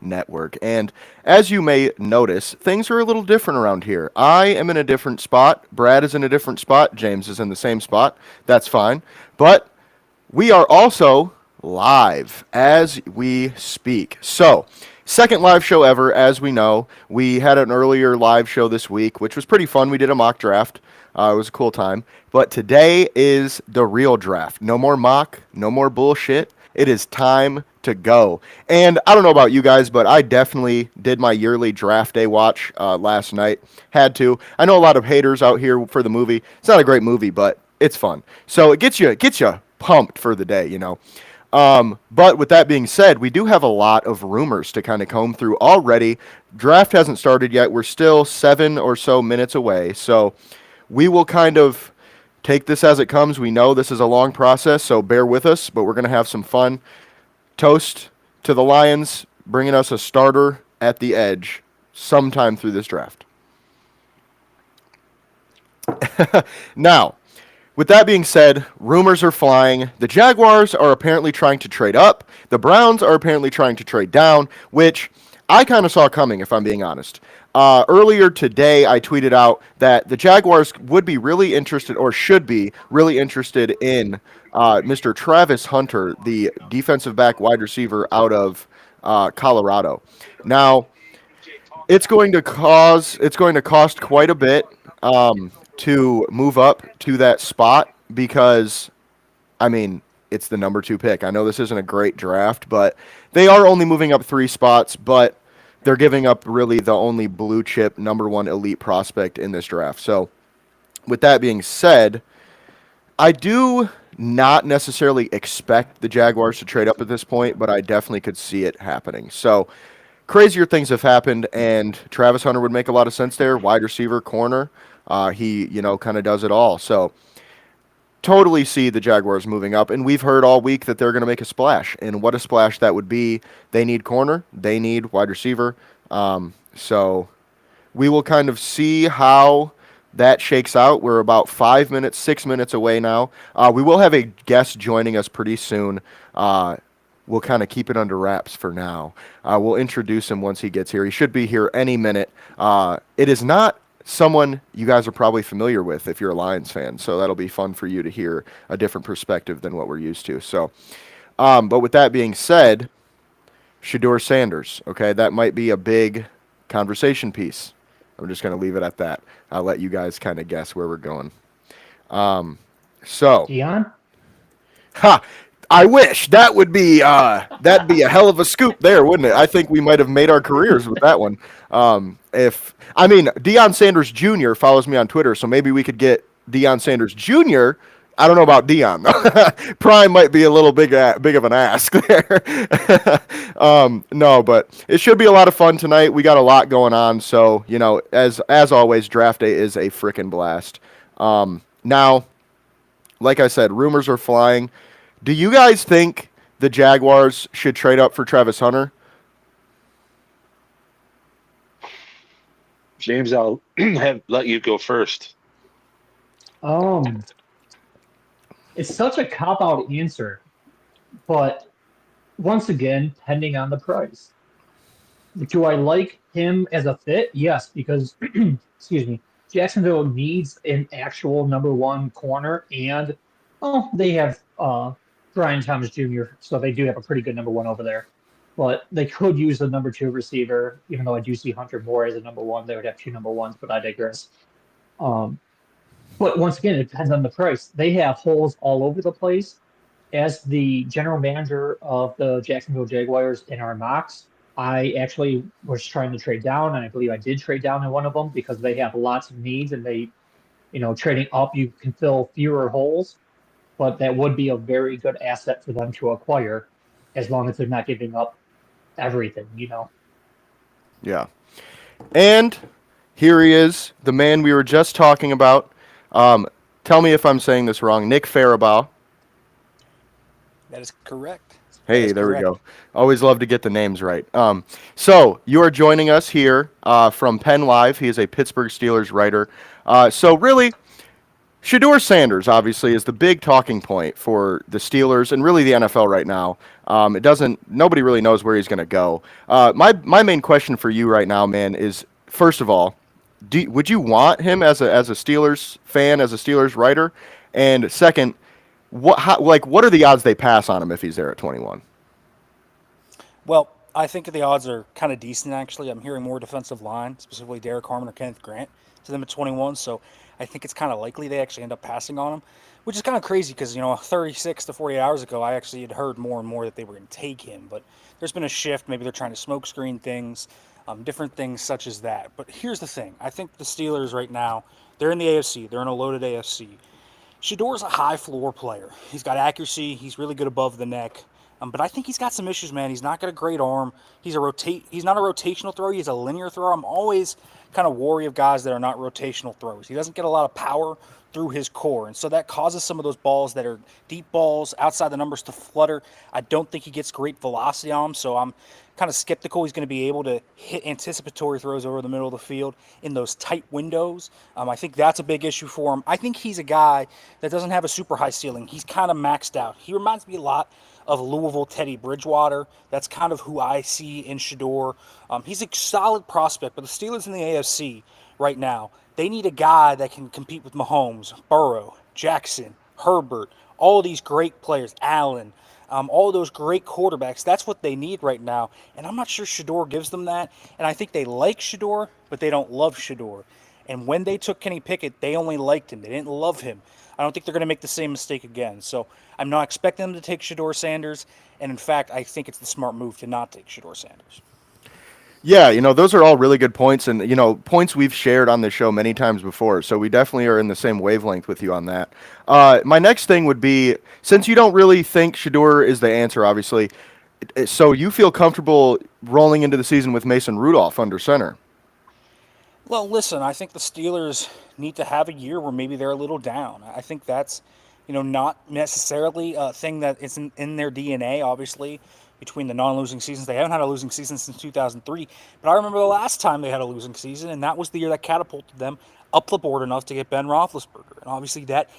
Network. And as you may notice, things are a little different around here. I am in a different spot. Brad is in a different spot. James is in the same spot. That's fine. But we are also live as we speak. So, second live show ever, as we know. We had an earlier live show this week, which was pretty fun. We did a mock draft. It was a cool time. But today is the real draft. No more mock, no more bullshit. It is time to go. And I don't know about you guys, but I definitely did my yearly draft day watch last night. Had to. I know a lot of haters out here for the movie. It's not a great movie, but it's fun. So it gets you pumped for the day, you know. But with that being said, we do have a lot of rumors to kind of comb through already. Draft hasn't started yet. We're still 7 or so minutes away. So we will kind of take this as it comes. We know this is a long process, so bear with us, but we're going to have some fun. Toast to the Lions, bringing us a starter at the edge sometime through this draft. Now, with that being said, rumors are flying. The Jaguars are apparently trying to trade up. The Browns are apparently trying to trade down, which I kind of saw coming, if I'm being honest. Earlier today, I tweeted out that the Jaguars would be really interested, or should be really interested in Mr. Travis Hunter, the defensive back wide receiver out of Colorado. Now, it's going to cost quite a bit to move up to that spot because, I mean, it's the number 2 pick. I know this isn't a great draft, but they are only moving up 3 spots, but they're giving up really the only blue chip number 1 elite prospect in this draft. So with that being said, I do not necessarily expect the Jaguars to trade up at this point, but I definitely could see it happening. So crazier things have happened, and Travis Hunter would make a lot of sense there. Wide receiver, corner. He, kind of does it all. So totally see the Jaguars moving up, and we've heard all week that they're going to make a splash, and what a splash that would be. They need corner, they need wide receiver, so we will kind of see how that shakes out. We're about 6 minutes away now. We will have a guest joining us pretty soon. We'll kind of keep it under wraps for now. We'll introduce him once he gets here. He should be here any minute. It is not someone you guys are probably familiar with if you're a Lions fan, so that'll be fun for you to hear a different perspective than what we're used to. So, but with that being said, Shedeur Sanders, okay, that might be a big conversation piece. I'm just going to leave it at that. I'll let you guys kind of guess where we're going. Dion? Ha! I wish that'd be a hell of a scoop there, wouldn't it? I think we might have made our careers with that one. Deion Sanders Jr. follows me on Twitter, so maybe we could get Deion Sanders Jr. I don't know about Deion though. Prime might be a little big of an ask there. No, but it should be a lot of fun tonight. We got a lot going on, so as always, draft day is a frickin' blast. Now, like I said, rumors are flying. Do you guys think the Jaguars should trade up for Travis Hunter? James, I'll let you go first. It's such a cop-out answer, but once again, depending on the price. Do I like him as a fit? Yes, because excuse me, Jacksonville needs an actual number 1 corner, and they have Brian Thomas Jr., so they do have a pretty good number 1 over there. But they could use the number 2 receiver, even though I do see Hunter more as a number 1. They would have 2 number 1s, but I digress. But once again, it depends on the price. They have holes all over the place. As the general manager of the Jacksonville Jaguars in our mocks, I actually was trying to trade down, and I believe I did trade down in one of them because they have lots of needs, and they, trading up, you can fill fewer holes. But that would be a very good asset for them to acquire as long as they're not giving up everything, Yeah. And here he is, the man we were just talking about. Tell me if I'm saying this wrong. Nick Farabaugh. That is correct. Hey, there we go. Always love to get the names right. So you are joining us here from Penn Live. He is a Pittsburgh Steelers writer. So really, Shedeur Sanders, obviously, is the big talking point for the Steelers and really the NFL right now. It doesn't. Nobody really knows where he's going to go. My main question for you right now, man, is first of all, would you want him as a Steelers fan, as a Steelers writer? And second, what are the odds they pass on him if he's there at 21? Well, I think the odds are kind of decent, actually. I'm hearing more defensive line, specifically Derek Harmon or Kenneth Grant, to them at 21. So I think it's kind of likely they actually end up passing on him, which is kind of crazy because, 36 to 48 hours ago, I actually had heard more and more that they were going to take him. But there's been a shift. Maybe they're trying to smoke screen things, different things such as that. But here's the thing. I think the Steelers right now, they're in the AFC. They're in a loaded AFC. Shador's a high floor player. He's got accuracy. He's really good above the neck. But I think he's got some issues, man. He's not got a great arm. He's not a rotational thrower. He's a linear thrower. I'm always kind of wary of guys that are not rotational throwers. He doesn't get a lot of power through his core, and so that causes some of those balls that are deep balls outside the numbers to flutter. I don't think he gets great velocity on them, so I'm kind of skeptical he's going to be able to hit anticipatory throws over the middle of the field in those tight windows. I think that's a big issue for him. I think he's a guy that doesn't have a super high ceiling. He's kind of maxed out. He reminds me a lot of Louisville Teddy Bridgewater. That's kind of who I see in Shador. He's a solid prospect, but the Steelers in the AFC right now, they need a guy that can compete with Mahomes, Burrow, Jackson, Herbert, all of these great players, Allen, all of those great quarterbacks. That's what they need right now, and I'm not sure Shador gives them that. And I think they like Shador, but they don't love Shador. And when they took Kenny Pickett, they only liked him. They didn't love him. I don't think they're going to make the same mistake again. So I'm not expecting them to take Shador Sanders. And in fact, I think it's the smart move to not take Shador Sanders. Yeah, those are all really good points, and points we've shared on this show many times before. So we definitely are in the same wavelength with you on that. My next thing would be, since you don't really think Shador is the answer, obviously, so you feel comfortable rolling into the season with Mason Rudolph under center. Well, listen, I think the Steelers need to have a year where maybe they're a little down. I think that's, not necessarily a thing that is in their DNA, obviously, between the non-losing seasons. They haven't had a losing season since 2003. But I remember the last time they had a losing season, and that was the year that catapulted them up the board enough to get Ben Roethlisberger. And obviously that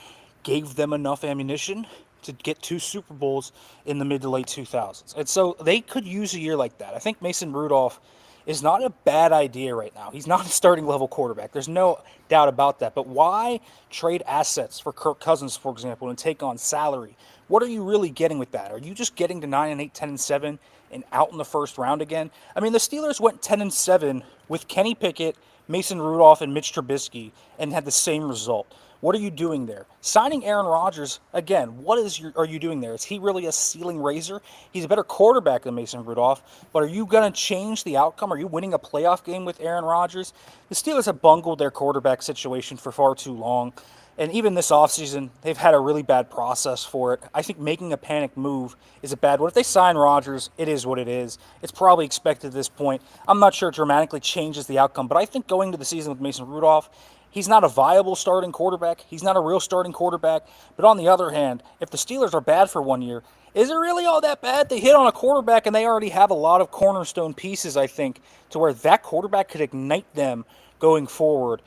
gave them enough ammunition to get 2 Super Bowls in the mid to late 2000s. And so they could use a year like that. I think Mason Rudolph is not a bad idea right now. He's not a starting level quarterback. There's no doubt about that. But why trade assets for Kirk Cousins, for example, and take on salary? What are you really getting with that? Are you just getting to 9-8, 10-7, and out in the first round again? I mean, the Steelers went 10-7 with Kenny Pickett, Mason Rudolph, and Mitch Trubisky, and had the same result. What are you doing there? Signing Aaron Rodgers, again, are you doing there? Is he really a ceiling raiser? He's a better quarterback than Mason Rudolph, but are you going to change the outcome? Are you winning a playoff game with Aaron Rodgers? The Steelers have bungled their quarterback situation for far too long, and even this offseason, they've had a really bad process for it. I think making a panic move is a bad one. If they sign Rodgers, it is what it is. It's probably expected at this point. I'm not sure it dramatically changes the outcome, but I think going to the season with Mason Rudolph, he's not a viable starting quarterback. He's not a real starting quarterback. But on the other hand, if the Steelers are bad for 1 year, is it really all that bad? They hit on a quarterback, and they already have a lot of cornerstone pieces, I think, to where that quarterback could ignite them going forward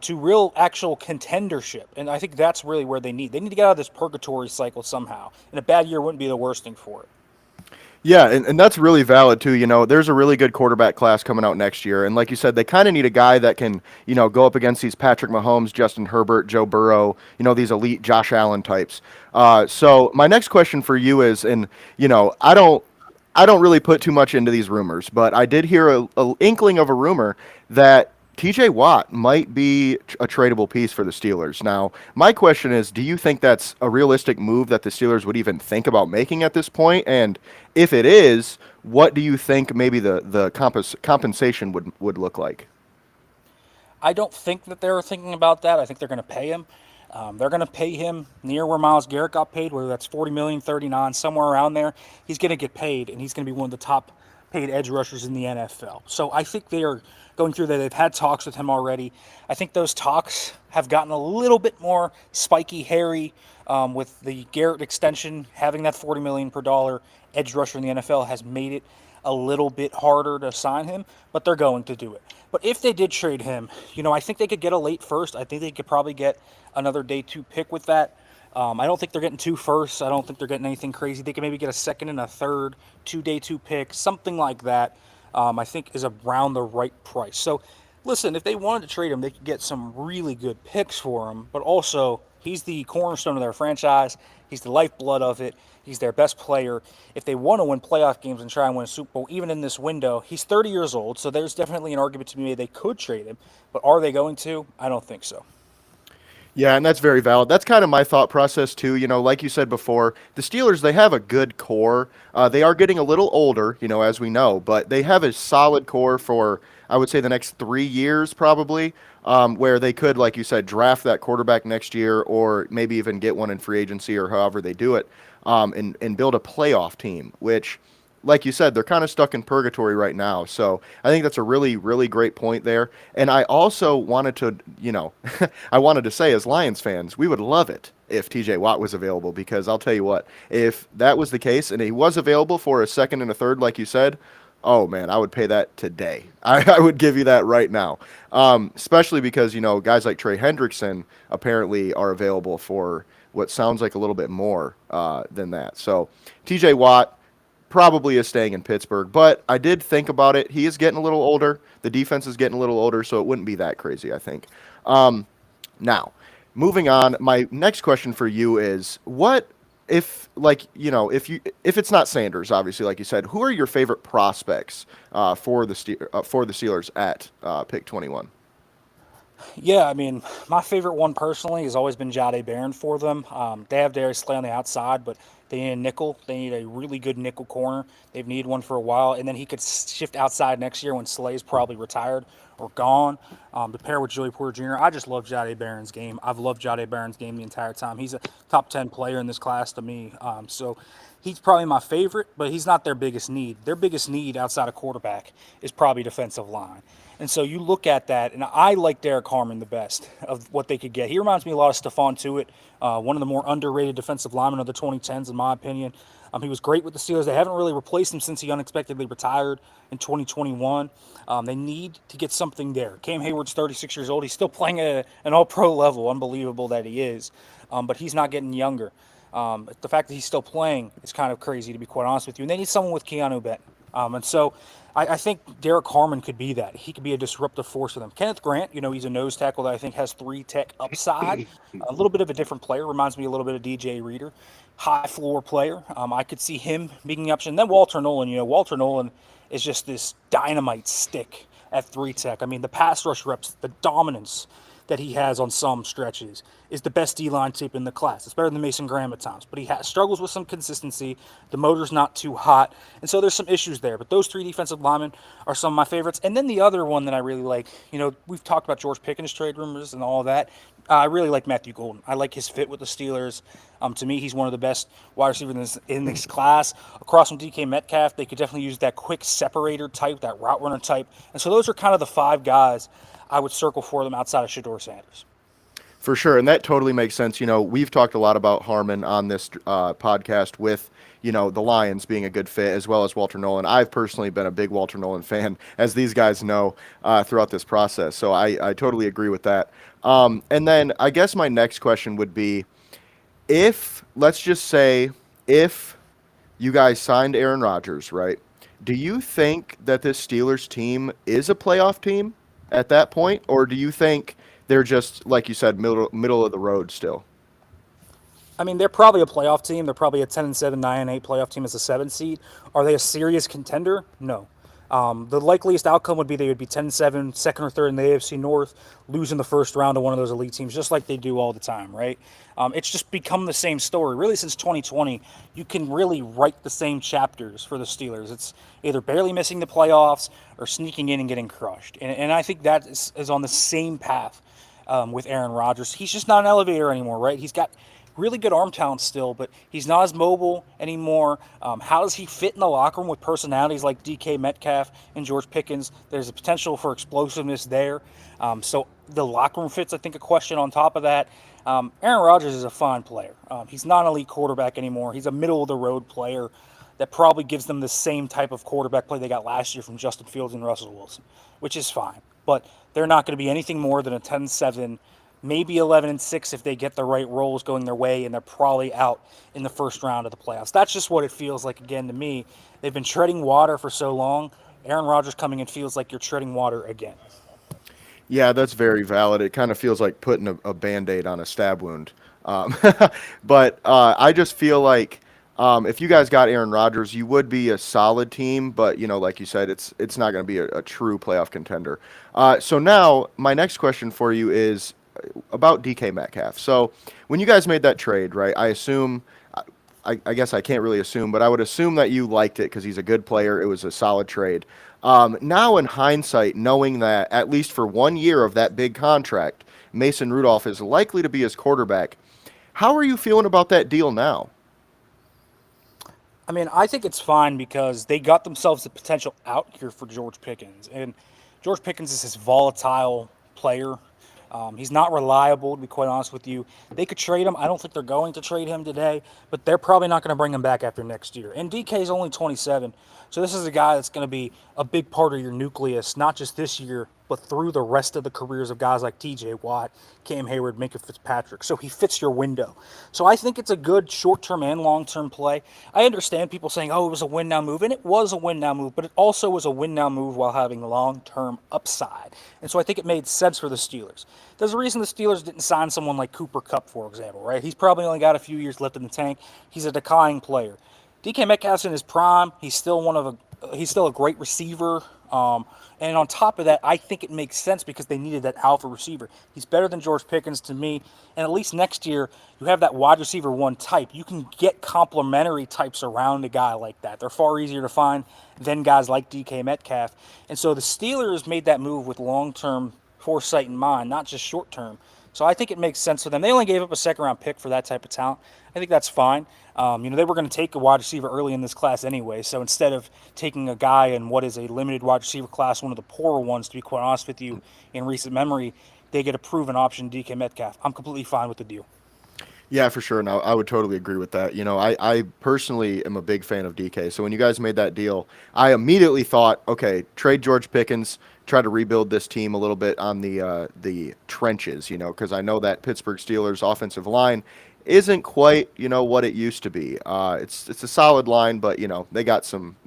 to real actual contendership. And I think that's really where they need. They need to get out of this purgatory cycle somehow. And a bad year wouldn't be the worst thing for it. Yeah, and that's really valid too. There's a really good quarterback class coming out next year, and like you said, they kind of need a guy that can, go up against these Patrick Mahomes, Justin Herbert, Joe Burrow, these elite Josh Allen types. So my next question for you is, and I don't really put too much into these rumors, but I did hear a inkling of a rumor that TJ Watt might be a tradable piece for the Steelers. Now, my question is, do you think that's a realistic move that the Steelers would even think about making at this point? And if it is, what do you think maybe the compensation would look like? I don't think that they're thinking about that. I think they're going to pay him. They're going to pay him near where Myles Garrett got paid, whether that's $40 million, $39 million, somewhere around there. He's going to get paid, and he's going to be one of the top paid edge rushers in the NFL. So I think they are going through that. They've had talks with him already. I think those talks have gotten a little bit more spiky, hairy with the Garrett extension. Having that $40 million per dollar edge rusher in the NFL has made it a little bit harder to sign him, but they're going to do it. But if they did trade him, I think they could get a late first. I think they could probably get another day 2 pick with that. I don't think they're getting 2 firsts. I don't think they're getting anything crazy. They can maybe get a second and a third, 2-day 2 pick, something like that. I think is around the right price. So, listen, if they wanted to trade him, they could get some really good picks for him. But also, he's the cornerstone of their franchise. He's the lifeblood of it. He's their best player. If they want to win playoff games and try and win a Super Bowl, even in this window, he's 30 years old. So there's definitely an argument to be made they could trade him. But are they going to? I don't think so. Yeah, and that's very valid. That's kind of my thought process too. Like you said before, the Steelers, they have a good core. They are getting a little older, as we know, but they have a solid core for, I would say, the next 3 years probably, where they could, like you said, draft that quarterback next year or maybe even get one in free agency or however they do it, and build a playoff team, which, like you said, they're kind of stuck in purgatory right now. So I think that's a really, really great point there. And I also wanted to, I wanted to say as Lions fans, we would love it if TJ Watt was available, because I'll tell you what, if that was the case and he was available for a second and a third, like you said, oh man, I would pay that today. I would give you that right now. Especially because, guys like Trey Hendrickson apparently are available for what sounds like a little bit more than that. So TJ Watt probably is staying in Pittsburgh, but I did think about it. He is getting a little older. The defense is getting a little older, so it wouldn't be that crazy, I think. Now, moving on, my next question for you is, what if, if it's not Sanders, obviously, like you said, who are your favorite prospects for the Steelers at pick 21? Yeah, I mean, my favorite one personally has always been Jade Barron for them. They have Darius Slay on the outside, but they need a nickel. They need a really good nickel corner. They've needed one for a while, and then he could shift outside next year when Slay's probably retired or gone, to pair with Joey Porter Jr. I just love Jade Barron's game. I've loved Jade Barron's game the entire time. He's a top 10 player in this class to me. So he's probably my favorite, but he's not their biggest need. Their biggest need outside of quarterback is probably defensive line. And so you look at that, and I like Derek Harmon the best of what they could get. He reminds me a lot of Stephon Tuitt, one of the more underrated defensive linemen of the 2010s, in my opinion. He was great with the Steelers. They haven't really replaced him since he unexpectedly retired in 2021. They need to get something there. Cam Hayward's 36 years old. He's still playing at an all-pro level. Unbelievable that he is. But he's not getting younger. The fact that he's still playing is kind of crazy, to be quite honest with you. And they need someone with Keanu Benton. And so I think Derek Harmon could be that. He could be a disruptive force for them. Kenneth Grant, he's a nose tackle that I think has 3-tech upside. A little bit of a different player. Reminds me a little bit of DJ Reader. High floor player. I could see him being the option. And then Walter Nolan. Walter Nolan is just this dynamite stick at 3-tech. I mean, the pass rush reps, the dominance that he has on some stretches is the best D-line tape in the class. It's better than Mason Graham at times, but he struggles with some consistency. The motor's not too hot, and so there's some issues there. But those 3 defensive linemen are some of my favorites. And then the other one that I really like, we've talked about George Pickens trade rumors and all that. I really like Matthew Golden. I like his fit with the Steelers. To me, he's one of the best wide receivers in this class. Across from DK Metcalf, they could definitely use that quick separator type, that route runner type. And so those are kind of the 5 guys I would circle for them outside of Shedeur Sanders. For sure, and that totally makes sense. We've talked a lot about Harmon on this podcast with, the Lions being a good fit, as well as Walter Nolan. I've personally been a big Walter Nolan fan, as these guys know, throughout this process. So I totally agree with that. And then I guess my next question would be, let's just say, if you guys signed Aaron Rodgers, right? Do you think that this Steelers team is a playoff team at that point, or do you think they're just, like you said, middle of the road still? I mean, they're probably a playoff team. They're probably a 10-7, 9-8 playoff team as a 7 seed. Are they a serious contender? No. The likeliest outcome would be they would be 10-7, second or third in the AFC North, losing the first round to one of those elite teams, just like they do all the time, right? It's just become the same story. Really, since 2020, you can really write the same chapters for the Steelers. It's either barely missing the playoffs or sneaking in and getting crushed. And I think that is on the same path with Aaron Rodgers. He's just not an elevator anymore, right? He's got really good arm talent still, but he's not as mobile anymore. How does he fit in the locker room with personalities like DK Metcalf and George Pickens? There's a potential for explosiveness there. So the locker room fit's, I think, a question on top of that. Aaron Rodgers is a fine player. He's not an elite quarterback anymore. He's a middle-of-the-road player that probably gives them the same type of quarterback play they got last year from Justin Fields and Russell Wilson, which is fine. But they're not going to be anything more than a 10-7 maybe 11-6 if they get the right roles going their way, and they're probably out in the first round of the playoffs. That's just what it feels like again to me. They've been treading water for so long. Aaron Rodgers coming in feels like you're treading water again. Yeah, that's very valid. It kind of feels like putting a band-aid on a stab wound. Um, but I just feel like if you guys got Aaron Rodgers, you would be a solid team. But like you said, it's not going to be a true playoff contender. So now my next question for you is about DK Metcalf. So when you guys made that trade, right? I assume. I guess I can't really assume, but I would assume that you liked it because he's a good player. It was a solid trade. Now, in hindsight, knowing that at least for 1 year of that big contract, Mason Rudolph is likely to be his quarterback, how are you feeling about that deal now? I mean, I think it's fine because they got themselves a potential out here for George Pickens. And George Pickens is this volatile player. He's not reliable, to be quite honest with you. They could trade him. I don't think they're going to trade him today, but they're probably not going to bring him back after next year. And DK is only 27, so this is a guy that's going to be a big part of your nucleus, not just this year, but through the rest of the careers of guys like TJ Watt, Cam Hayward, Minka Fitzpatrick. So he fits your window. So I think it's a good short-term and long-term play. I understand people saying, oh, it was a win-now move, and it was a win-now move, but it also was a win-now move while having long-term upside. And so I think it made sense for the Steelers. There's a reason the Steelers didn't sign someone like Cooper Kupp, for example, right? He's probably only got a few years left in the tank. He's a declining player. DK Metcalf's in his prime. He's still a great receiver. And on top of that, I think it makes sense because they needed that alpha receiver. He's better than George Pickens to me. And at least next year, you have that wide receiver one type. You can get complementary types around a guy like that. They're far easier to find than guys like DK Metcalf. And so the Steelers made that move with long-term foresight in mind, not just short-term. So I think it makes sense for them. They only gave up a second-round pick for that type of talent. I think that's fine. They were going to take a wide receiver early in this class anyway. So instead of taking a guy in what is a limited wide receiver class, one of the poorer ones, to be quite honest with you, in recent memory, they get a proven option, DK Metcalf. I'm completely fine with the deal. Yeah, for sure. And I would totally agree with that. I personally am a big fan of DK. So when you guys made that deal, I immediately thought, okay, trade George Pickens, try to rebuild this team a little bit on the trenches, because I know that Pittsburgh Steelers offensive line isn't quite, what it used to be. It's a solid line, but they got some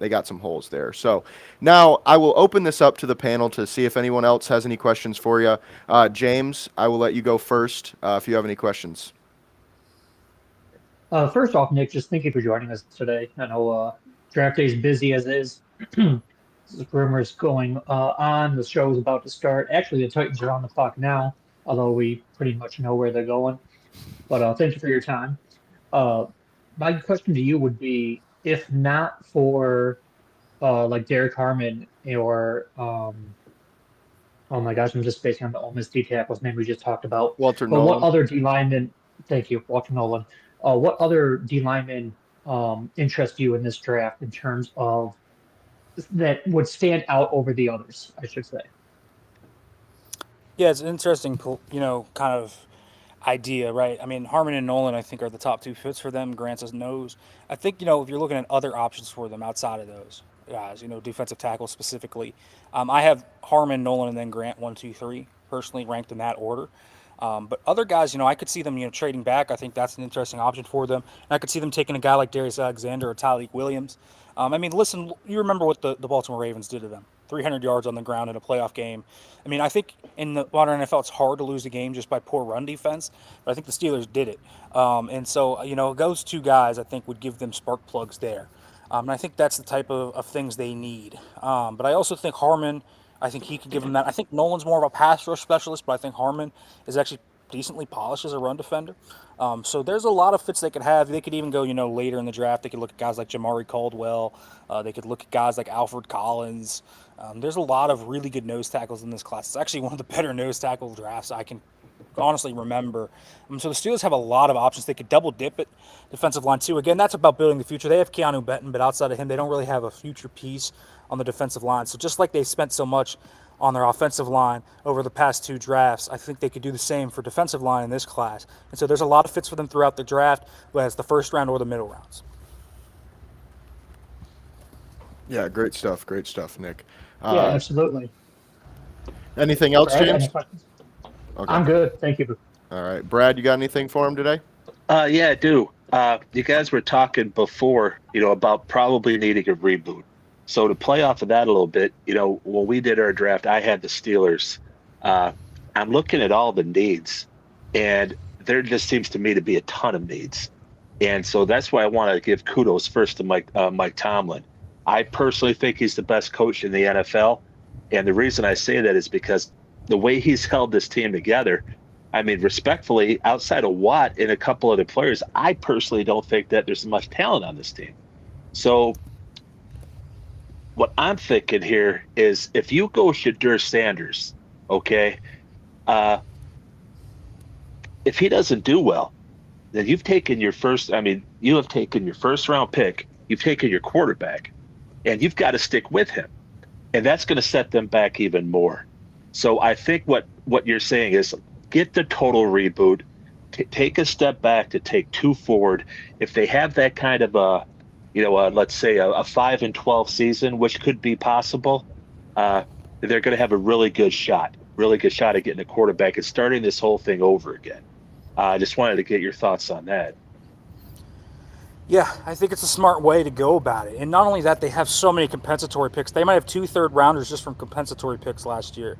holes there. So now I will open this up to the panel to see if anyone else has any questions for you. James, I will let you go first if you have any questions. First off, Nick, just thank you for joining us today. I know draft day is busy as is. There's rumors going on. The show is about to start. Actually, the Titans are on the clock now, although we pretty much know where they're going. But thank you for your time. My question to you would be, if not for like Derek Harmon or oh my gosh, I'm just spacing on the Ole Miss D tackle's name we just talked about. Walter But Nolan. what other D linemen? Thank you, Walter Nolan. What other D linemen interest you in this draft in terms of that would stand out over the others? I should say. Yeah, it's an interesting, kind of idea, right? I mean, Harmon and Nolan, I think, are the top two fits for them. Grant says knows. I think, if you're looking at other options for them outside of those guys, defensive tackle specifically, I have Harmon, Nolan, and then Grant 1, 2, 3, personally ranked in that order. But other guys, I could see them, trading back. I think that's an interesting option for them. And I could see them taking a guy like Darius Alexander or Tyleek Williams. I mean, listen, you remember what the Baltimore Ravens did to them. 300 yards on the ground in a playoff game. I mean, I think in the modern NFL, it's hard to lose a game just by poor run defense, but I think the Steelers did it. And so, those two guys, I think, would give them spark plugs there. And I think that's the type of things they need. But I also think Harmon, I think he could give them that. I think Nolan's more of a pass rush specialist, but I think Harmon is actually decently polished as a run defender. So there's a lot of fits they could have. They could even go, later in the draft. They could look at guys like Jamari Caldwell. They could look at guys like Alfred Collins. There's a lot of really good nose tackles in this class. It's actually one of the better nose tackle drafts I can honestly remember. So the Steelers have a lot of options. They could double dip at defensive line too. Again, that's about building the future. They have Keanu Benton, but outside of him, they don't really have a future piece on the defensive line. So just like they spent so much on their offensive line over the past two drafts, I think they could do the same for defensive line in this class. And so there's a lot of fits for them throughout the draft, whether it's the first round or the middle rounds. Yeah, great stuff, Nick. Yeah, absolutely. Anything else, Brad, any James? questions? Okay. I'm good. Thank you. All right. Brad, you got anything for him today? Yeah, I do. You guys were talking before, about probably needing a reboot. So to play off of that a little bit, when we did our draft, I had the Steelers. Uh, I'm looking at all the needs, and there just seems to me to be a ton of needs. And so that's why I want to give kudos first to Mike Tomlin. I personally think he's the best coach in the NFL. And the reason I say that is because the way he's held this team together, I mean, respectfully, outside of Watt and a couple other players, I personally don't think that there's much talent on this team. So what I'm thinking here is if you go Shadur Sanders, okay, if he doesn't do well, then you have taken your first round pick, you've taken your quarterback, and you've got to stick with him. And that's going to set them back even more. So I think what you're saying is get the total reboot, take a step back to take two forward. If they have that kind of let's say a 5-12 season, which could be possible, they're going to have a really good shot at getting a quarterback and starting this whole thing over again. I just wanted to get your thoughts on that. Yeah, I think it's a smart way to go about it. And not only that, they have so many compensatory picks. They might have 2 third-rounders just from compensatory picks next year.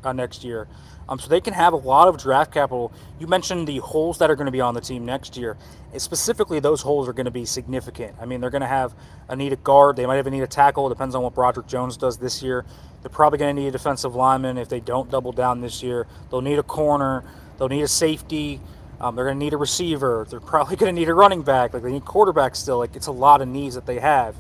So they can have a lot of draft capital. You mentioned the holes that are going to be on the team next year. And specifically, those holes are going to be significant. I mean, they're going to have a need a guard. They might even need a tackle. It depends on what Broderick Jones does this year. They're probably going to need a defensive lineman if they don't double down this year. They'll need a corner. They'll need a safety. They're going to need a receiver. They're probably going to need a running back. They need quarterback still. It's a lot of needs that they have.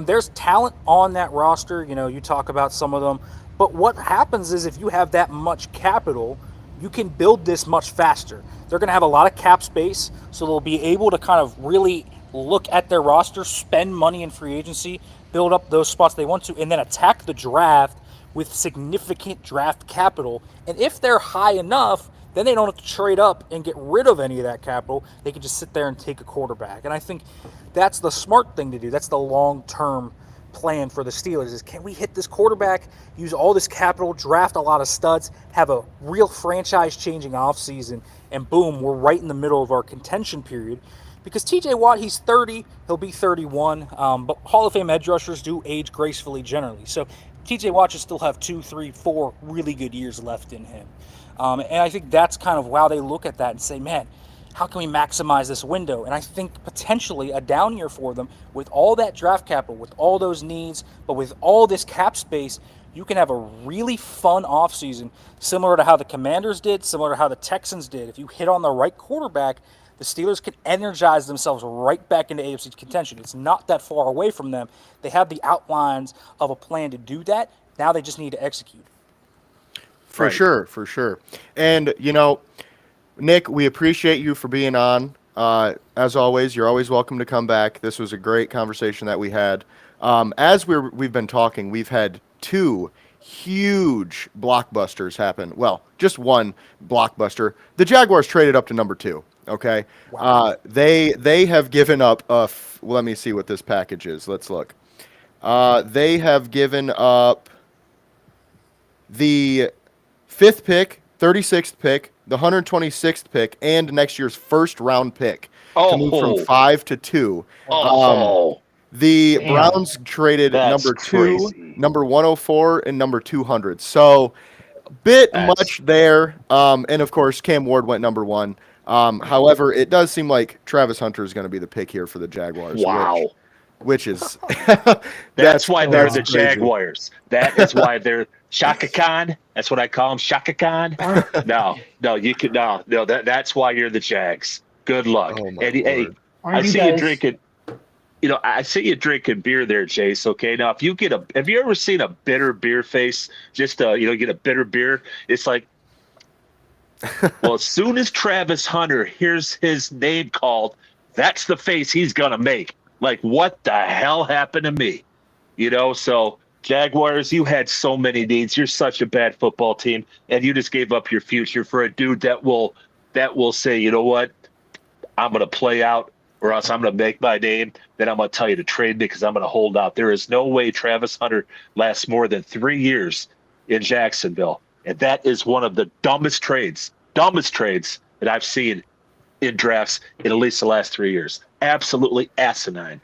There's talent on that roster. You talk about some of them. But what happens is if you have that much capital, you can build this much faster. They're going to have a lot of cap space, so they'll be able to kind of really look at their roster, spend money in free agency, build up those spots they want to, and then attack the draft with significant draft capital. And if they're high enough, then they don't have to trade up and get rid of any of that capital. They can just sit there and take a quarterback. And I think that's the smart thing to do. That's the long-term plan for the Steelers is, can we hit this quarterback, use all this capital, draft a lot of studs, have a real franchise-changing offseason, and boom, we're right in the middle of our contention period. Because TJ Watt, he's 30, he'll be 31, but Hall of Fame edge rushers do age gracefully generally. So TJ Watt should still have 2, 3, 4 really good years left in him. And I think that's kind of how they look at that and say, man, how can we maximize this window? And I think potentially a down year for them with all that draft capital, with all those needs, but with all this cap space, you can have a really fun offseason, similar to how the Commanders did, similar to how the Texans did. If you hit on the right quarterback, the Steelers can energize themselves right back into AFC contention. It's not that far away from them. They have the outlines of a plan to do that. Now they just need to execute. For sure. And, Nick, we appreciate you for being on. As always, you're always welcome to come back. This was a great conversation that we had. As we've been talking, we've had 2 huge blockbusters happen. Well, just one blockbuster. The Jaguars traded up to number 2. Okay. Wow. They have given up let me see what this package is. Let's look. They have given up the 5th pick, 36th pick, the 126th pick, and next year's first round pick to move from 5 to 2. The Browns traded number 2, crazy. number 104, and number 200. So much there. And of course, Cam Ward went number 1. However, it does seem like Travis Hunter is going to be the pick here for the Jaguars. Wow. Which is that's why they're the crazy. Jaguars. That is why they're Shaka Khan. That's what I call him, Shaka Khan. No, you could no. That's why you're the Jags. Good luck. Oh my Hey, Lord. I see you drinking. I see you drinking beer there, Jace. Okay, now if you have you ever seen a bitter beer face? Just get a bitter beer. It's like, well, as soon as Travis Hunter hears his name called, that's the face he's gonna make. Like, what the hell happened to me? So Jaguars, you had so many needs. You're such a bad football team, and you just gave up your future for a dude that will say, you know what, I'm going to play out or else I'm going to make my name. Then I'm going to tell you to trade me because I'm going to hold out. There is no way Travis Hunter lasts more than 3 years in Jacksonville. And that is one of the dumbest trades dumbest trades that I've seen in drafts in at least the last 3 years. Absolutely asinine.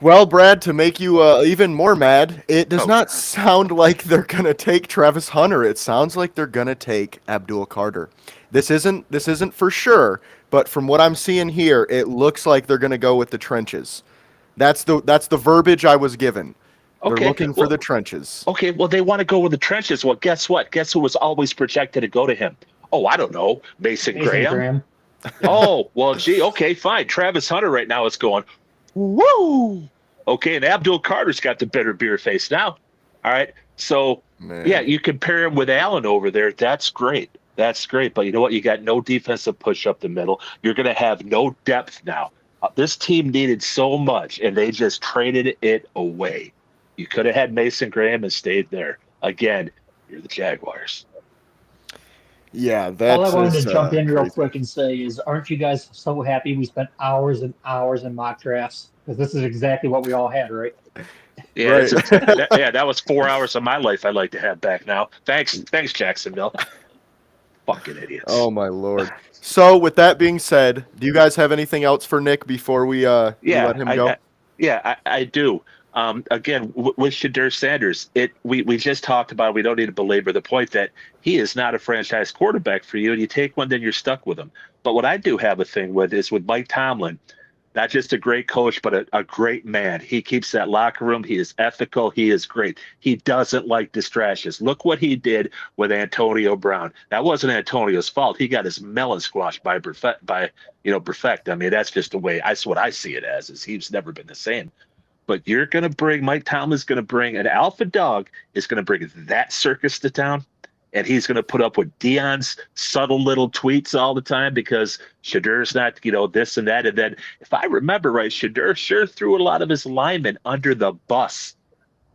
Well, Brad, to make you even more mad, it does Oh, not God. sound like they're gonna take Travis Hunter. It sounds like they're gonna take Abdul Carter. This isn't for sure, but from what I'm seeing here, it looks like they're gonna go with the trenches. That's the verbiage I was given. They're Okay. looking for Well, the trenches. okay. Well, they want to go with the trenches. Well, guess what? Guess who was always projected to go to him? Oh, I don't know. Mason Mason Graham. Graham. Oh, well, gee. Okay, fine. Travis Hunter right now is going, woo. Okay, and Abdul Carter's got the bitter beer face now. All right. So, Man. yeah, you compare him with Allen over there. That's great. That's great. But you know what? You got no defensive push up the middle. You're going to have no depth now. This team needed so much, and they just traded it away. You could have had Mason Graham and stayed there. Again, you're the Jaguars. Yeah, that's All I wanted to jump in real crazy. quick and say is, aren't you guys so happy we spent hours and hours in mock drafts? Because this is exactly what we all had, right? Yeah, Right. that was 4 hours of my life I'd like to have back now. Thanks, Jacksonville. Fucking idiots. Oh my lord. So with that being said, do you guys have anything else for Nick before we let him go? I do. Again, with Shadur Sanders, we just talked about. We don't need to belabor the point that he is not a franchise quarterback for you. And you take one, then you're stuck with him. But what I do have a thing with is with Mike Tomlin, not just a great coach, but a great man. He keeps that locker room. He is ethical. He is great. He doesn't like distractions. Look what he did with Antonio Brown. That wasn't Antonio's fault. He got his melon squashed by Perfect. I mean, that's just the way. That's what I see it as. Is he's never been the same. But you're going to bring Mike Tomlin's going to bring an alpha dog is going to bring that circus to town, and he's going to put up with Dion's subtle little tweets all the time because Shadur's not, this and that. And then, if I remember right, Shadur sure threw a lot of his linemen under the bus.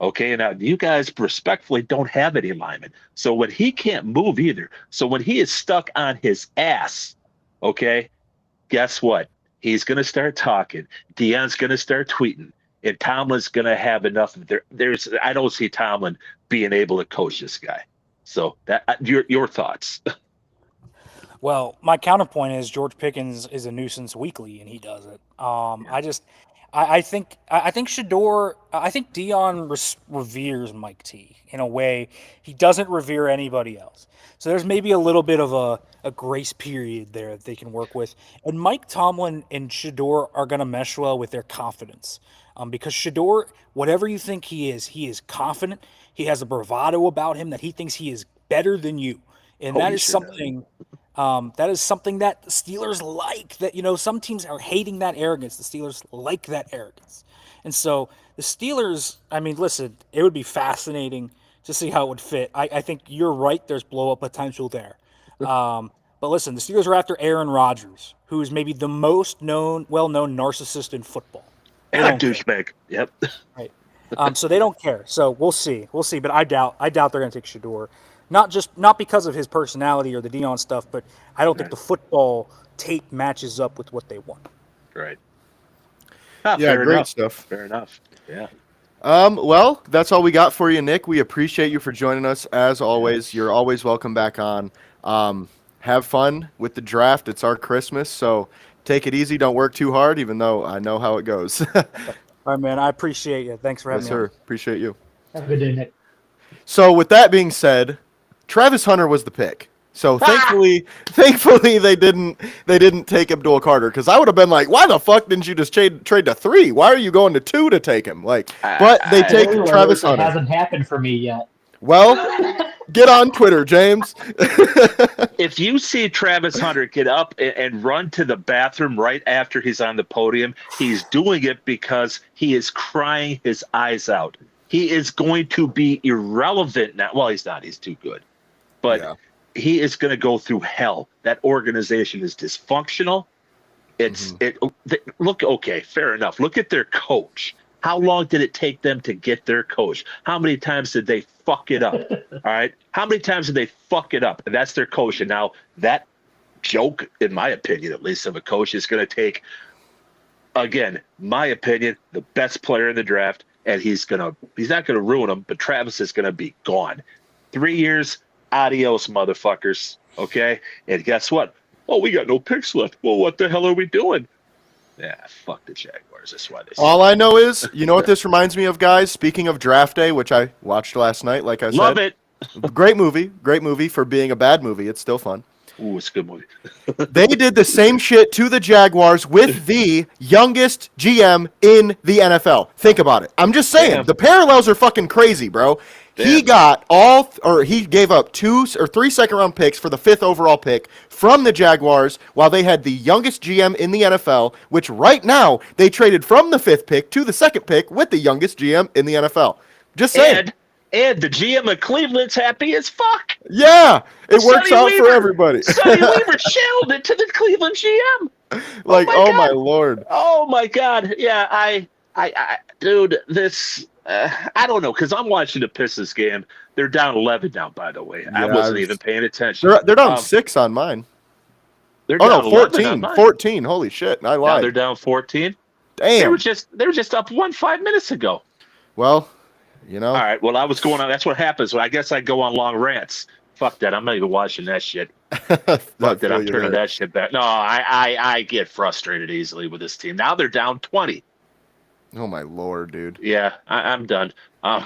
Okay, now you guys respectfully don't have any linemen. So when he can't move either, so when he is stuck on his ass, okay, guess what? He's going to start talking. Dion's going to start tweeting. And Tomlin's going to have enough. I don't see Tomlin being able to coach this guy. So that your thoughts. Well, my counterpoint is George Pickens is a nuisance weekly, and he does it. I think Shador. I think Dion reveres Mike T in a way he doesn't revere anybody else. So there's maybe a little bit of a grace period there that they can work with. And Mike Tomlin and Shador are going to mesh well with their confidence. Because Shador, whatever you think he is confident. He has a bravado about him that he thinks he is better than you. And that is something that the Steelers like. That some teams are hating that arrogance. The Steelers like that arrogance. And so the Steelers, I mean, listen, it would be fascinating to see how it would fit. I think you're right. There's blow-up potential there. But listen, the Steelers are after Aaron Rodgers, who is maybe the most well-known narcissist in football. Douchebag. Yep. Right. So they don't care. So we'll see. But I doubt they're going to take Shador. Not because of his personality or the Dion stuff, but I don't think the football tape matches up with what they want. Right. Yeah, great stuff. Fair enough. Yeah. Well, that's all we got for you, Nick. We appreciate you for joining us as always. You're always welcome back on. Have fun with the draft. It's our Christmas, so take it easy. Don't work too hard, even though I know how it goes. All right, man. I appreciate you. Thanks for having me. Yes, sir. Appreciate you. Have a good day, Nick. So with that being said, Travis Hunter was the pick. So thankfully they didn't take Abdul Carter, because I would have been like, why the fuck didn't you just trade to 3? Why are you going to 2 to take him? But they take Travis Hunter. It hasn't happened for me yet. Well, get on Twitter, James. If you see Travis Hunter get up and run to the bathroom right after he's on the podium, he's doing it because he is crying his eyes out. He is going to be irrelevant now. Well, he's not. He's too good. But he is going to go through hell. That organization is dysfunctional. Look, okay, fair enough. Look at their coach. How long did it take them to get their coach? How many times did they fuck it up? All right. How many times did they fuck it up? And that's their coach. And now that joke, in my opinion, at least, of a coach is going to take, again, my opinion, the best player in the draft, and he's not going to ruin him, but Travis is going to be gone. 3 years, Adios, motherfuckers. Okay? And guess what? Oh, we got no picks left. Well, what the hell are we doing? Yeah, fuck the Jaguars. That's why they All I know is, you know what this reminds me of, guys? Speaking of Draft Day, which I watched last night, like I love said. it. Great movie for being a bad movie. It's still fun. Ooh, it's a good movie. They did the same shit to the Jaguars with the youngest GM in the NFL. Think about it. I'm just saying, Damn. the parallels are fucking crazy, bro. He Damn. got he gave up 2 or 3 second-round picks for the 5th overall pick from the Jaguars while they had the youngest GM in the NFL, which right now they traded from the 5th pick to the 2nd pick with the youngest GM in the NFL. Just saying. And the GM of Cleveland's happy as fuck. Yeah, it works Sonny out Weaver, for everybody. Sonny Weaver channeled it to the Cleveland GM. Like, oh my Lord. Oh my God. Yeah, I dude, this, I don't know, because I'm watching the Pistons game. They're down 11 now, by the way. I wasn't even paying attention. They're down 6 on mine. They're Oh down no, 11 on 14. mine. 14. Holy shit. I Now lied. they're down 14. Damn. They were just up 5 minutes ago. Well, you know. All right. Well, I was going on. That's what happens. Well, I guess I go on long rants. Fuck that. I'm not even watching that shit. Fuck that. I'm turning that shit back. No, I get frustrated easily with this team. Now they're down 20. Oh my Lord, dude. Yeah, I'm done. My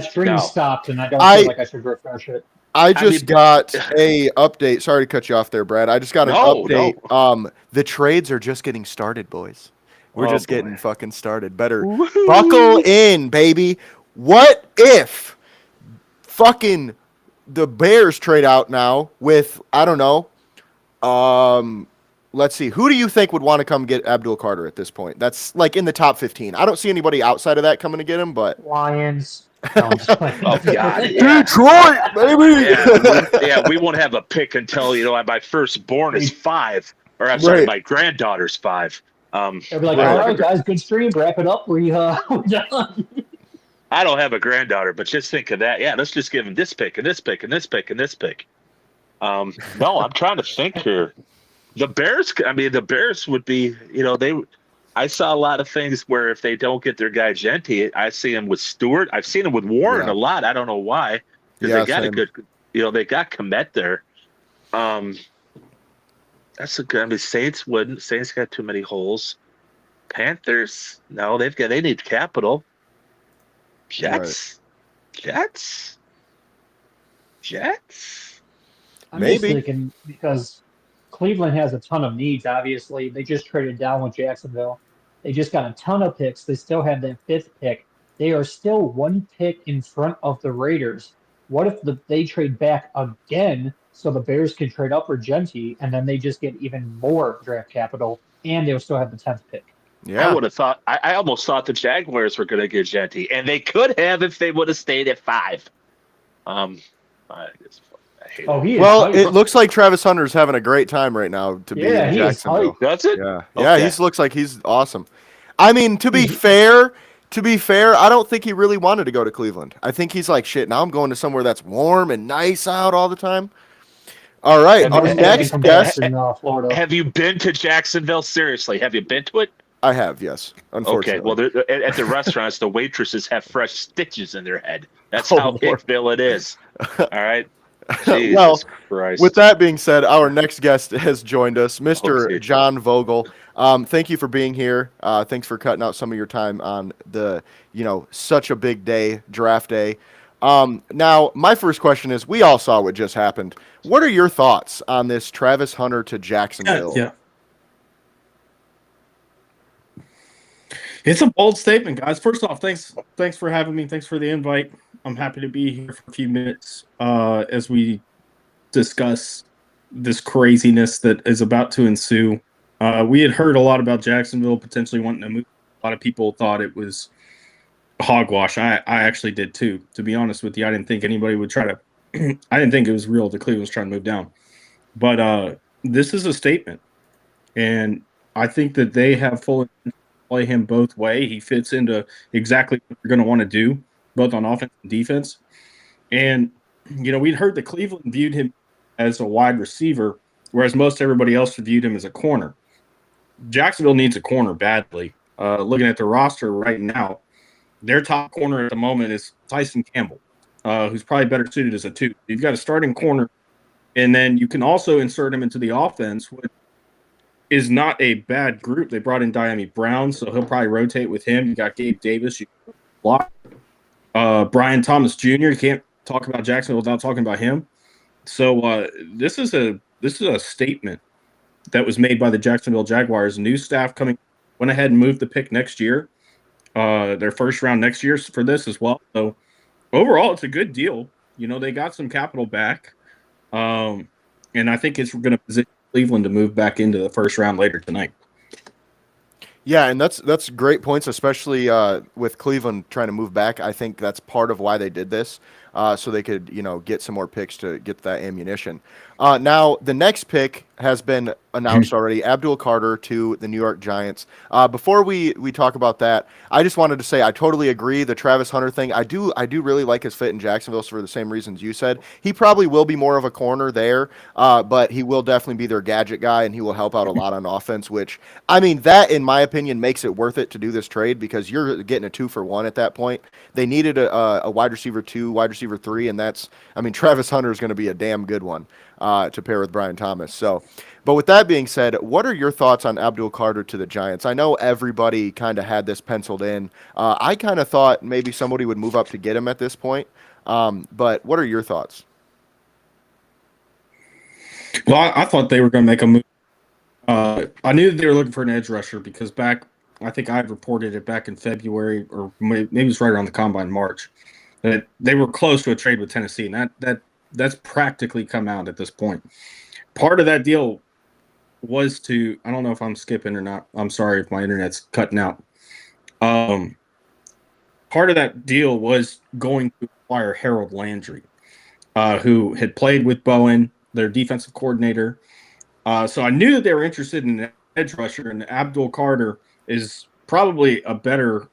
stream stopped, and I don't feel like I should refresh it. I got a update. Sorry to cut you off there, Brad. I just got an update. No. The trades are just getting started, boys. We're just getting fucking started. Better buckle in, baby. What if fucking the Bears trade out now with, I don't know, let's see. Who do you think would want to come get Abdul Carter at this point? That's like in the top 15. I don't see anybody outside of that coming to get him, but Lions. No, oh God, yeah. Detroit, baby. Yeah, we won't have a pick until my firstborn is 5, or I'm sorry, my granddaughter's 5. They'll be like, all right, guys, good stream. Wrap it up. We're done. I don't have a granddaughter, but just think of that. Yeah, let's just give him this pick and this pick and this pick and this pick. No, I'm trying to think here. The Bears would be, I saw a lot of things where if they don't get their guy Genti, I see him with Stewart. I've seen him with Warren a lot. I don't know why. Because they got a good, they got Komet there. That's a good. Saints wouldn't. Saints got too many holes. Panthers, no, they need capital. Jets. I'm just thinking because Cleveland has a ton of needs. Obviously, they just traded down with Jacksonville. They just got a ton of picks. They still have that 5th pick. They are still 1 pick in front of the Raiders. What if they trade back again so the Bears can trade up for Genti, and then they just get even more draft capital, and they'll still have the 10th pick? Yeah, I would have thought. I almost thought the Jaguars were going to get Genti, and they could have if they would have stayed at 5. It looks like Travis Hunter's having a great time right now to be in Jacksonville. That's it. Yeah, okay. He looks like he's awesome. I mean, to be fair, I don't think he really wanted to go to Cleveland. I think he's like, shit, now I'm going to somewhere that's warm and nice out all the time. All right, our next guest. Have you been to Jacksonville? Seriously, have you been to it? I have, yes. Unfortunately. Okay, well, at the restaurants, the waitresses have fresh stitches in their head. That's how Hickville it is. All right. Jesus Christ. With that being said, our next guest has joined us, Mr. John Vogel. Thank you for being here. Thanks for cutting out some of your time on the, such a big day, draft day. Now, my first question is, we all saw what just happened. What are your thoughts on this Travis Hunter to Jacksonville? Yeah. It's a bold statement, guys. First off, thanks for having me. Thanks for the invite. I'm happy to be here for a few minutes as we discuss this craziness that is about to ensue. We had heard a lot about Jacksonville potentially wanting to move. A lot of people thought it was hogwash. I actually did too. To be honest with you, I didn't think anybody would try to. I didn't think it was real that Cleveland was trying to move down. But this is a statement, and I think that they have full play him both way. He fits into exactly what they're going to want to do, both on offense and defense. And, we'd heard that Cleveland viewed him as a wide receiver, whereas most everybody else viewed him as a corner. Jacksonville needs a corner badly. Looking at the roster right now, their top corner at the moment is Tyson Campbell. who's probably better suited as a 2. You've got a starting corner, and then you can also insert him into the offense, which is not a bad group. They brought in Diami Brown, so he'll probably rotate with him. You got Gabe Davis, you block. Brian Thomas Jr. You can't talk about Jacksonville without talking about him. So this is a statement that was made by the Jacksonville Jaguars. New staff went ahead and moved the pick next year. Their first round next year for this as well. So overall, it's a good deal. They got some capital back. And I think it's going to position Cleveland to move back into the first round later tonight. Yeah, and that's great points, especially with Cleveland trying to move back. I think that's part of why they did this, so they could get some more picks to get that ammunition. Now, the next pick has been announced already, Abdul Carter to the New York Giants. Before we talk about that, I just wanted to say I totally agree. The Travis Hunter thing, I do really like his fit in Jacksonville for the same reasons you said. He probably will be more of a corner there, but he will definitely be their gadget guy, and he will help out a lot on offense, which, I mean, that, in my opinion, makes it worth it to do this trade because you're getting a 2-for-1 at that point. They needed a wide receiver 2, wide receiver 3, and Travis Hunter is going to be a damn good one to pair with Brian Thomas. So, but with that being said, what are your thoughts on Abdul Carter to the Giants? I know everybody kind of had this penciled in. I kind of thought maybe somebody would move up to get him at this point. But what are your thoughts? Well, I thought they were going to make a move. I knew that they were looking for an edge rusher because I think I reported it back in February, or maybe it was right around the combine, March, that they were close to a trade with Tennessee, and that's practically come out at this point. Part of that deal was I don't know if I'm skipping or not. I'm sorry if my internet's cutting out. Part of that deal was going to acquire Harold Landry, who had played with Bowen, their defensive coordinator. So I knew that they were interested in an edge rusher, and Abdul Carter is probably a better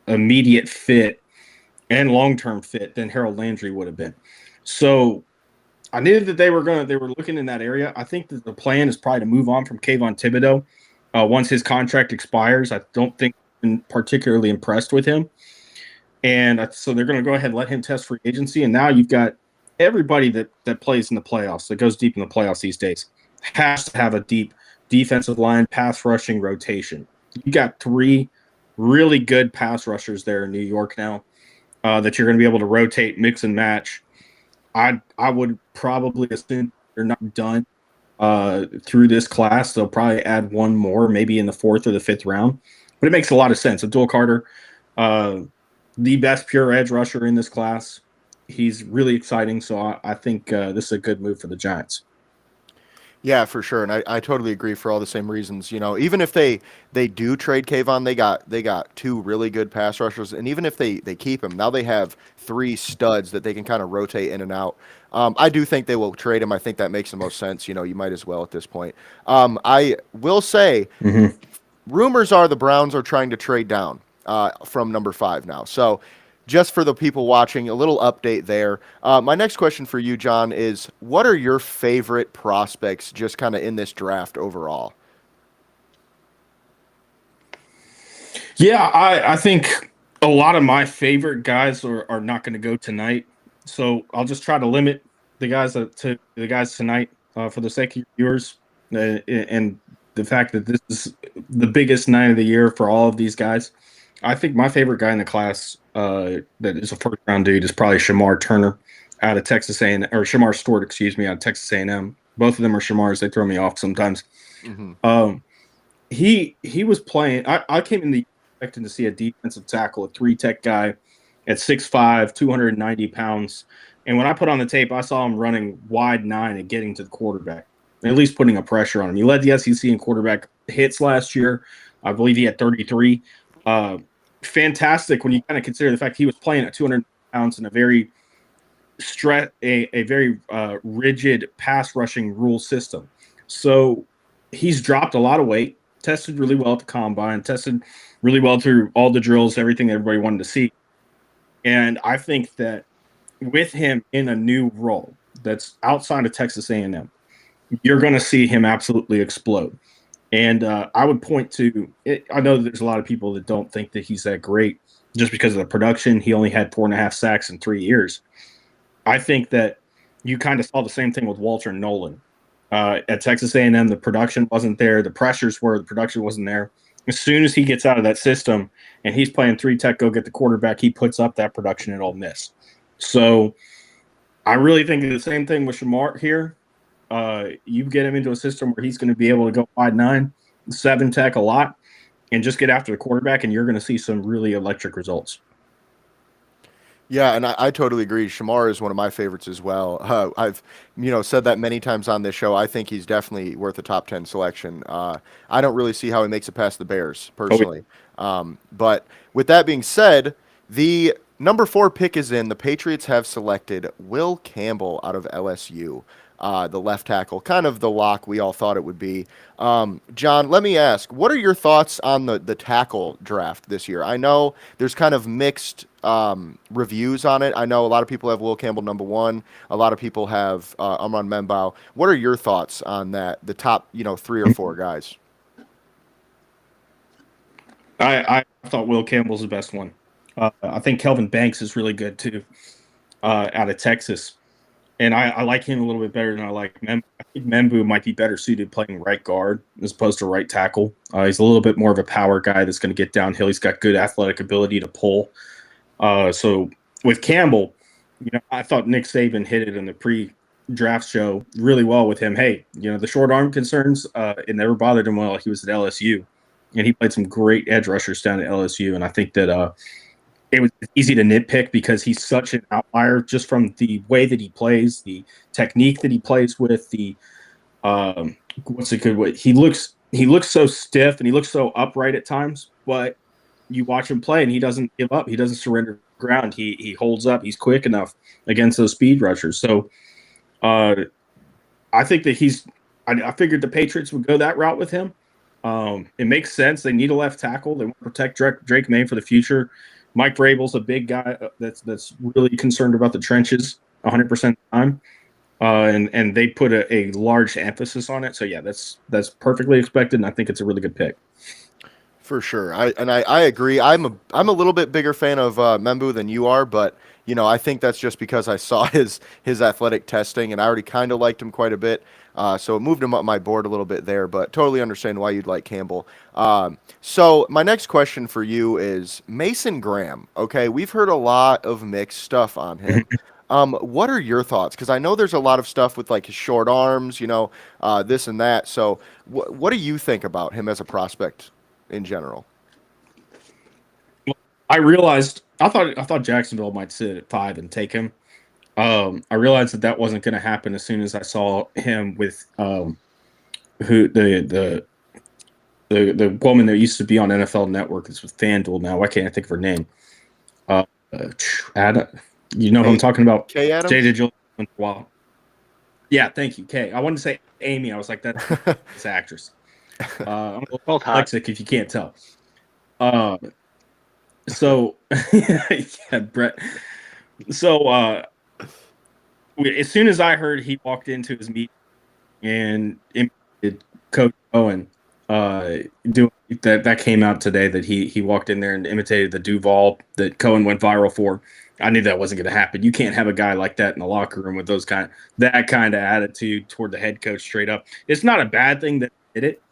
immediate fit and long-term fit than Harold Landry would have been. So I knew that they were looking in that area. I think that the plan is probably to move on from Kayvon Thibodeau once his contract expires. I don't think they've been particularly impressed with him. And so they're going to go ahead and let him test free agency. And now you've got everybody that plays in the playoffs, that goes deep in the playoffs these days, has to have a deep defensive line, pass rushing rotation. You got 3 really good pass rushers there in New York now that you're going to be able to rotate, mix and match. I would probably assume they're not done through this class. They'll probably add one more, maybe in the 4th or the 5th round. But it makes a lot of sense. Abdul Carter, the best pure edge rusher in this class. He's really exciting, so I think this is a good move for the Giants. Yeah, for sure, and I totally agree for all the same reasons. Even if they do trade Kayvon, they got 2 really good pass rushers, and even if they keep him, now they have 3 studs that they can kind of rotate in and out. I do think they will trade him. I think that makes the most sense. You might as well at this point. I will say, rumors are the Browns are trying to trade down from number 5 now. So, just for the people watching, a little update there. My next question for you, John, is what are your favorite prospects just kind of in this draft overall? Yeah, I think a lot of my favorite guys are not going to go tonight. So I'll just try to limit the guys to the guys tonight for the sake of your viewers and the fact that this is the biggest night of the year for all of these guys. I think my favorite guy in the class that is a first-round dude is probably Shamar Turner out of Texas A&M, or Shamar Stewart, out of Texas A&M. Both of them are Shamars. They throw me off sometimes. He was playing. I came in the expecting to see a defensive tackle, a 3-tech guy at 6'5", 290 pounds. And when I put on the tape, I saw him running wide 9 and getting to the quarterback, at least putting a pressure on him. He led the SEC in quarterback hits last year. I believe he had 33. Fantastic when you kind of consider the fact he was playing at 200 pounds in a very rigid pass rushing rule system. So he's dropped a lot of weight, tested really well at the combine, tested really well through all the drills, everything everybody wanted to see. And I think that with him in a new role that's outside of Texas A&M, you're going to see him absolutely explode. And I would point to it. I know there's a lot of people that don't think that he's that great, just because of the production. He only had 4.5 sacks in 3 years. I think that you kind of saw the same thing with Walter Nolan. At Texas A&M, the production wasn't there. The pressures were, the production wasn't there. As soon as he gets out of that system and he's playing 3-tech, go get the quarterback, he puts up that production at Ole Miss. So I really think the same thing with Shamar here. You get him into a system where he's going to be able to go 5'9", 7-tech a lot, and just get after the quarterback, and you're going to see some really electric results. Yeah, and I totally agree. Shamar is one of my favorites as well. I've said that many times on this show. I think he's definitely worth a top 10 selection. I don't really see how he makes it past the Bears personally. But with that being said, the number 4 pick is in. The Patriots have selected Will Campbell out of LSU. The left tackle, kind of the lock we all thought it would be. John, let me ask, what are your thoughts on the tackle draft this year? I know there's kind of mixed reviews on it. I know a lot of people have Will Campbell number 1. A lot of people have Amron Membao. What are your thoughts on that? The top, 3 or 4 guys. I thought Will Campbell's the best one. I think Kelvin Banks is really good too, out of Texas. And I like him a little bit better than I like Membu. I think Membu might be better suited playing right guard as opposed to right tackle. He's a little bit more of a power guy that's going to get downhill. He's got good athletic ability to pull. So with Campbell, I thought Nick Saban hit it in the pre-draft show really well with him. Hey, the short arm concerns, it never bothered him while he was at LSU. And he played some great edge rushers down at LSU. And I think that it was easy to nitpick because he's such an outlier just from the way that he plays, the technique that he plays with, the what's a good way? He looks so stiff and he looks so upright at times, but you watch him play and he doesn't give up. He doesn't surrender ground. He holds up. He's quick enough against those speed rushers. So I think that I figured the Patriots would go that route with him. It makes sense. They need a left tackle. They want to protect Drake May for the future. Mike Vrabel's a big guy that's really concerned about the trenches 100% of the time, and they put a large emphasis on it. So yeah, that's perfectly expected, and I think it's a really good pick. For sure, I agree. I'm a little bit bigger fan of Membu than you are, but I think that's just because I saw his athletic testing, and I already kind of liked him quite a bit. So it moved him up my board a little bit there, but totally understand why you'd like Campbell. So my next question for you is Mason Graham. Okay, we've heard a lot of mixed stuff on him. What are your thoughts? Because I know there's a lot of stuff with like his short arms, this and that. So what do you think about him as a prospect in general? I thought Jacksonville might sit at 5 and take him. I realized that wasn't going to happen as soon as I saw him with who the woman that used to be on NFL Network is with FanDuel now. Why can't I think of her name? Adam, who I'm talking about? Kay Adams? Jada Jill. Wow. Yeah, thank you, Kay. I wanted to say Amy. I was like, that's this actress. I'm both dyslexic if you can't tell. So yeah, Brett. So as soon as I heard he walked into his meeting and imitated Coach Owen, that came out today that he walked in there and imitated the Duval that Cohen went viral for. I knew that wasn't going to happen. You can't have a guy like that in the locker room with that kind of attitude toward the head coach straight up. It's not a bad thing that he did it.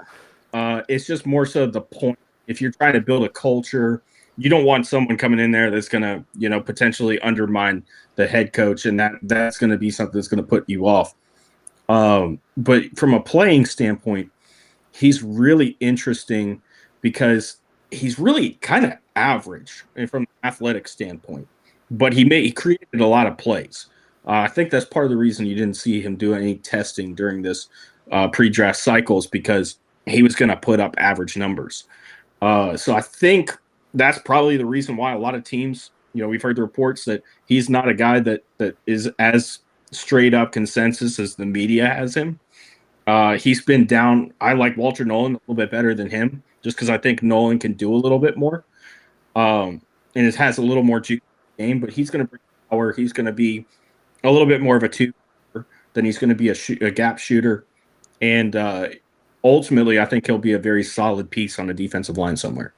It's just more so the point. If you're trying to build a culture, you don't want someone coming in there that's going to, potentially undermine the head coach, and that's going to be something that's going to put you off. But from a playing standpoint, he's really interesting because he's really kind of average from an athletic standpoint, but he created a lot of plays. I think that's part of the reason you didn't see him do any testing during this pre-draft cycles, because he was going to put up average numbers. So I think that's probably the reason why a lot of teams, we've heard the reports that he's not a guy that is as straight up consensus as the media has him. He's been down. I like Walter Nolan a little bit better than him, just because I think Nolan can do a little bit more. And it has a little more juice game, but he's going to bring power. He's going to be a little bit more of a two than he's going to be a gap shooter. And ultimately, I think he'll be a very solid piece on the defensive line somewhere.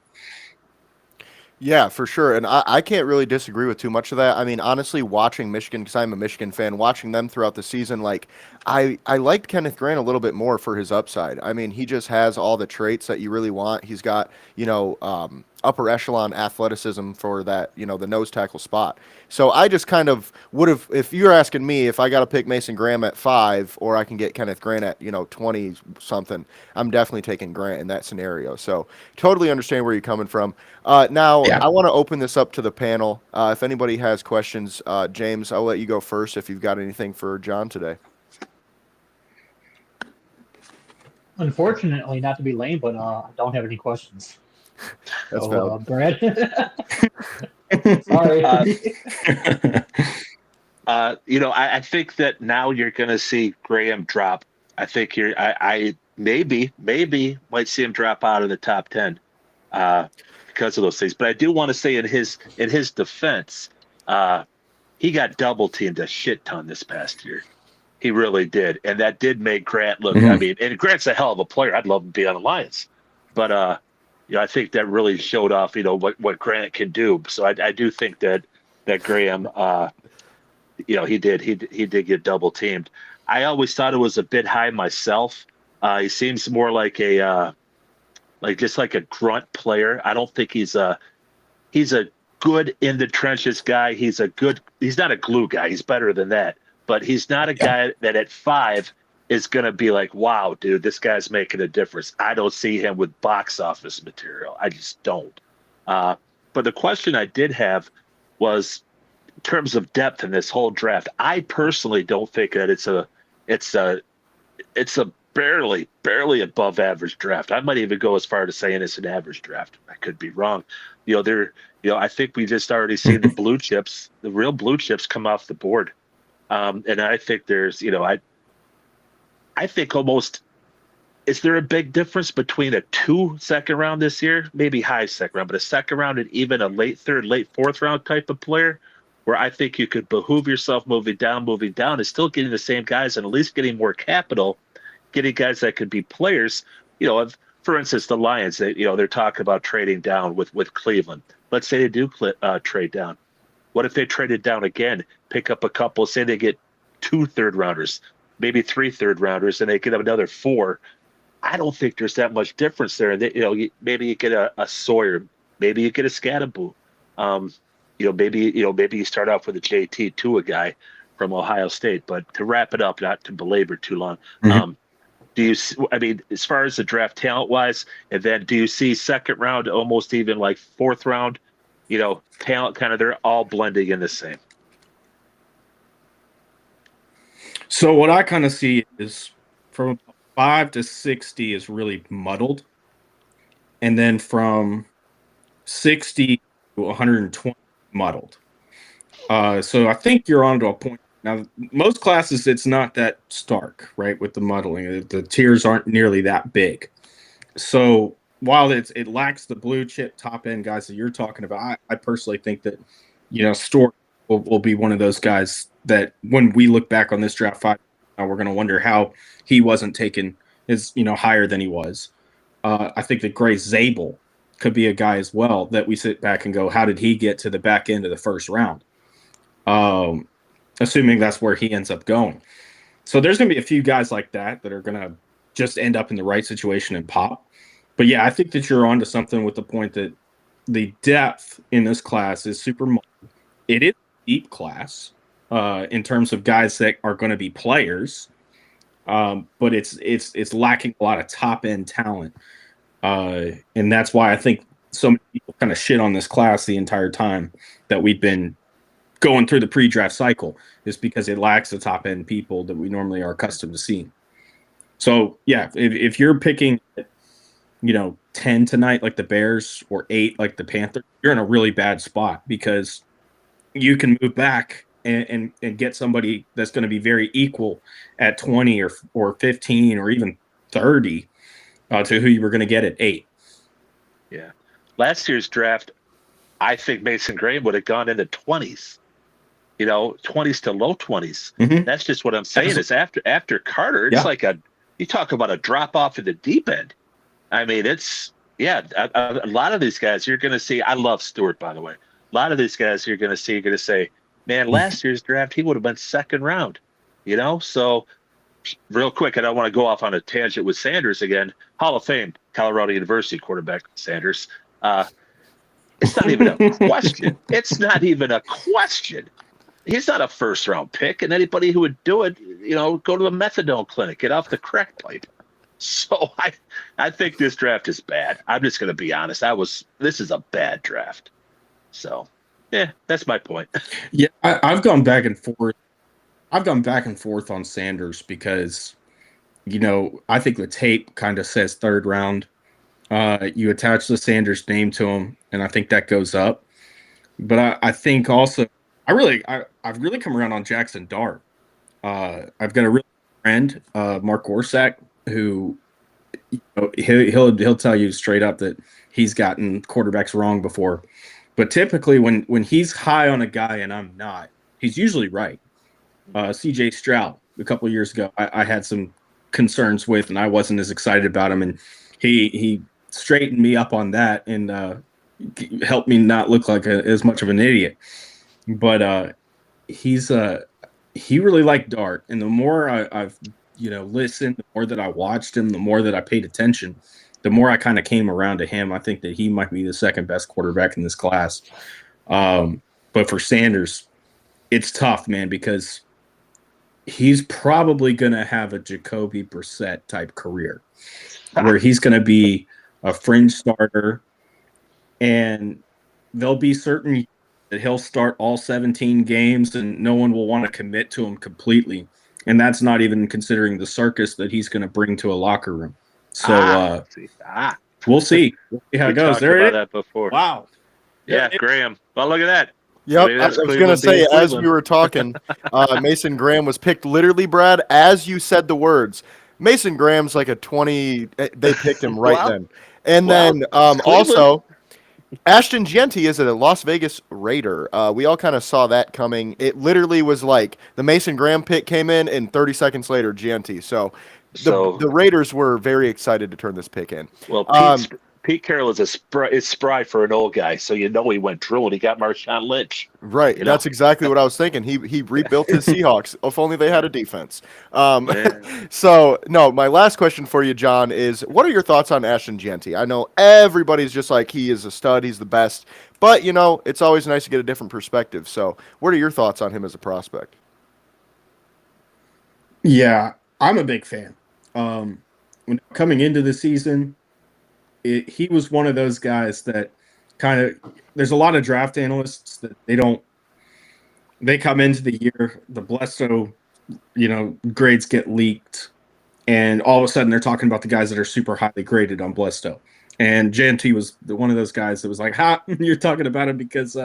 Yeah, for sure. And I can't really disagree with too much of that. I mean, honestly, watching Michigan, because I'm a Michigan fan, watching them throughout the season, like, I liked Kenneth Grant a little bit more for his upside. I mean, he just has all the traits that you really want. He's got, upper echelon athleticism for that, the nose tackle spot. So I just kind of would have, if you're asking me if I got to pick Mason Graham at 5 or I can get Kenneth Grant at, 20 something, I'm definitely taking Grant in that scenario. So totally understand where you're coming from. Now, Yeah. I want to open this up to the panel. If anybody has questions, James, I'll let you go first if you've got anything for John today. Unfortunately, not to be lame, but I don't have any questions. That's So, valid. Brad. Sorry. I think that now you're going to see Graham drop. I think I maybe might see him drop out of the top 10 because of those things. But I do want to say in his defense, he got double teamed a shit ton this past year. He really did, and that did make Grant look. I mean, and Grant's a hell of a player. I'd love him to be on the Lions, but I think that really showed off, what Grant can do. So I do think that Graham, he did get double teamed. I always thought it was a bit high myself. He seems more like just like a grunt player. I don't think he's a good in the trenches guy. He's not a glue guy. He's better than that. But he's not a guy that at 5 is going to be like, wow, dude, this guy's making a difference. I don't see him with box office material. I just don't. But the question I did have was in terms of depth in this whole draft. I personally don't think that it's a barely above average draft. I might even go as far to saying it's an average draft. I could be wrong. I think we just already seen the blue chips, the real blue chips come off the board. And I think there's, I think almost, is there a big difference between a 2 second round this year, maybe high second round, but a second round and even a late 3rd, late 4th round type of player where I think you could behoove yourself moving down and still getting the same guys and at least getting more capital, getting guys that could be players, for instance, the Lions, they're talking about trading down with Cleveland. Let's say they do trade down. What if they traded down again, pick up a couple, say they get 2 third rounders, maybe 3 third rounders, and they get another 4? I don't think there's that much difference there. And maybe you get a Sawyer, maybe you get a Scatterboo. Maybe you start off with a JT to a guy from Ohio State. But to wrap it up, not to belabor too long, as far as the draft talent wise, and then do you see second round, almost even like 4th round, talent kind of, they're all blending in the same? So what I kind of see is from 5 to 60 is really muddled. And then from 60 to 120 muddled. So I think you're on to a point. Now, most classes, it's not that stark, right, with the muddling. The tiers aren't nearly that big. So while it lacks the blue chip top end guys that you're talking about, I personally think that, Stork will be one of those guys that when we look back on this draft 5, we're going to wonder how he wasn't taken higher than he was. I think that Grace Zabel could be a guy as well that we sit back and go, how did he get to the back end of the 1st round? Assuming that's where he ends up going. So there's going to be a few guys like that are going to just end up in the right situation and pop. But yeah, I think that you're onto something with the point that the depth in this class is super. It is a deep class in terms of guys that are going to be players, but it's lacking a lot of top end talent, and that's why I think so many people kind of shit on this class the entire time that we've been going through the pre-draft cycle, is because it lacks the top end people that we normally are accustomed to seeing. So yeah, if you're picking 10 tonight like the Bears or 8 like the Panthers, you're in a really bad spot because you can move back and get somebody that's going to be very equal at 20 or 15 or even 30 to who you were going to get at 8. Yeah. Last year's draft, I think Mason Graham would have gone in the 20s, 20s to low 20s. Mm-hmm. That's just what I'm saying. Is after Carter, it's like you talk about a drop off in the deep end. I mean, it's Yeah, a lot of these guys you're going to see. I love Stewart, by the way. A lot of these guys you're going to see, you're going to say, man, last year's draft, he would have been second round, So, real quick, I don't want to go off on a tangent with Sanders again. Hall of Fame, Colorado University quarterback Sanders. It's not even a question. It's not even a question. He's not a first round pick, and anybody who would do it, go to the methadone clinic, get off the crack pipe. So I think this draft is bad. I'm just going to be honest. This is a bad draft. So, yeah, that's my point. Yeah, I've gone back and forth. I've gone back and forth on Sanders because, I think the tape kind of says third round. You attach the Sanders name to him, and I think that goes up. But I think also, I've really come around on Jackson Dart. I've got a real friend, Mark Orsak, who he'll tell you straight up that he's gotten quarterbacks wrong before. But typically, when he's high on a guy and I'm not, he's usually right. C.J. Stroud a couple of years ago, I had some concerns with, and I wasn't as excited about him, and he straightened me up on that and helped me not look like as much of an idiot. But he really liked Dart, and the more I've listened, the more that I watched him, the more that I paid attention, the more I kind of came around to him. I think that he might be the second best quarterback in this class. But for Sanders, it's tough, man, because he's probably going to have a Jacoby Brissett type career where he's going to be a fringe starter, and there'll be certain that he'll start all 17 games and no one will want to commit to him completely. And that's not even considering the circus that he's going to bring to a locker room. So we'll see. We'll see how it goes. There about that before. Wow. Yeah, Graham. Well, look at that. Yep, I was going to say, as we were talking, Mason Graham was picked literally, Brad, as you said the words. Mason Graham's like a 20. They picked him right then. And then also, Ashton Jeanty is a Las Vegas Raider. We all kind of saw that coming. It literally was like the Mason Graham pick came in, and 30 seconds later, Jeanty. So the Raiders were very excited to turn this pick in. Well, Pete Carroll is spry for an old guy, so he went drooling. He got Marshawn Lynch. Right, that's exactly what I was thinking. He rebuilt his Seahawks. If only they had a defense. So, no, my last question for you, John, is what are your thoughts on Ashton Jeanty? I know everybody's just like, he is a stud, he's the best. But, it's always nice to get a different perspective. So, what are your thoughts on him as a prospect? Yeah, I'm a big fan. When coming into the season, he was one of those guys that kind of, there's a lot of draft analysts that they come into the year, the Blesto, grades get leaked, and all of a sudden they're talking about the guys that are super highly graded on Blesto. And Jeanty was one of those guys that was like, you're talking about him because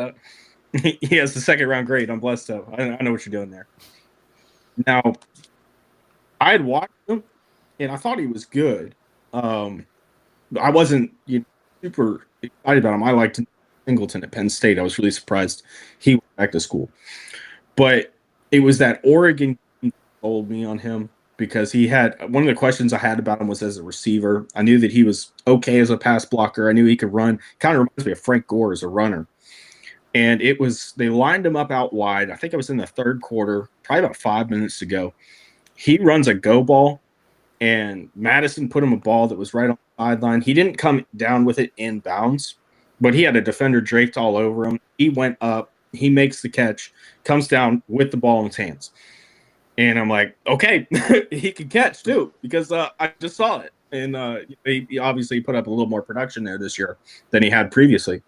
he has the second round grade on Blesto. I know what you're doing there. Now, I had watched him, and I thought he was good. I wasn't super excited about him. I liked Singleton at Penn State. I was really surprised he went back to school. But it was that Oregon game that sold me on him because he had one of the questions I had about him was as a receiver. I knew that he was okay as a pass blocker. I knew he could run. Kind of reminds me of Frank Gore as a runner. And they lined him up out wide. I think it was in the third quarter, probably about 5 minutes to go. He runs a go ball, and Madison put him a ball that was right on the sideline. He didn't come down with it in bounds, but he had a defender draped all over him. He went up, he makes the catch, comes down with the ball in his hands. And I'm like, okay, he can catch too, because I just saw it. And he obviously put up a little more production there this year than he had previously.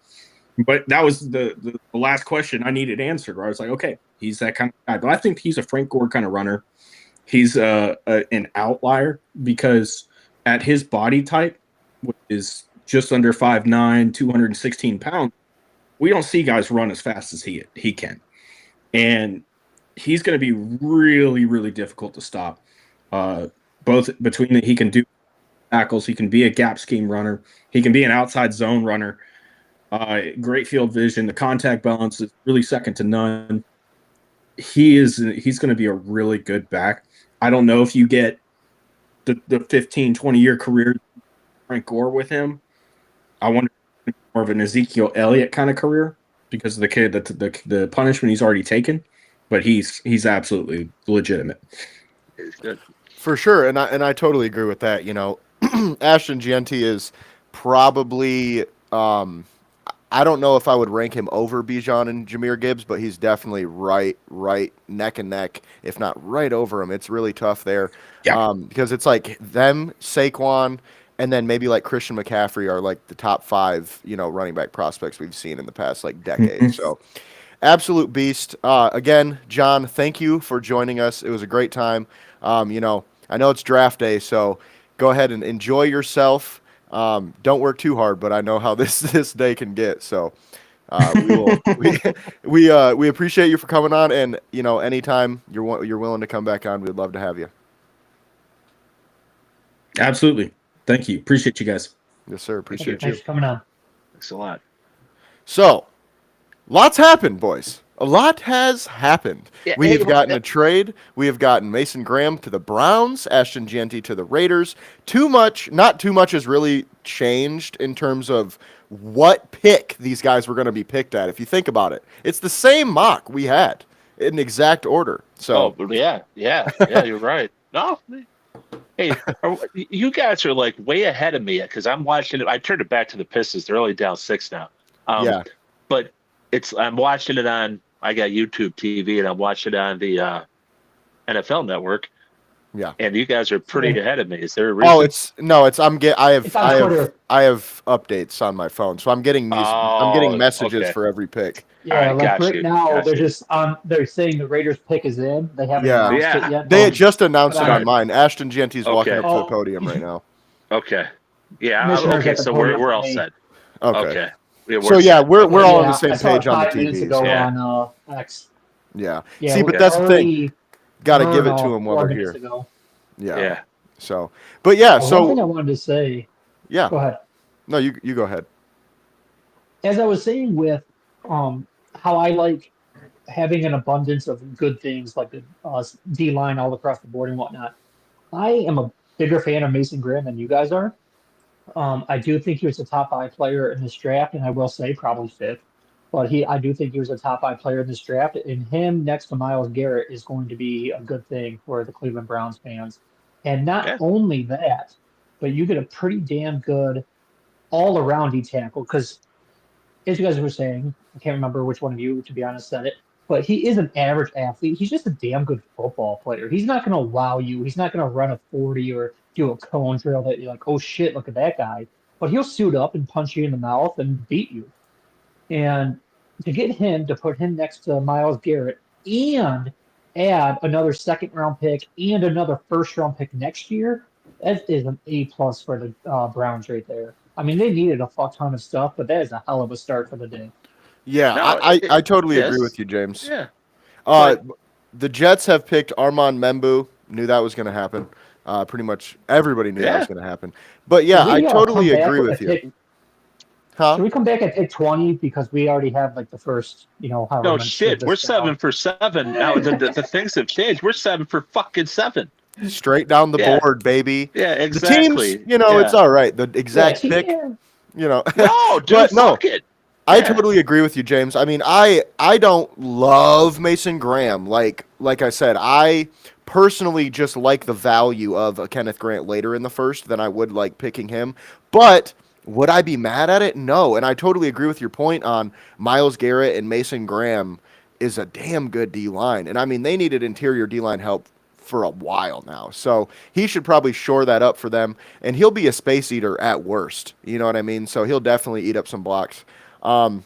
But that was the last question I needed answered, where I was like, okay, he's that kind of guy. But I think he's a Frank Gore kind of runner. He's an outlier because at his body type, which is just under 5'9", 216 pounds, we don't see guys run as fast as he can. And he's going to be really, really difficult to stop. Both between he can do tackles, he can be a gap scheme runner, he can be an outside zone runner. Great field vision. The contact balance is really second to none. He's going to be a really good back. I don't know if you get the 15, 20-year career Frank Gore with him, I wonder if it's more of an Ezekiel Elliott kind of career because of the kid the punishment he's already taken, but he's absolutely legitimate. It's good. For sure, and I totally agree with that. You know, Ashton Gianti is probably I don't know if I would rank him over Bijan and Jameer Gibbs, but he's definitely right neck and neck, if not right over him. It's really tough there, Yeah. because it's like them, Saquon, and then maybe like Christian McCaffrey are like the top 5, running back prospects we've seen in the past like decade. So, absolute beast. Again, John, thank you for joining us. It was a great time. I know it's draft day, so go ahead and enjoy yourself. Don't work too hard, but I know how this day can get. So we appreciate you for coming on, and anytime you're willing to come back on, we'd love to have you. Absolutely. Thank you. Appreciate you guys. Yes, sir. Appreciate you. Thanks for coming on. Thanks a lot. So, lots happened, boys. A lot has happened. Yeah, We hey, have gotten a trade. We have gotten Mason Graham to the Browns, Ashton Gianti to the Raiders. Not too much has really changed in terms of what pick these guys were going to be picked at. If you think about it, it's the same mock we had in exact order. So, yeah, you're right. No, hey, you guys are like way ahead of me because I'm watching it. I turned it back to the Pistons. They're only down 6 now. yeah. But I'm watching it on. I got YouTube TV and I'm watching it on the NFL Network. Yeah. And you guys are pretty ahead of me. Is there a reason? It's on Twitter. I have updates on my phone, so I'm getting messages okay. for every pick. Yeah, All right, like got right you, now got they're you. just they're saying the Raiders pick is in. They haven't Yeah. announced Yeah. it yet. They had just announced it But on mine. Ashton Gianti's walking Okay. up to the podium right now. Okay. Yeah. Commissioner's Okay. at the So podium we're all for me. set. Okay. Okay. Yeah, So yeah, set. we're all on Yeah, the same I saw it page on the 5 minutes ago TVs. Yeah. on X. Yeah. Yeah, See, we but that's the thing. already Got to learned give it to all them while 4 they're minutes here. ago. Yeah. Yeah. So, but yeah. One thing I So wanted to say. yeah. Go ahead. No, you go ahead. As I was saying with how I like having an abundance of good things like the D line all across the board and whatnot. I am a bigger fan of Mason Graham than you guys are. I do think he was a top 5 player in this draft, and I will say probably 5th. But I do think he was a top 5 player in this draft, and him next to Myles Garrett is going to be a good thing for the Cleveland Browns fans. And not Yeah. only that, but you get a pretty damn good all-around D tackle because, as you guys were saying, I can't remember which one of you, to be honest, said it, but he is an average athlete. He's just a damn good football player. He's not going to wow you. He's not going to run a 40 or do a cone drill that you're like, oh shit, look at that guy. But he'll suit up and punch you in the mouth and beat you. And to get him, to put him next to Myles Garrett and add another 2nd round pick and another 1st round pick next year, that is an A+ for the Browns right there. I mean, they needed a fuck ton of stuff, but that is a hell of a start for the day. Yeah, No, I totally yes. agree with you, James. Yeah. The Jets have picked Armand Membu. Knew that was going to happen. Pretty much everybody knew that was going to happen. But yeah, Should I we, totally come back agree with with a you. pick- Huh? Should we come back at pick 20 because we already have like the first, however No much shit. of this We're down. 7 for 7 now. The things have changed. We're 7 for fucking 7. Straight down the Yeah. board, baby. Yeah. The Exactly. teams, it's all right. The exact Yeah, pick, No, dude. But no. Fuck it. I Yeah. totally agree with you, James. I mean, I don't love Mason Graham. Like I said, I personally just like the value of a Kenneth Grant later in the first than I would like picking him. But would I be mad at it? No. And I totally agree with your point on Myles Garrett and Mason Graham is a damn good D-line. And I mean, they needed interior D-line help for a while now. So he should probably shore that up for them. And he'll be a space eater at worst. You know what I mean? So he'll definitely eat up some blocks. But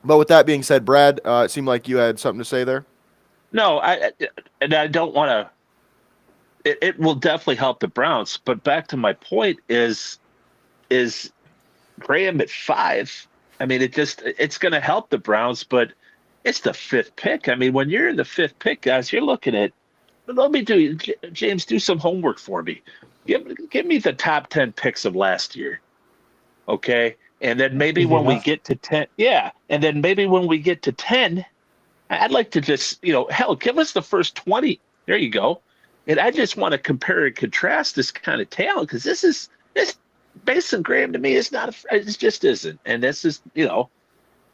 with that being said, Brad, it seemed like you had something to say there. No, I don't want to. It will definitely help the Browns, but back to my point is Graham at 5. I mean, it's going to help the Browns, but it's the 5th pick. I mean, when you're in the 5th pick, guys, you're looking at. Let me James, do some homework for me. Give me the top 10 picks of last year, okay? And then maybe when we get to 10, and then maybe when we get to 10, I'd like to just, hell, give us the first 20. There you go. And I just want to compare and contrast this kind of talent because this Mason Graham to me is not. It just isn't, and this is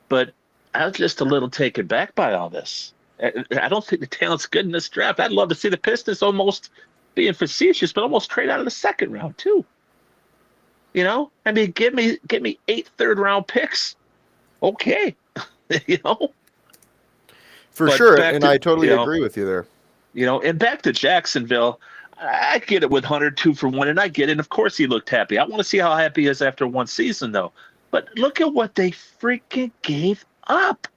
But I was just a little taken back by all this. I don't think the talent's good in this draft. I'd love to see the Pistons almost being facetious, but almost trade out of the second round too. I mean, give me 8 third-round picks. Okay, you know. For But sure, back and to, I totally agree with you there. And back to Jacksonville. I get it with Hunter 2-for-1, and I get it. And of course, he looked happy. I want to see how happy he is after one season, though. But look at what they freaking gave up.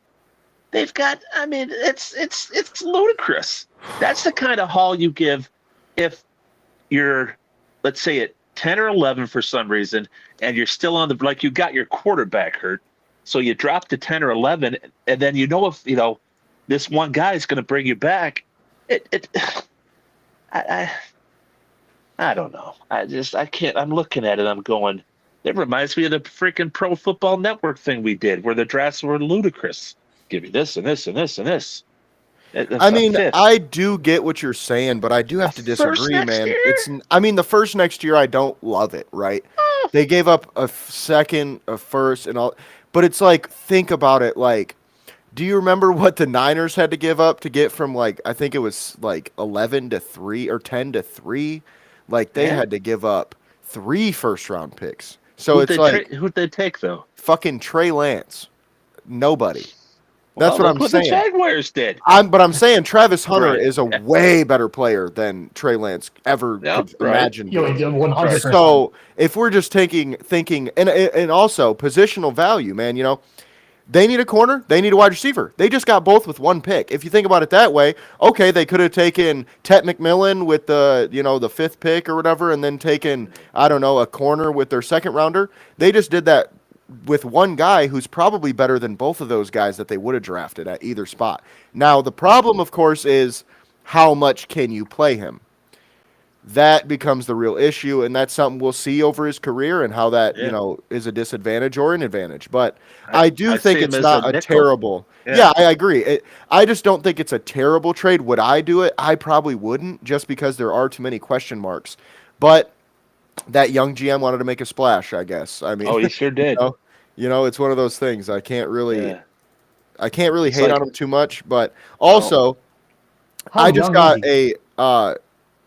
They've got. I mean, it's ludicrous. That's the kind of haul you give if you're, let's say, at 10 or 11 for some reason, and you're still on like you got your quarterback hurt, so you drop to 10 or 11, and then if this one guy is going to bring you back. I don't know. I can't. I'm looking at it. I'm going. It reminds me of the freaking Pro Football Network thing we did, where the drafts were ludicrous. Give me this and this and this and this. I mean, I do get what you're saying, but I do have to disagree, man. The first next year, I don't love it, right? They gave up a second, a first, and all. But it's like, think about it. Like, do you remember what the Niners had to give up to get from, like, I think it was like 11 to 3 or 10 to 3? Like, they had to give up 3 first-round picks. So it's like, who'd they take though? Fucking Trey Lance. Nobody. That's what I'm saying. The Jaguars did. But I'm saying Travis Hunter is a way better player than Trey Lance ever could imagine. 100%. So if we're just thinking, and also positional value, man, they need a corner, they need a wide receiver. They just got both with one pick. If you think about it that way, okay, they could have taken Tet McMillan with the 5th pick or whatever, and then taken, I don't know, a corner with their second rounder. They just did that with one guy who's probably better than both of those guys that they would have drafted at either spot. Now, the problem, of course, is how much can you play him? That becomes the real issue, and that's something we'll see over his career and how that, is a disadvantage or an advantage. But I do think it's not a terrible. Yeah, I agree. I just don't think it's a terrible trade. Would I do it? I probably wouldn't, just because there are too many question marks. But that young GM wanted to make a splash, I guess. I mean, he sure did. It's one of those things. I can't really hate on him too much. But also, I just got a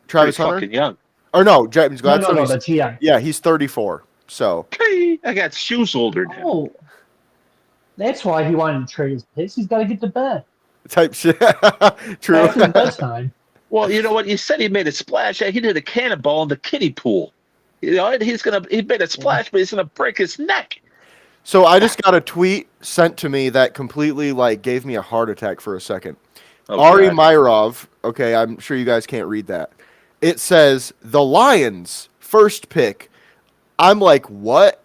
Travis Hunter. Fucking young. Or no, James Gladstone. No, that's GM. Yeah, he's 34. So I got shoes older now. Oh, that's why he wanted to trade his picks. He's got to get to bed. Type shit. True. After bedtime. Well, you know what? You said he made a splash. He did a cannonball in the kiddie pool. He made a splash, but he's gonna break his neck. So I just got a tweet sent to me that completely gave me a heart attack for a second. Ari Myrov, okay, I'm sure you guys can't read that. It says the Lions first pick. I'm like, what?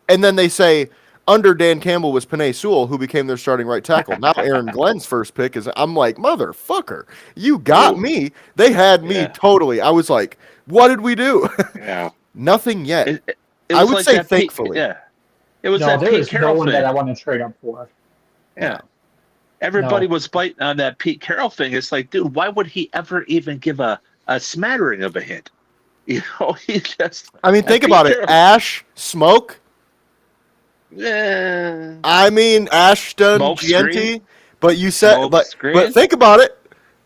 And then they say under Dan Campbell was Penei Sewell, who became their starting right tackle. Now Aaron Glenn's first pick is. I'm like, motherfucker, you got me. They had me totally. I was like, what did we do? Yeah. Nothing yet. It I would say thankfully. It was there Pete is Carroll no one thing. that I want to trade up for. Yeah. Everybody was biting on that Pete Carroll thing. It's like, dude, why would he ever even give a smattering of a hint? He just. I mean, think about it. Ash, smoke. Yeah. I mean, Ashton Smoke Gianti. screen. But you said, but think about it.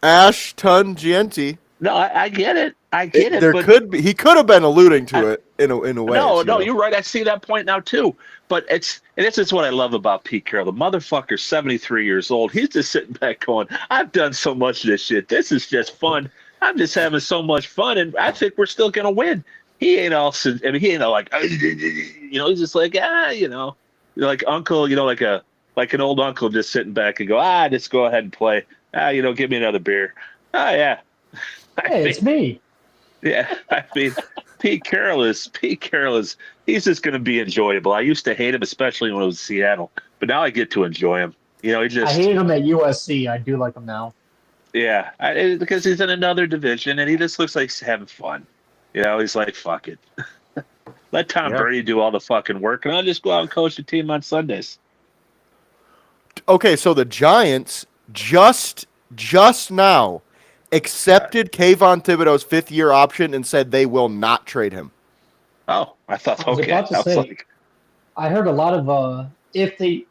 Ashton Gianti. No, I get it. I get it. There could be. He could have been alluding to it in a way. No, you're right. I see that point now too. But this is what I love about Pete Carroll. The motherfucker's 73 years old. He's just sitting back going, I've done so much of this shit. This is just fun. I'm just having so much fun, and I think we're still gonna win. He ain't all. I mean, he ain't all like, he's just like, like uncle, like an old uncle just sitting back and go, just go ahead and play. Give me another beer. Yeah. Hey, it's me. Yeah, I mean, Pete Carroll is. He's just going to be enjoyable. I used to hate him, especially when it was Seattle, but now I get to enjoy him. I hated him at USC. I do like him now. Yeah, because he's in another division and he just looks like he's having fun. He's like, fuck it. Let Tom Brady do all the fucking work, and I'll just go out and coach the team on Sundays. Okay, so the Giants just now accepted Kayvon Thibodeau's 5th-year option and said they will not trade him. Oh, I thought I was okay. about to I was say, like, I heard a lot of if they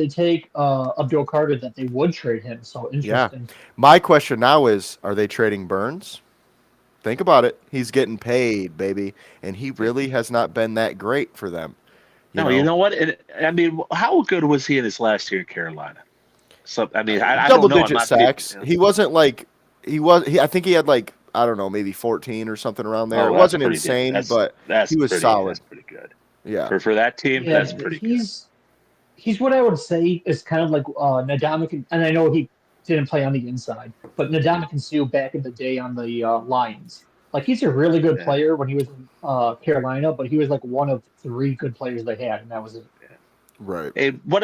take Abdul Carter, that they would trade him. So Yeah. interesting. My question now is, are they trading Burns? Think about it. He's getting paid, baby, and he really has not been that great for them. You no, you know, know what? I mean, how good was he in his last year in Carolina? So, I mean, I double don't know. I'm digit not being. sacks. He wasn't like he was. I think he had like, I don't know, maybe 14 or something around there. It Oh, that's wasn't pretty good. insane, That's but that's he was pretty. solid. That's pretty good Yeah, for that team. That's Yeah, pretty good. he's what I would say is kind of like Nadamakan, and I know he didn't play on the inside, but Nadamakan Sue back in the day on the Lions. Like he's a really good Yeah. player when he was in Carolina, but he was like one of three good players they had, and that was it. right. Hey, what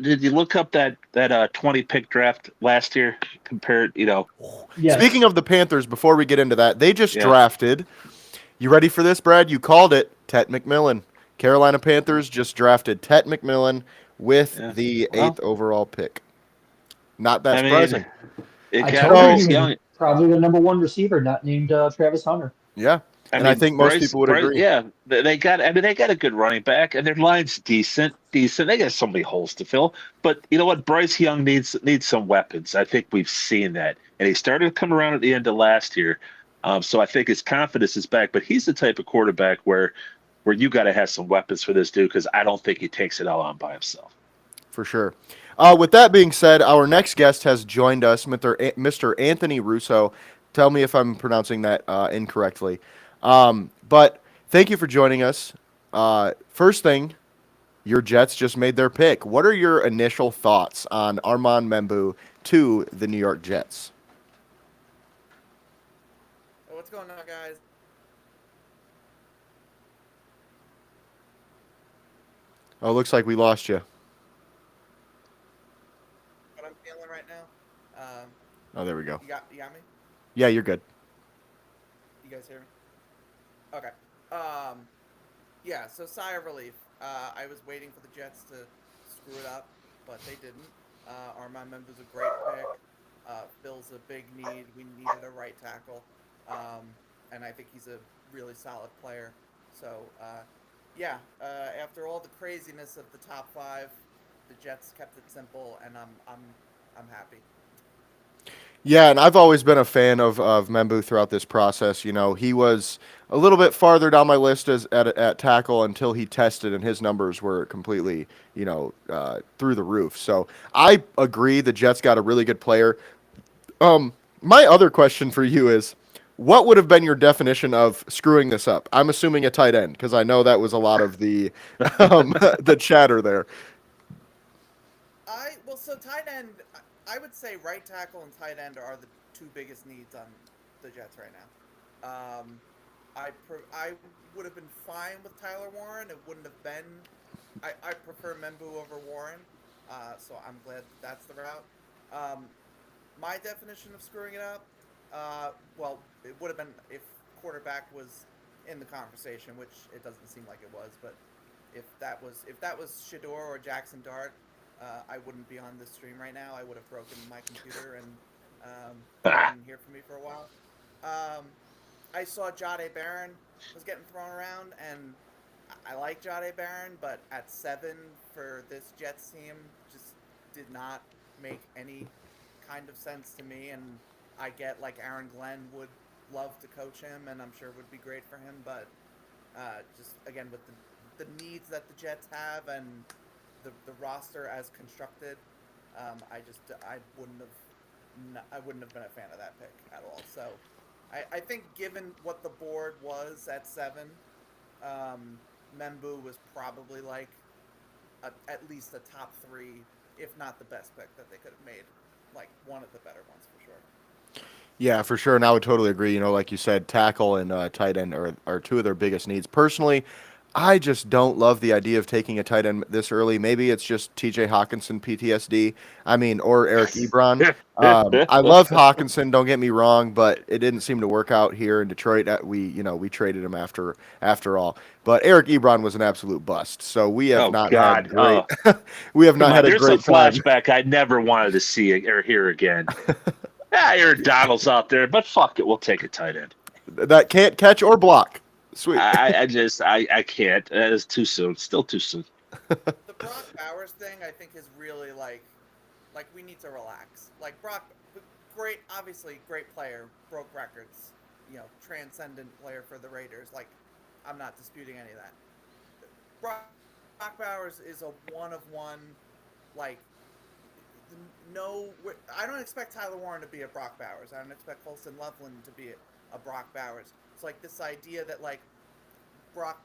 did you look up that 20 pick draft last year compared? Speaking Yes. of the Panthers, before we get into that, they just Yeah, drafted. You ready for this, Brad? You called it. Tet McMillan. Carolina Panthers just drafted Tet McMillan with yeah. the Well, 8th overall pick. Not that I mean, surprising. it I got told you he So, Bryce was Young. probably the number one receiver, not named Travis Hunter. yeah, I and I mean, think most people would Bryce, agree. yeah, they got. I mean, they got a good running back, and their line's decent, decent. They got so many holes to fill, but you know what? Bryce Young needs some weapons. I think we've seen that, and he started to come around at the end of last year. So I think his confidence is back. But he's the type of quarterback where you got to have some weapons for this dude because I don't think he takes it all on by himself. For sure. With that being said, our next guest has joined us, Mr. Anthony Russo. Tell me if I'm pronouncing that incorrectly. But thank you for joining us. First thing, your Jets just made their pick. What are your initial thoughts on Armand Membu to the New York Jets? What's going on, guys? Oh, looks like we lost you. What I'm feeling right now? Oh, there we go. You got me? Yeah, you're good. You guys hear me? Okay. Yeah. So sigh of relief. I was waiting for the Jets to screw it up, but they didn't. Armand Memphis is a great pick. Fills a big need. We needed a right tackle, and I think he's a really solid player. So, yeah. After all the craziness of the top five, the Jets kept it simple, and I'm happy. Yeah, and I've always been a fan of Membu throughout this process. You know, he was a little bit farther down my list at tackle until he tested, and his numbers were completely, through the roof. So I agree the Jets got a really good player. My other question for you is, what would have been your definition of screwing this up? I'm assuming a tight end because I know that was a lot of the the chatter there. So tight end, I would say right tackle and tight end are the two biggest needs on the Jets right now. I would have been fine with Tyler Warren. It wouldn't have been. I prefer Membu over Warren, so I'm glad that's the route. My definition of screwing it up, well, it would have been if quarterback was in the conversation, which it doesn't seem like it was, but if that was Shador or Jackson Dart, I wouldn't be on this stream right now. I would have broken my computer and didn't hear from me for a while. I saw Jade Barron was getting thrown around, and I like Jade Barron, but at 7 for this Jets team just did not make any kind of sense to me. And I get like Aaron Glenn would love to coach him, and I'm sure would be great for him, but just again with the needs that the Jets have and the roster as constructed, I wouldn't have been a fan of that pick at all. So I think given what the board was at 7, Membu was probably like at least a top 3, if not the best pick that they could have made, like one of the better ones for sure. Yeah, for sure. And I would totally agree. You know, like you said, tackle and tight end are two of their biggest needs. Personally, I just don't love the idea of taking a tight end this early. Maybe it's just TJ Hawkinson PTSD. I mean, or Eric Ebron. I love Hawkinson. Don't get me wrong, but it didn't seem to work out here in Detroit. We traded him after all. But Eric Ebron was an absolute bust. So we have Oh not God! had great. We have not Come on, had a there's a great time. flashback I never wanted to see or hear again. Aaron Donald's out there, but fuck it, we'll take a tight end. That can't catch or block. Sweet. I can't. It's too soon. Still too soon. The Brock Bowers thing, I think, is really like we need to relax. Like Brock, great, obviously great player, broke records, transcendent player for the Raiders. Like, I'm not disputing any of that. Brock Bowers is a one of one. Like, no, I don't expect Tyler Warren to be a Brock Bowers. I don't expect Colson Loveland to be a Brock Bowers. It's like this idea that like Brock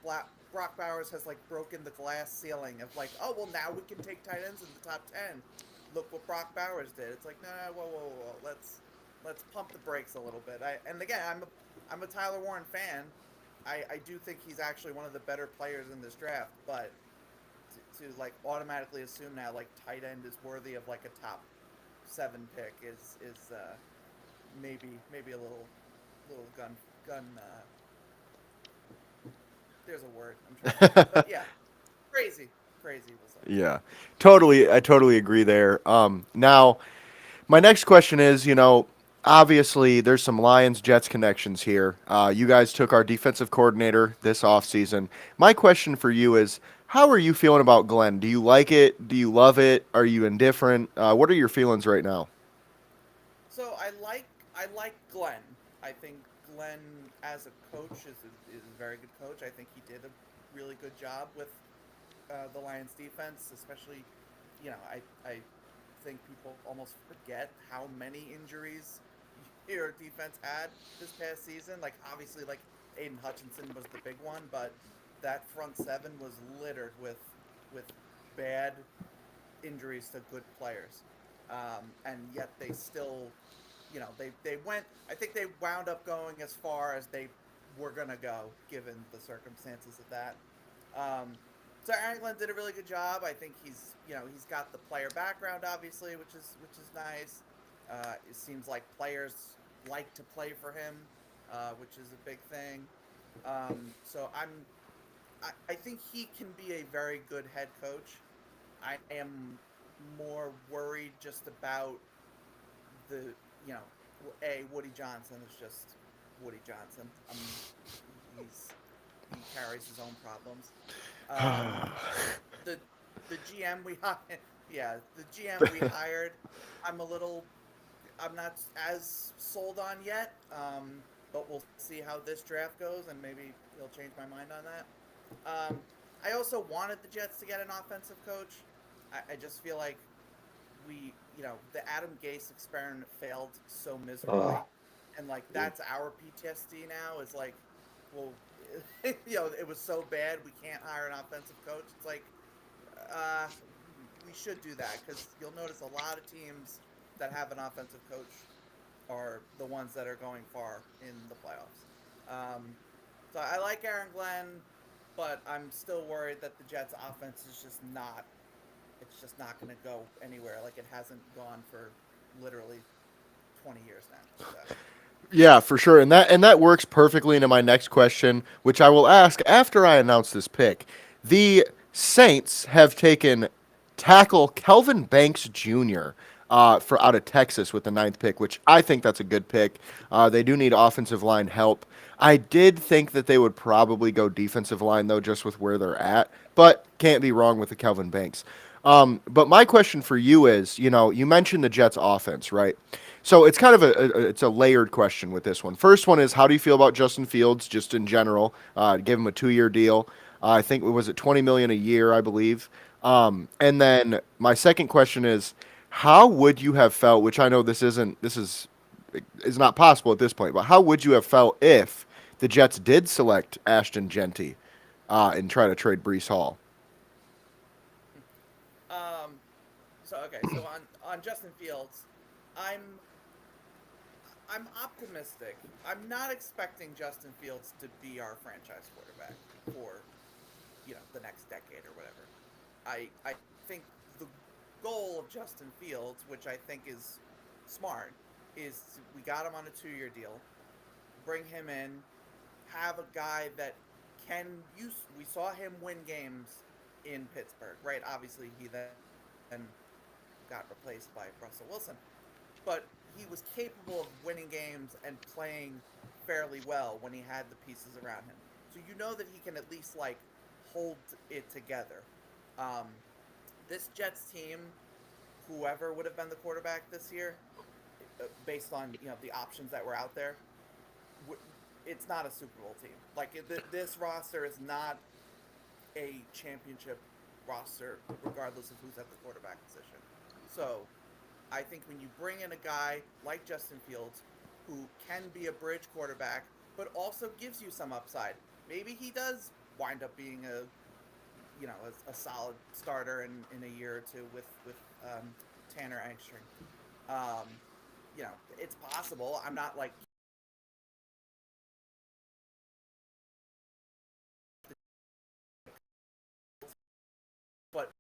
Bowers has like broken the glass ceiling of like, oh well, now we can take tight ends in the top 10. Look what Brock Bowers did. It's like, no, whoa. Let's pump the brakes a little bit. And again, I'm a Tyler Warren fan. I do think he's actually one of the better players in this draft, but to like automatically assume now like tight end is worthy of like a top 7 pick is maybe a little gun. There's a word I'm trying to think, but yeah, crazy. We'll say. Yeah, totally. I totally agree there. Now, my next question is, obviously there's some Lions Jets connections here. You guys took our defensive coordinator this offseason. My question for you is, how are you feeling about Glenn? Do you like it? Do you love it? Are you indifferent? What are your feelings right now? So I like Glenn. I think Glenn as a coach is a very good coach. I think he did a really good job with the Lions defense, especially. I think people almost forget how many injuries your defense had this past season. Like obviously, like Aiden Hutchinson was the big one, but that front seven was littered with bad injuries to good players, and yet they still, they went. I think they wound up going as far as they were gonna go, given the circumstances of that. Um, so Aaron Glenn did a really good job. I think he's got the player background, obviously, which is nice. It seems like players like to play for him, which is a big thing. So I think he can be a very good head coach. I am more worried just about the you know Woody Johnson is just Woody Johnson. He carries his own problems. Um, the the GM we yeah, the GM we hired, I'm a little I'm not as sold on yet. But we'll see how this draft goes, and maybe he'll change my mind on that. I also wanted the Jets to get an offensive coach. I just feel like the Adam Gase experiment failed so miserably, and like that's our PTSD now. Is like, well, it was so bad we can't hire an offensive coach. It's like, uh, we should do that because you'll notice a lot of teams that have an offensive coach are the ones that are going far in the playoffs. So I like Aaron Glenn, but I'm still worried that the Jets' offense is just not. It's just not going to go anywhere. Like it hasn't gone for literally 20 years now. So. Yeah, for sure. And that works perfectly into my next question, which I will ask after I announce this pick. The Saints have taken tackle Kelvin Banks Jr. For out of Texas with the ninth pick, which I think that's a good pick. They do need offensive line help. I did think that they would probably go defensive line though, just with where they're at, but can't be wrong with the Kelvin Banks. But my question for you is, you mentioned the Jets offense, right? So it's kind of it's a layered question with this one. First one is, how do you feel about Justin Fields just in general? Give him a 2-year deal. I think it was at $20 million a year, I believe. And then my second question is, how would you have felt? Which I know this is not possible at this point, but how would you have felt if the Jets did select Ashton Genty and try to trade Brees Hall? So okay, so on Justin Fields, I'm I'm optimistic. I'm not expecting Justin Fields to be our franchise quarterback for the next decade or whatever. I think the goal of Justin Fields, which I think is smart, is we got him on a 2-year deal. Bring him in, have a guy that can use. We saw him win games in Pittsburgh, right? Obviously, he then got replaced by Russell Wilson, but he was capable of winning games and playing fairly well when he had the pieces around him. So you know that he can at least like hold it together. Um, this Jets team, whoever would have been the quarterback this year, based on the options that were out there, it's not a Super Bowl team. Like this roster is not a championship roster, regardless of who's at the quarterback position. So, I think when you bring in a guy like Justin Fields, who can be a bridge quarterback, but also gives you some upside, maybe he does wind up being a solid starter in a year or two with Tanner Angstrom. It's possible. I'm not like but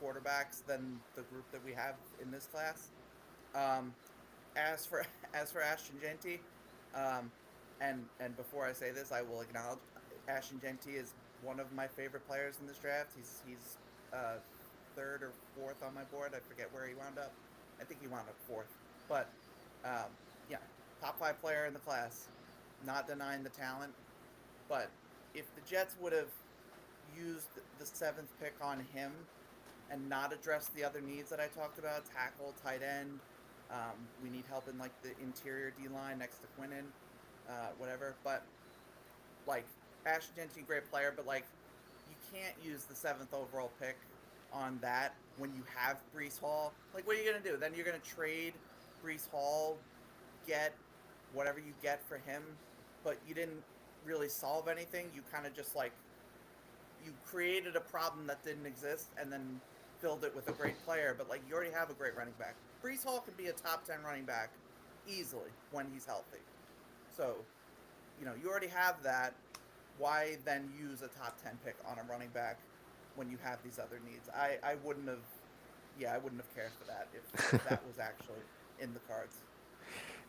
quarterbacks than the group that we have in this class. Um, as for Ashton Genty, and before I say this, I will acknowledge Ashton Genty is one of my favorite players in this draft. He's third or fourth on my board. I forget where he wound up. I think he wound up fourth. But yeah, top 5 player in the class. Not denying the talent, but if the Jets would have used the 7th pick on him and not address the other needs that I talked about, tackle, tight end, we need help in like the interior D-line next to Quinnen, whatever. But like Ashton Genty, great player, but like you can't use the 7th overall pick on that when you have Breece Hall. Like, what are you gonna do? Then you're gonna trade Breece Hall, get whatever you get for him, but you didn't really solve anything. You kind of just like you created a problem that didn't exist and then filled it with a great player. But like you already have a great running back. Breece Hall can be a top 10 running back easily when he's healthy. So, you already have that. Why then use a top 10 pick on a running back when you have these other needs? I wouldn't have cared for that if that was actually in the cards.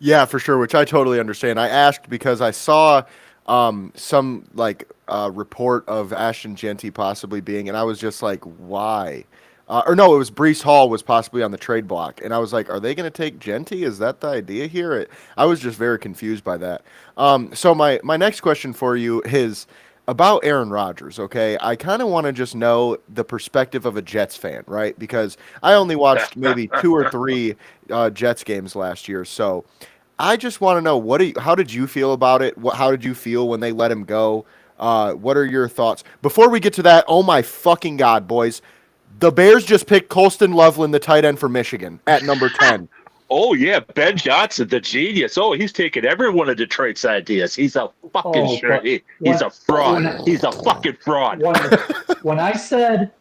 Yeah, for sure, which I totally understand. I asked because I saw some report of Ashton Genty possibly being, and I was just like, why? Or no, it was Breece Hall was possibly on the trade block, and I was like, are they going to take Genty? Is that the idea here? I was just very confused by that. So my next question for you is about Aaron Rodgers, okay? I kind of want to just know the perspective of a Jets fan, right? Because I only watched maybe 2 or 3 Jets games last year, so I just want to know how did you feel about it? How did you feel when they let him go? What are your thoughts? Before we get to that, oh my fucking God, boys. The Bears just picked Colston Loveland, the tight end for Michigan, at number 10. Oh, yeah, Ben Johnson, the genius. Oh, he's taking every one of Detroit's ideas. He's a fucking he's a fraud. He's a fucking fraud. When I said,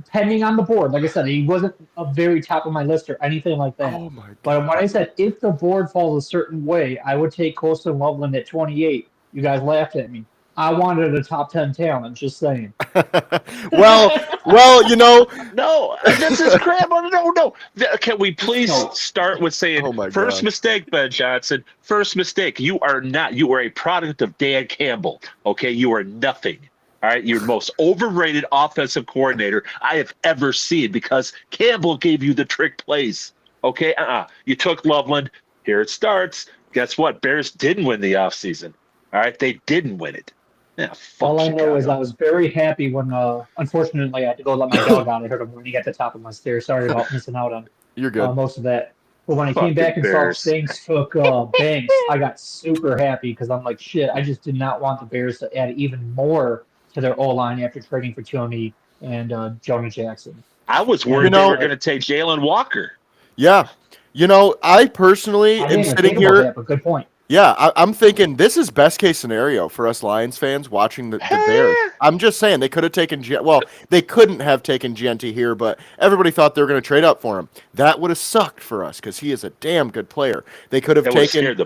pending on the board, like I said, he wasn't a very top of my list or anything like that. Oh, my God. But when I said, if the board falls a certain way, I would take Colston Loveland at 28. You guys laughed at me. I wanted a top 10 talent, just saying. well, No, this is crap. No. Can we please start with saying, first mistake, Ben Johnson, first mistake. You are a product of Dan Campbell, okay? You are nothing, all right? You're the most overrated offensive coordinator I have ever seen because Campbell gave you the trick plays, okay? You took Loveland. Here it starts. Guess what? Bears didn't win the offseason, all right? They didn't win it. Yeah, all I know is I was very happy when, unfortunately, I had to go let my dog out. I heard him running at the top of my stairs. Sorry about missing out on You're good. Most of that. But when I came back and saw Saints took Banks, I got super happy because I'm like, shit, I just did not want the Bears to add even more to their O-line after trading for Tony and Jonah Jackson. I was worried they were going to take Jalen Walker. Yeah. I personally am sitting here. That, but good point. Yeah, I'm thinking this is best case scenario for us Lions fans watching the Bears. I'm just saying they could have taken they couldn't have taken Genty here, but everybody thought they were going to trade up for him. That would have sucked for us because he is a damn good player. They could have taken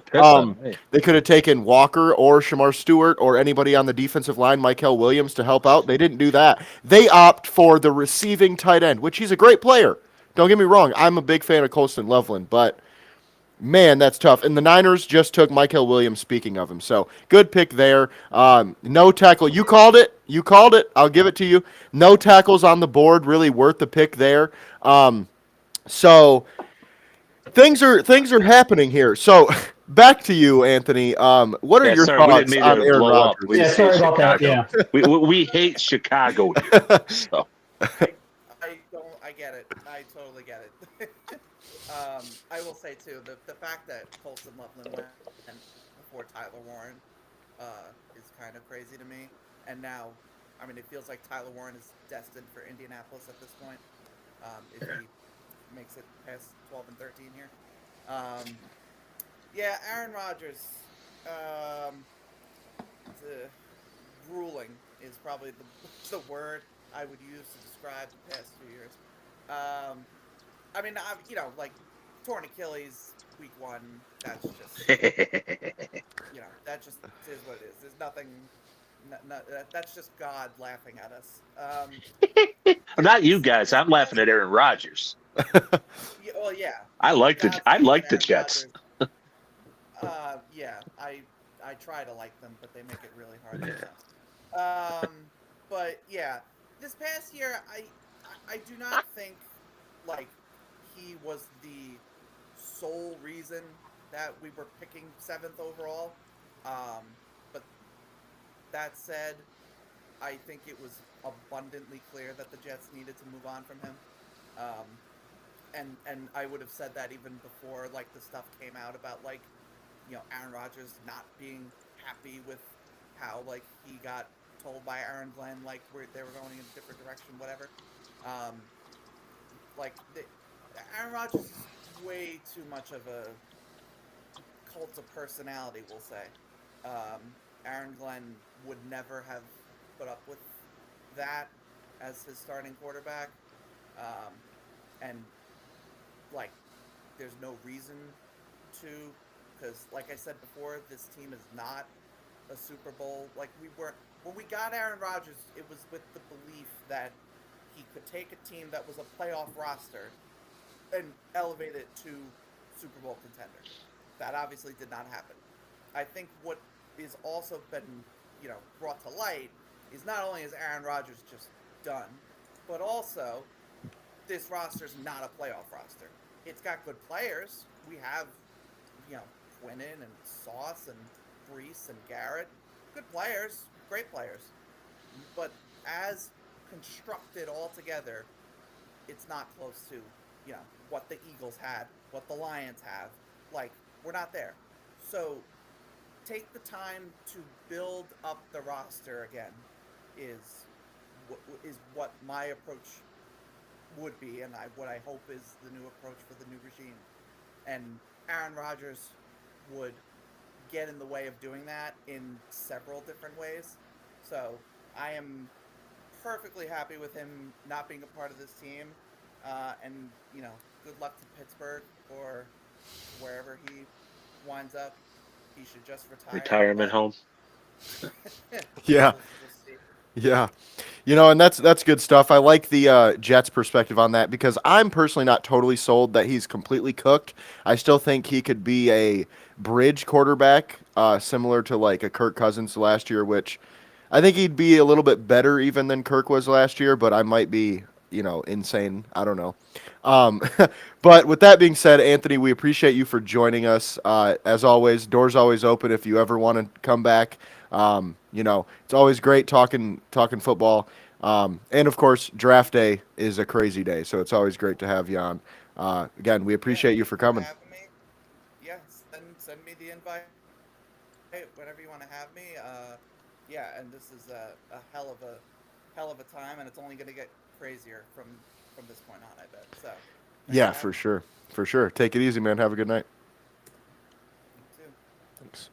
they could have taken Walker or Shamar Stewart or anybody on the defensive line, Michael Williams, to help out. They didn't do that. They opt for the receiving tight end, which he's a great player. Don't get me wrong. I'm a big fan of Colston Loveland, but Man, that's tough. And the Niners just took Michael Williams, speaking of him. So good pick there. No tackle. You called it. You called it. I'll give it to you. No tackles on the board. Really worth the pick there. So things are happening here. So back to you, Anthony. What are Yeah, your sorry, we didn't thoughts mean on to Aaron blow up. Rodgers? We Yeah, just hate sorry about that. Chicago. Yeah. We hate Chicago here. So I don't. I get it. I totally get it. I will say too, the fact that Colson Loveland went before Tyler Warren is kind of crazy to me. And now, I mean, it feels like Tyler Warren is destined for Indianapolis at this point. If he makes it past 12 and 13 here. Yeah, Aaron Rodgers. The grueling is probably the word I would use to describe the past 2 years. I mean, like torn Achilles week 1. That's just that just is what it is. There's nothing. That's just God laughing at us. not you guys. I'm laughing at Aaron Rodgers. Yeah, well, yeah. I like God's the laughing at the Aaron Jets. Rodgers. Yeah, I try to like them, but they make it really hard sometimes. But yeah, this past year, I do not think like he was the sole reason that we were picking 7th overall. But that said, I think it was abundantly clear that the Jets needed to move on from him. Um, and I would have said that even before like the stuff came out about like Aaron Rodgers not being happy with how like he got told by Aaron Glenn like they were going in a different direction, whatever. Like Aaron Rodgers is way too much of a cult of personality, we'll say. Aaron Glenn would never have put up with that as his starting quarterback, and like there's no reason to, because like I said before, this team is not a Super Bowl. Like we were when we got Aaron Rodgers, it was with the belief that he could take a team that was a playoff roster and elevate it to Super Bowl contender. That obviously did not happen. I think what is also been brought to light is not only is Aaron Rodgers just done, but also this roster's not a playoff roster. It's got good players. We have Quinnen and Sauce and Brees and Garrett, good players, great players. But as constructed all together, it's not close to what the Eagles had, what the Lions have. Like we're not there. So take the time to build up the roster again. Is what my approach would be, and what I hope is the new approach for the new regime. And Aaron Rodgers would get in the way of doing that in several different ways. So I am perfectly happy with him not being a part of this team. And good luck to Pittsburgh or wherever he winds up. He should just retire. Retirement home. Yeah. We'll see. Yeah. And that's good stuff. I like the Jets' perspective on that because I'm personally not totally sold that he's completely cooked. I still think he could be a bridge quarterback, similar to like a Kirk Cousins last year, which I think he'd be a little bit better even than Kirk was last year, but I might be, insane. I don't know. But with that being said, Anthony, we appreciate you for joining us. As always, doors always open if you ever want to come back. It's always great talking football. And of course, draft day is a crazy day, so it's always great to have you on. Again, we appreciate you for coming. Having me. Yeah, send me the invite. Hey, whenever you want to have me. Yeah, and this is a hell of a time, and it's only going to get crazier from this point on, I bet. So. Yeah, for sure. For sure. Take it easy, man. Have a good night. You too. Thanks.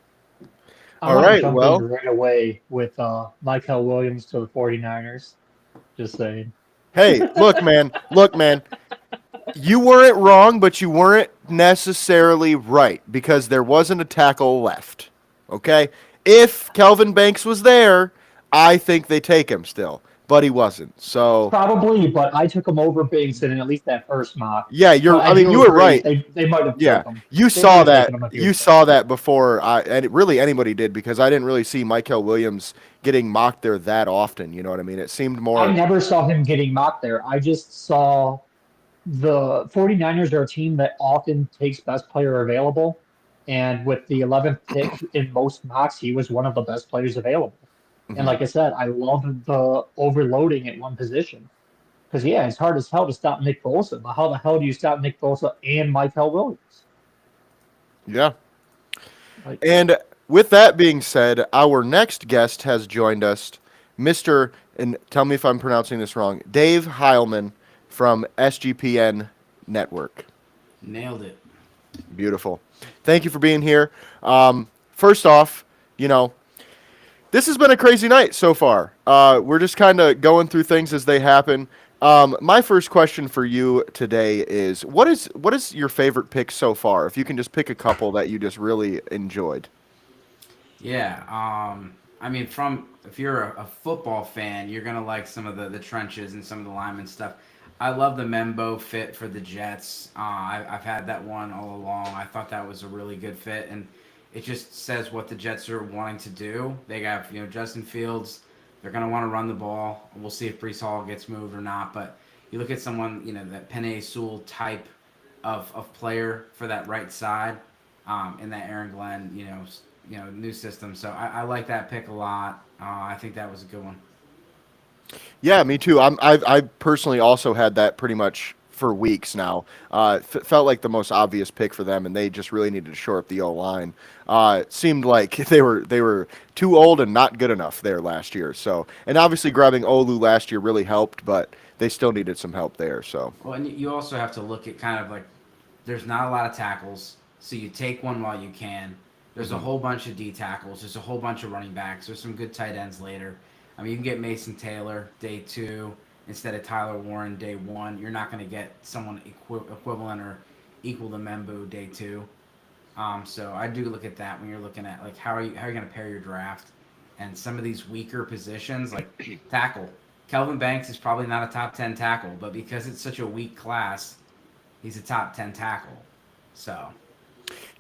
I All want right, to jump well- in right away with Michael Williams to the 49ers. Just saying. Hey, look, man. You weren't wrong, but you weren't necessarily right because there wasn't a tackle left. Okay? If Kelvin Banks was there, I think they take him still. but he wasn't. So Probably, but I took him over Bigson in at least that first mock. yeah, But I you do were agree, right. they might have Yeah, took him. you They might saw have that. taken him if he You was saw that before, and really anybody did, because I didn't really see Michael Williams getting mocked there that often. You know what I mean? It seemed I more. never saw him getting mocked there. I just saw the 49ers are a team that often takes best player available. And with the 11th pick in most mocks, he was one of the best players available. And Mhm. like I said, I love the overloading at one position. Because, yeah, it's hard as hell to stop Nick Bosa. But how the hell do you stop Nick Bosa and Michael Williams? Yeah. Like, And with that being said, our next guest has joined us, Mr. and tell me if I'm pronouncing this wrong, Dave Heilman from SGPN Network. Nailed it. Beautiful. Thank you for being here. First off, you know, this has been a crazy night so far. We're just kind of going through things as they happen. My first question for you today is what is your favorite pick so far? If you can just pick a couple that you just really enjoyed. Yeah. I mean, from if you're a football fan, you're gonna like some of the trenches and some of the lineman stuff. I love the Membo fit for the Jets. I've had that one all along. I thought that was a really good fit, and it just says what the Jets are wanting to do. They got Justin Fields. They're gonna want to run the ball. We'll see if Brees Hall gets moved or not. But you look at someone that Penei Sewell type of player for that right side, in that Aaron Glenn new system. So I like that pick a lot. I think that was a good one. Yeah, me too. I personally also had that pretty much for weeks now. Felt like the most obvious pick for them, and they just really needed to shore up the O line. It seemed like they were too old and not good enough there last year. So, and obviously grabbing Olu last year really helped, but they still needed some help there. So, Well, and you also have to look at kind of like there's not a lot of tackles, so you take one while you can. There's a whole bunch of D tackles. There's a whole bunch of running backs. There's some good tight ends later. I mean, you can get Mason Taylor day 2 instead of Tyler Warren day 1. You're not going to get someone equivalent or equal to Membu day 2. So I do look at that when you're looking at like how are you going to pair your draft, and some of these weaker positions like tackle. Kelvin Banks is probably not a top 10 tackle, but because it's such a weak class, he's a top 10 tackle. So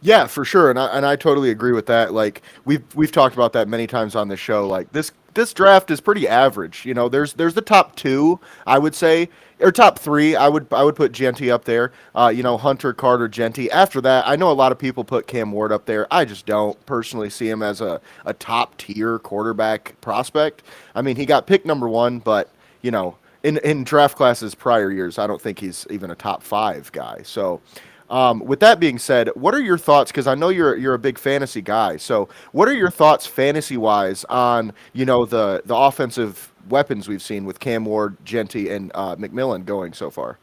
yeah, for sure, and I totally agree with that. Like we've talked about that many times on the show. Like this draft is pretty average. You know, there's the top two, I would say, or top three. I would put Genty up there. Hunter, Carter, Genty. After that, I know a lot of people put Cam Ward up there. I just don't personally see him as a top tier quarterback prospect. I mean, he got picked number one, but in draft classes prior years, I don't think he's even a top five guy. So. With that being said, what are your thoughts? Because I know you're a big fantasy guy. So, what are your thoughts fantasy wise on the offensive weapons we've seen with Cam Ward, Genty, and McMillan going so far?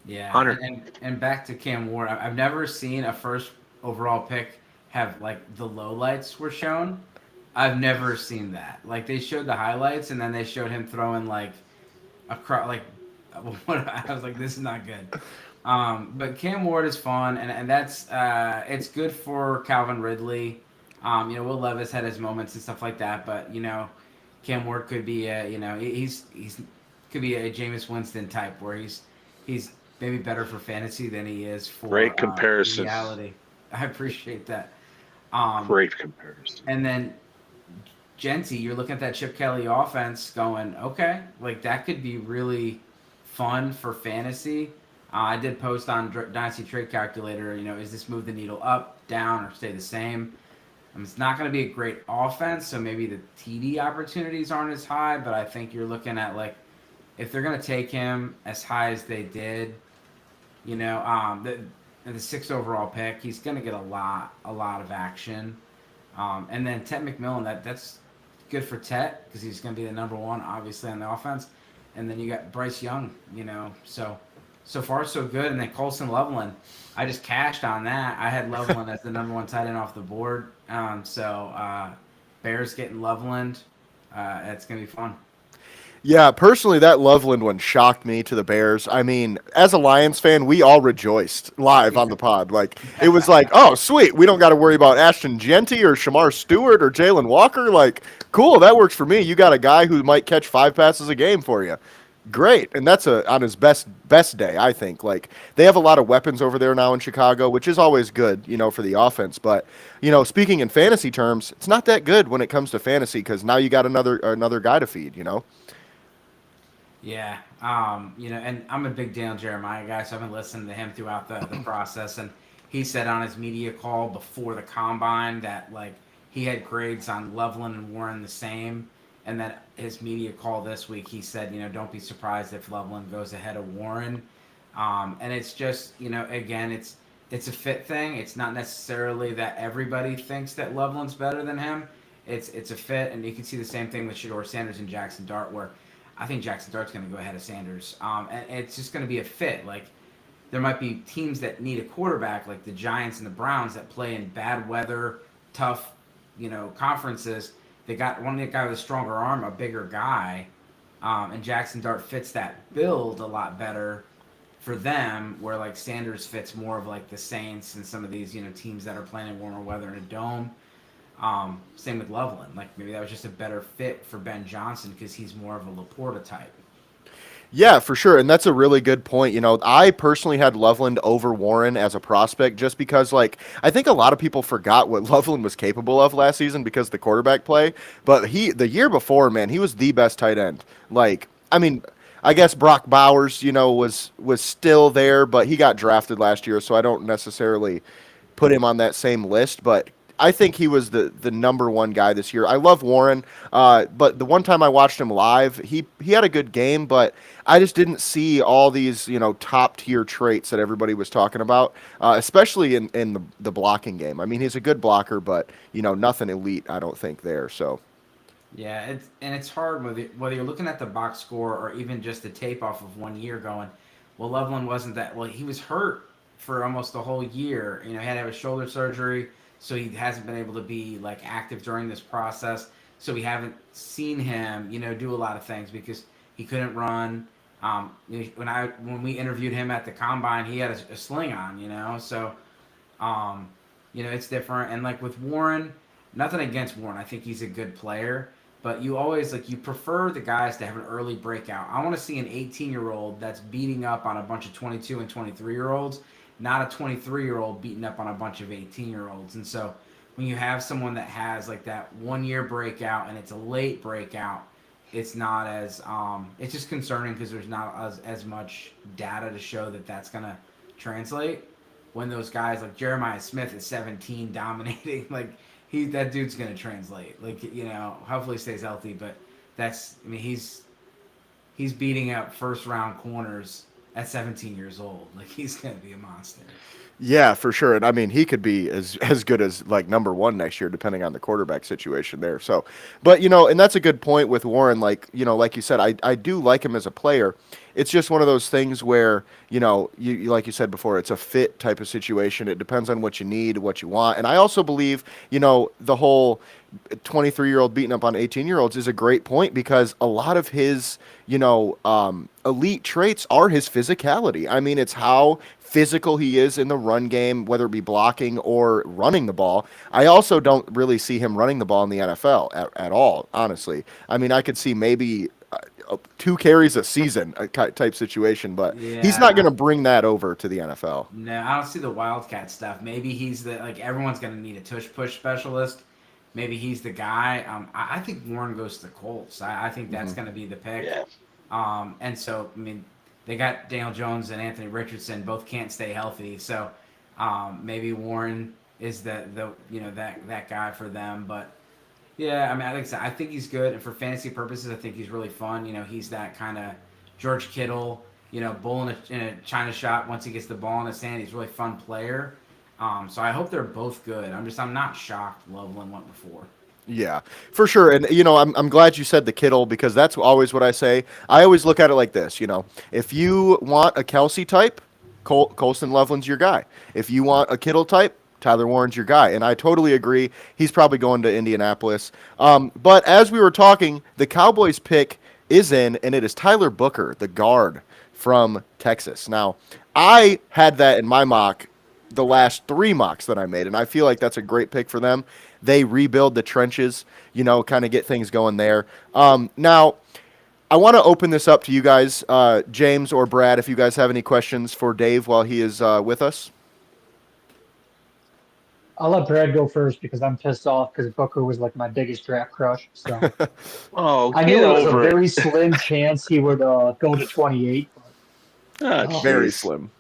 yeah, Hunter. and back to Cam Ward, I've never seen a first overall pick have like the lowlights were shown. I've never seen that. Like they showed the highlights and then they showed him throwing like like what I was like, this is not good. But Cam Ward is fun, and that's it's good for Calvin Ridley. Will Levis had his moments and stuff like that, but Cam Ward could be he's could be a Jameis Winston type where he's maybe better for fantasy than he is for Great comparison. reality. I appreciate that. Great comparison. And then Genty, you're looking at that Chip Kelly offense going, okay, like that could be really fun for fantasy. I did post on Dynasty Trade Calculator, is this move the needle up, down, or stay the same? It's not going to be a great offense, so maybe the TD opportunities aren't as high, but I think you're looking at, like, if they're going to take him as high as they did, the sixth overall pick, he's going to get a lot of action. And then Tet McMillan, that's good for Tet because he's going to be the number one, obviously, on the offense. And then you got Bryce Young, so far so good. And then Colson Loveland, I just cashed on that. I had Loveland as the number one tight end off the board. Bears getting Loveland. It's going to be fun. Yeah, personally, that Loveland one shocked me to the Bears. I mean, as a Lions fan, we all rejoiced live on the pod. Like, it was like, oh, sweet, we don't got to worry about Ashton Genty or Shamar Stewart or Jalen Walker. Like, cool, that works for me. You got a guy who might catch 5 passes a game for you. Great, and that's on his best day, I think. Like, they have a lot of weapons over there now in Chicago, which is always good, for the offense. But speaking in fantasy terms, it's not that good when it comes to fantasy because now you got another guy to feed. Yeah, and I'm a big Daniel Jeremiah guy, so I've been listening to him throughout the process, and he said on his media call before the combine that like he had grades on Loveland and Warren the same, and that his media call this week he said, don't be surprised if Loveland goes ahead of Warren, and it's just again it's a fit thing. It's not necessarily that everybody thinks that Loveland's better than him. It's a fit, and you can see the same thing with Shedeur Sanders and Jackson Dart where. I think Jackson Dart's going to go ahead of Sanders. And it's just going to be a fit. Like, there might be teams that need a quarterback, like the Giants and the Browns, that play in bad weather, tough, conferences. They got one guy with a stronger arm, a bigger guy, and Jackson Dart fits that build a lot better for them, where, like, Sanders fits more of, like, the Saints and some of these, teams that are playing in warmer weather in a dome. Same with Loveland. Like maybe that was just a better fit for Ben Johnson because he's more of a Laporta type. Yeah, for sure. And that's a really good point. I personally had Loveland over Warren as a prospect just because, like, I think a lot of people forgot what Loveland was capable of last season because of the quarterback play. But the year before, man, he was the best tight end. Like, I mean, I guess Brock Bowers, was still there, but he got drafted last year, so I don't necessarily put him on that same list. But I think he was the number one guy this year. I love Warren, but the one time I watched him live, he had a good game, but I just didn't see all these top tier traits that everybody was talking about, especially in the blocking game. I mean, he's a good blocker, but nothing elite, I don't think there. So. Yeah, it's hard whether you're looking at the box score or even just the tape off of 1 year going, well, Loveland wasn't that well. He was hurt for almost the whole year. He had to have a shoulder surgery. So he hasn't been able to be like active during this process. So we haven't seen him, do a lot of things because he couldn't run. When we interviewed him at the combine, he had a sling on, So, it's different. And like with Warren, nothing against Warren. I think he's a good player. But you always you prefer the guys to have an early breakout. I want to see an 18-year-old that's beating up on a bunch of 22 and 23-year-olds. Not a 23-year-old beating up on a bunch of 18-year-olds. And so when you have someone that has like that 1 year breakout and it's a late breakout, it's not as it's just concerning because there's not as much data to show that that's going to translate. When those guys like Jeremiah Smith is 17 dominating, like that dude's going to translate. Like, hopefully he stays healthy, but he's beating up first round corners at 17 years old. Like, he's going to be a monster. Yeah, for sure. And I mean, he could be as good as like number one next year, depending on the quarterback situation there. So, but and that's a good point with Warren. Like, like you said, I do like him as a player. It's just one of those things where, you like you said before, it's a fit type of situation. It depends on what you need, what you want. And I also believe, the whole 23-year-old beating up on 18-year-olds is a great point because a lot of his, elite traits are his physicality. I mean, it's how physical he is in the run game, whether it be blocking or running the ball. I also don't really see him running the ball in the NFL at all, honestly. I mean, I could see maybe 2 carries a season type situation, but he's not going to bring that over to the NFL. No, I don't see the Wildcat stuff. Maybe he's everyone's going to need a tush-push specialist. Maybe he's the guy. I think Warren goes to the Colts. I think that's going to be the pick. Yeah. And so, I mean, they got Daniel Jones and Anthony Richardson. Both can't stay healthy. So maybe Warren is that guy for them. But, yeah, I mean, I think he's good. And for fantasy purposes, I think he's really fun. He's that kind of George Kittle, bull in a China shop once he gets the ball in his hand. He's a really fun player. So I hope they're both good. I'm not shocked Loveland went before. Yeah, for sure. And, I'm glad you said the Kittle because that's always what I say. I always look at it like this, if you want a Kelsey type, Colston Loveland's your guy. If you want a Kittle type, Tyler Warren's your guy. And I totally agree. He's probably going to Indianapolis. But as we were talking, the Cowboys pick is in, and it is Tyler Booker, the guard from Texas. Now, I had that in my mock the last 3 mocks that I made, and I feel like that's a great pick for them. They rebuild the trenches, kind of get things going there. Now, I want to open this up to you guys, James or Brad, if you guys have any questions for Dave while he is with us. I'll let Brad go first because I'm pissed off because Booker was like my biggest draft crush. So Oh, I get knew it was a over it. very slim chance he would go to 28. Oh, Very jeez. slim.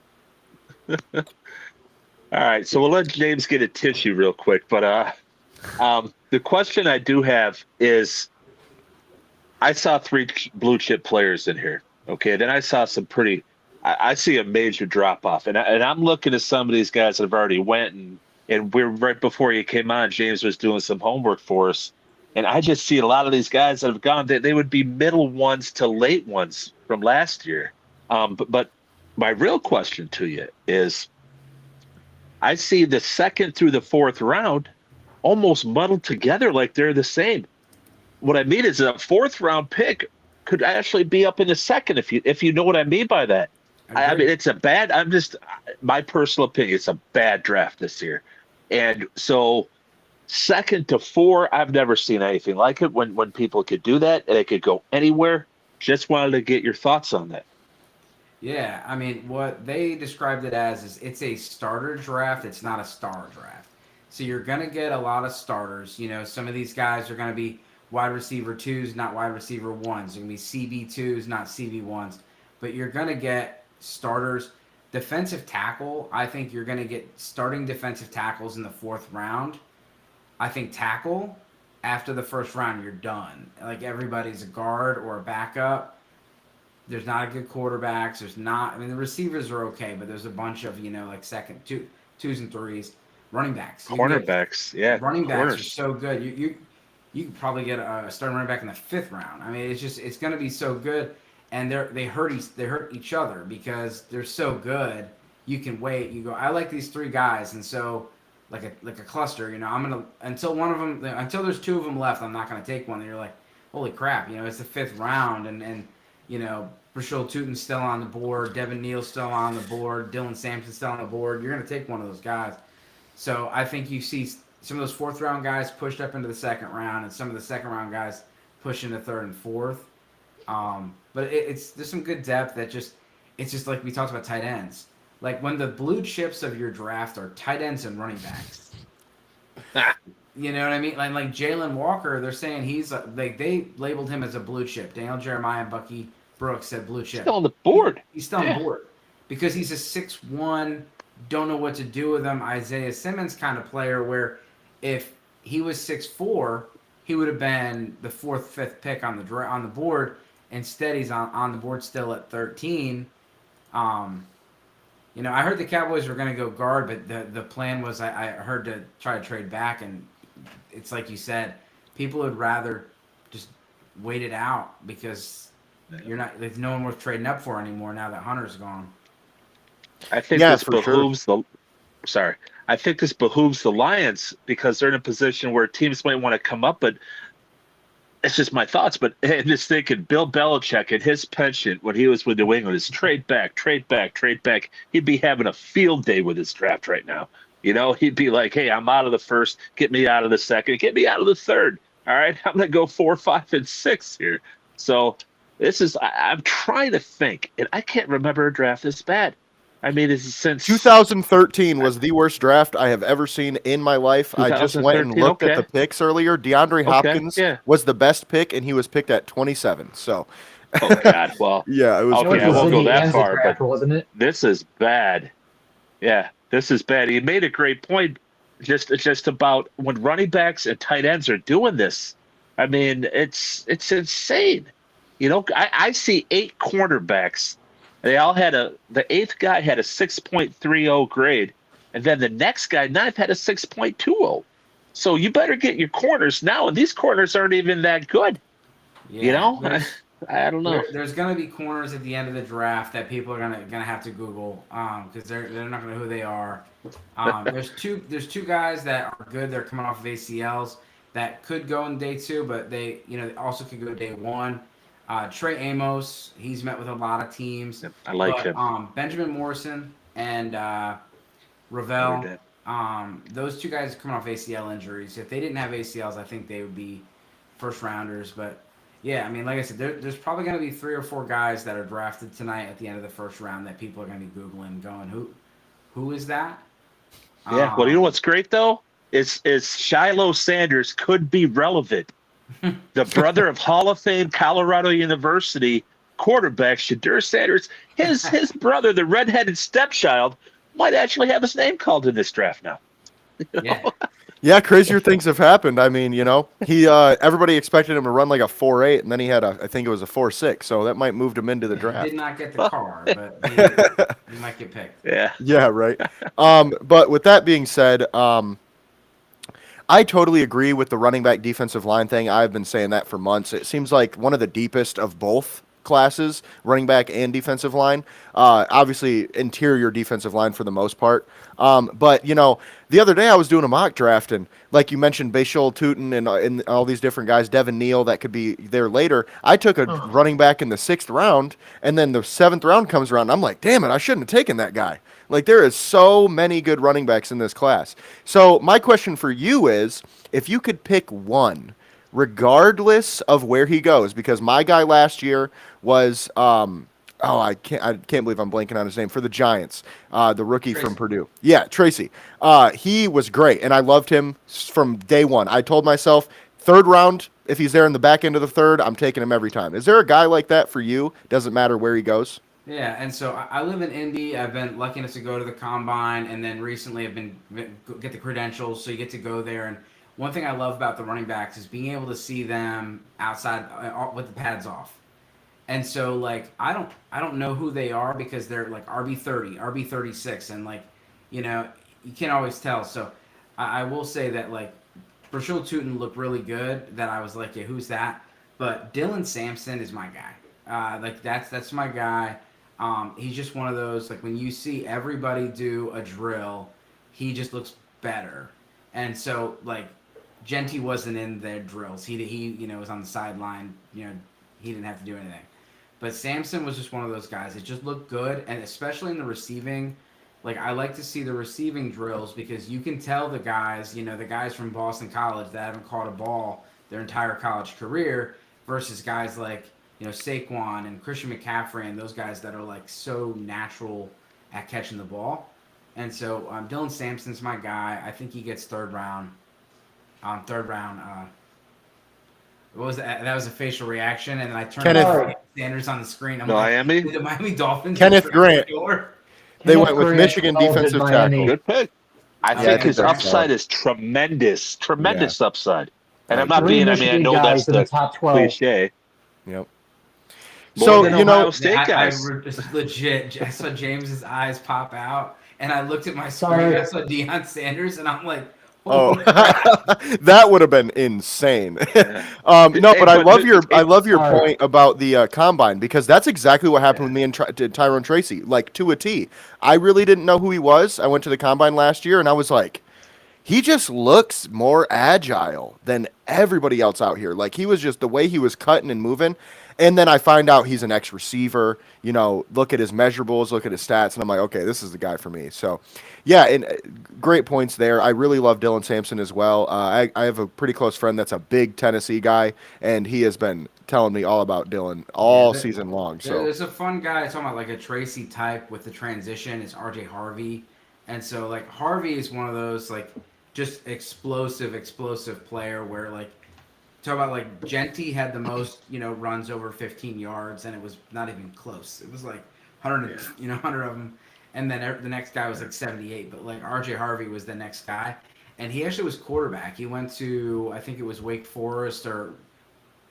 All right, so we'll let James get a tissue real quick. But the question I do have is, I saw 3 blue chip players in here. Okay, then I saw some pretty. I see a major drop off, and I'm looking at some of these guys that have already went, and we're right before you came on. James was doing some homework for us, and I just see a lot of these guys that have gone. They would be middle ones to late ones from last year. But my real question to you is, I see the 2nd through the 4th round almost muddled together like they're the same. What I mean is a 4th round pick could actually be up in the 2nd if you know what I mean by that. I mean, it's a bad. My personal opinion. It's a bad draft this year, and so 2nd to 4, I've never seen anything like it. When people could do that and it could go anywhere. Just wanted to get your thoughts on that. Yeah, I mean, what they described it as is it's a starter draft. It's not a star draft. So you're going to get a lot of starters. Some of these guys are going to be wide receiver 2s, not wide receiver 1s. They're going to be CB 2s, not CB 1s. But you're going to get starters. Defensive tackle, I think you're going to get starting defensive tackles in the 4th round. I think tackle, after the 1st round, you're done. Like, everybody's a guard or a backup. There's not a good quarterbacks. The receivers are okay, but there's a bunch of, like second, 2s and 3s. Running backs. Cornerbacks, yeah. Running backs corners. are so good. You could probably get a starting running back in the 5th round. I mean, it's going to be so good. And they hurt each other because they're so good. You can wait. You go, I like these 3 guys, and so like a cluster. I'm gonna until there's 2 of them left. I'm not gonna take one. And you're like, holy crap! It's the 5th round, and Rashul Tutin's still on the board. Devin Neal's still on the board. Dylan Sampson's still on the board. You're gonna take one of those guys. So I think you see some of those 4th round guys pushed up into the 2nd round, and some of the 2nd round guys push into 3rd and 4th. But there's some good depth that it's just like we talked about tight ends. Like when the blue chips of your draft are tight ends and running backs. You know what I mean? Like Jalen Walker, they're saying he's like they labeled him as a blue chip. Daniel Jeremiah and Bucky Brooks said blue chip. Still on the board. He's still on the board because he's a 6'1", don't know what to do with him. Isaiah Simmons kind of player where if he was 6'4", he would have been the 4th, 5th pick on the board. Instead, he's on the board still at 13. I heard the Cowboys were going to go guard, but the plan was I heard to try to trade back, and it's like you said, people would rather just wait it out because there's no one worth trading up for anymore now that Hunter's gone. I think this behooves I think this behooves the Lions because they're in a position where teams might want to come up, but it's just my thoughts. But just thinking, Bill Belichick and his penchant when he was with New England is trade back, trade back, trade back. He'd be having a field day with his draft right now. He'd be like, hey, I'm out of the 1st. Get me out of the 2nd. Get me out of the 3rd. All right, I'm going to go 4, 5, and 6 here. So I'm trying to think, and I can't remember a draft this bad. I mean, it's since 2013 was the worst draft I have ever seen in my life. I just went and looked at the picks earlier. DeAndre Hopkins was the best pick, and he was picked at 27. So, oh God, well, yeah, it was. Okay, I won't go that far, draft, but wasn't it? This is bad. Yeah, this is bad. He made a great point, just about when running backs and tight ends are doing this. I mean, it's insane. I see 8 cornerbacks. They all had the 8th guy had a 6.30 grade, and then the next guy, 9th, had a 6.20. So you better get your corners now, and these corners aren't even that good. Yeah, I don't know. There's going to be corners at the end of the draft that people are gonna have to Google because they're not going to know who they are. There's two guys that are good. They're coming off of ACLs that could go in day 2, but they also could go day 1. Trey Amos, he's met with a lot of teams. I like But him. Benjamin Morrison and Notre Ravel, Dame. those two guys are coming off ACL injuries. If they didn't have ACLs, I think they would be first rounders. But yeah, I mean, like I said, there's probably going to be 3 or 4 guys that are drafted tonight at the end of the first round that people are going to be Googling, going, who is that? Yeah. Well, you know what's great though? Is Shiloh Sanders could be relevant. The brother of Hall of Fame Colorado University quarterback Shadur Sanders, his brother, the redheaded stepchild, might actually have his name called in this draft now. Yeah. Yeah, crazier things have happened. I mean, he everybody expected him to run like a 4.8, and then he had I think it was a 4.6, so that might moved him into the draft. Did not get the car, but he might get picked. Yeah. Yeah, right. But with that being said, I totally agree with the running back defensive line thing. I've been saying that for months. It seems like one of the deepest of both classes, running back and defensive line. Obviously, interior defensive line for the most part. But, the other day I was doing a mock draft, and like you mentioned, Bashul Tootin and all these different guys, Devin Neal, that could be there later. I took a running back in the 6th round, and then the 7th round comes around, and I'm like, damn it, I shouldn't have taken that guy. Like, there is so many good running backs in this class. So my question for you is, if you could pick one, regardless of where he goes, because my guy last year was I can't believe I'm blanking on his name, for the Giants, the rookie Tracy. from Purdue. Yeah, Tracy. He was great, and I loved him from day one. I told myself, 3rd round, if he's there in the back end of the 3rd, I'm taking him every time. Is there a guy like that for you? Doesn't matter where he goes? Yeah, and so I live in Indy. I've been lucky enough to go to the combine, and then recently I've been get the credentials, so you get to go there. And one thing I love about the running backs is being able to see them outside with the pads off. And so like I don't know who they are because they're like RB30, RB36, and like you can't always tell. So I will say that like Brashul Tootin looked really good. That I was like, yeah, who's that? But Dylan Sampson is my guy. Like that's my guy. He's just one of those, like when you see everybody do a drill, he just looks better. And so like Genty wasn't in their drills. He was on the sideline. He didn't have to do anything. But Sampson was just one of those guys. It just looked good, and especially in the receiving. Like I like to see the receiving drills because you can tell the guys, the guys from Boston College that haven't caught a ball their entire college career versus guys like Saquon and Christian McCaffrey and those guys that are like so natural at catching the ball. And so Dylan Sampson's my guy. I think he gets 3rd round. What was that? That was a facial reaction, and then I turned to Sanders on the screen. I'm Miami? like, the Miami Dolphins. Kenneth Grant. They went with Michigan defensive tackle. Good pick. I think his upside is tremendous. Tremendous upside. And I'm not being, I know that's the top 12. cliche. Yep. So, Ohio State guys. I legit, I saw James's eyes pop out, and I looked at my screen. I saw Deion Sanders, and I'm like, oh, that would have been insane. But I love your point about the combine, because that's exactly what happened with me and Tyrone Tracy, like to a T. I really didn't know who he was. I went to the combine last year, and I was like, he just looks more agile than everybody else out here. Like, he was just, the way he was cutting and moving. And then I find out he's an ex-receiver, look at his measurables, look at his stats, and I'm like, okay, this is the guy for me. So, yeah, and great points there. I really love Dylan Sampson as well. I have a pretty close friend that's a big Tennessee guy, and he has been telling me all about Dylan all season long. So there's a fun guy talking about like a Tracy type with the transition. It's RJ Harvey. And so, like, Harvey is one of those, like, just explosive player where, like, talk about, like, Genty had the most, runs over 15 yards, and it was not even close. It was, like, 100, 100 of them. And then the next guy was, like, 78. But, like, RJ Harvey was the next guy. And he actually was quarterback. He went to, I think it was Wake Forest or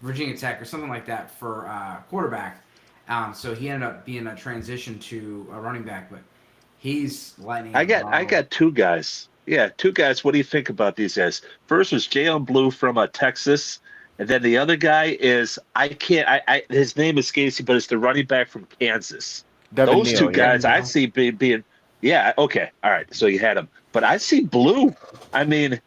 Virginia Tech or something like that for quarterback. So he ended up being a transition to a running back. But he's lightning. I got 2 guys. Yeah, 2 guys. What do you think about these guys? First was Jalen Blue from Texas, and then the other guy is his name escapes me, but it's the running back from Kansas. Devin Those Neal, 2 guys I see being okay, all right. So you had him, but I see Blue. I mean,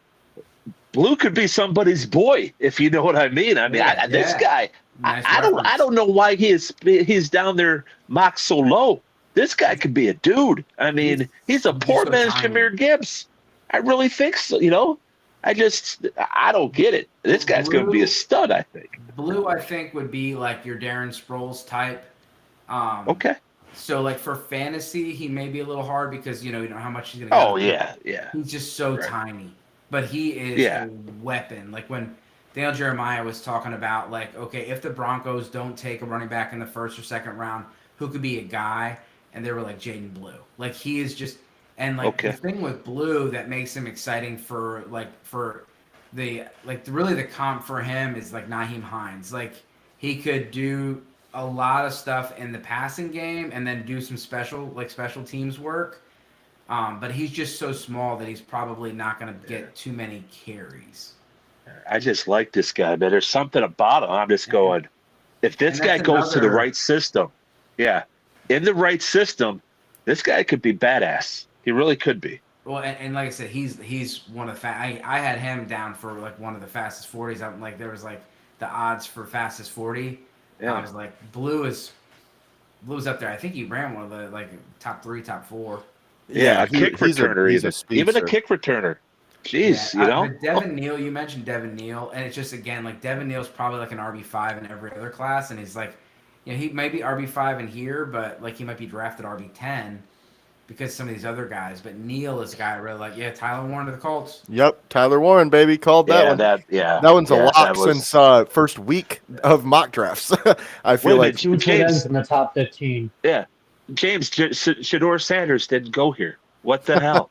Blue could be somebody's boy, if you know what I mean. I mean, this guy Nice I reference. don't know why he's down there mocked so low. This guy could be a dude. I mean, he's a He's just poor so man's tiny. Jameer Gibbs. I really think so. I don't get it. This guy's going to be a stud. I think. Blue, I think, would be like your Darren Sproles type. Okay. So like for fantasy, he may be a little hard because you know how much he's gonna Oh get. yeah. He's just so Right. tiny, but he is Yeah. a weapon. Like when Daniel Jeremiah was talking about like, okay, if the Broncos don't take a running back in the first or second round, who could be a guy? And they were like Jaden Blue. Like he is just, and like the Okay. thing with Blue that makes him exciting for really the comp for him is like Naheem Hines. Like he could do a lot of stuff in the passing game and then do some special teams work. But he's just so small that he's probably not going to get too many carries. I just like this guy, man. There's something about him. I'm just going, if this And guy that's goes to the another- right system, in the right system, this guy could be badass. He really could be. Well, and like I said, he's one of the I had him down for like one of the fastest 40s. I'm like there was like the odds for fastest 40. Yeah. I was like Blue's up there. I think he ran one of the like top 3, top 4. Yeah, a kick returner, he's a even a speedster. kick returner. Jeez, Yeah, but Devin Neal, you mentioned Devin Neal, and it's just again like Devin Neal's probably like an RB5 in every other class, and he's like, you know, he may be RB5 in here, but like he might be drafted RB10 because some of these other guys. But Neal is a guy I really like. Yeah, Tyler Warren to the Colts. Yep, Tyler Warren, baby, called that one. That one's a lock since first week of mock drafts. I feel like two tight ends in the top 15. Yeah, James Shador Sanders didn't go here. What the hell?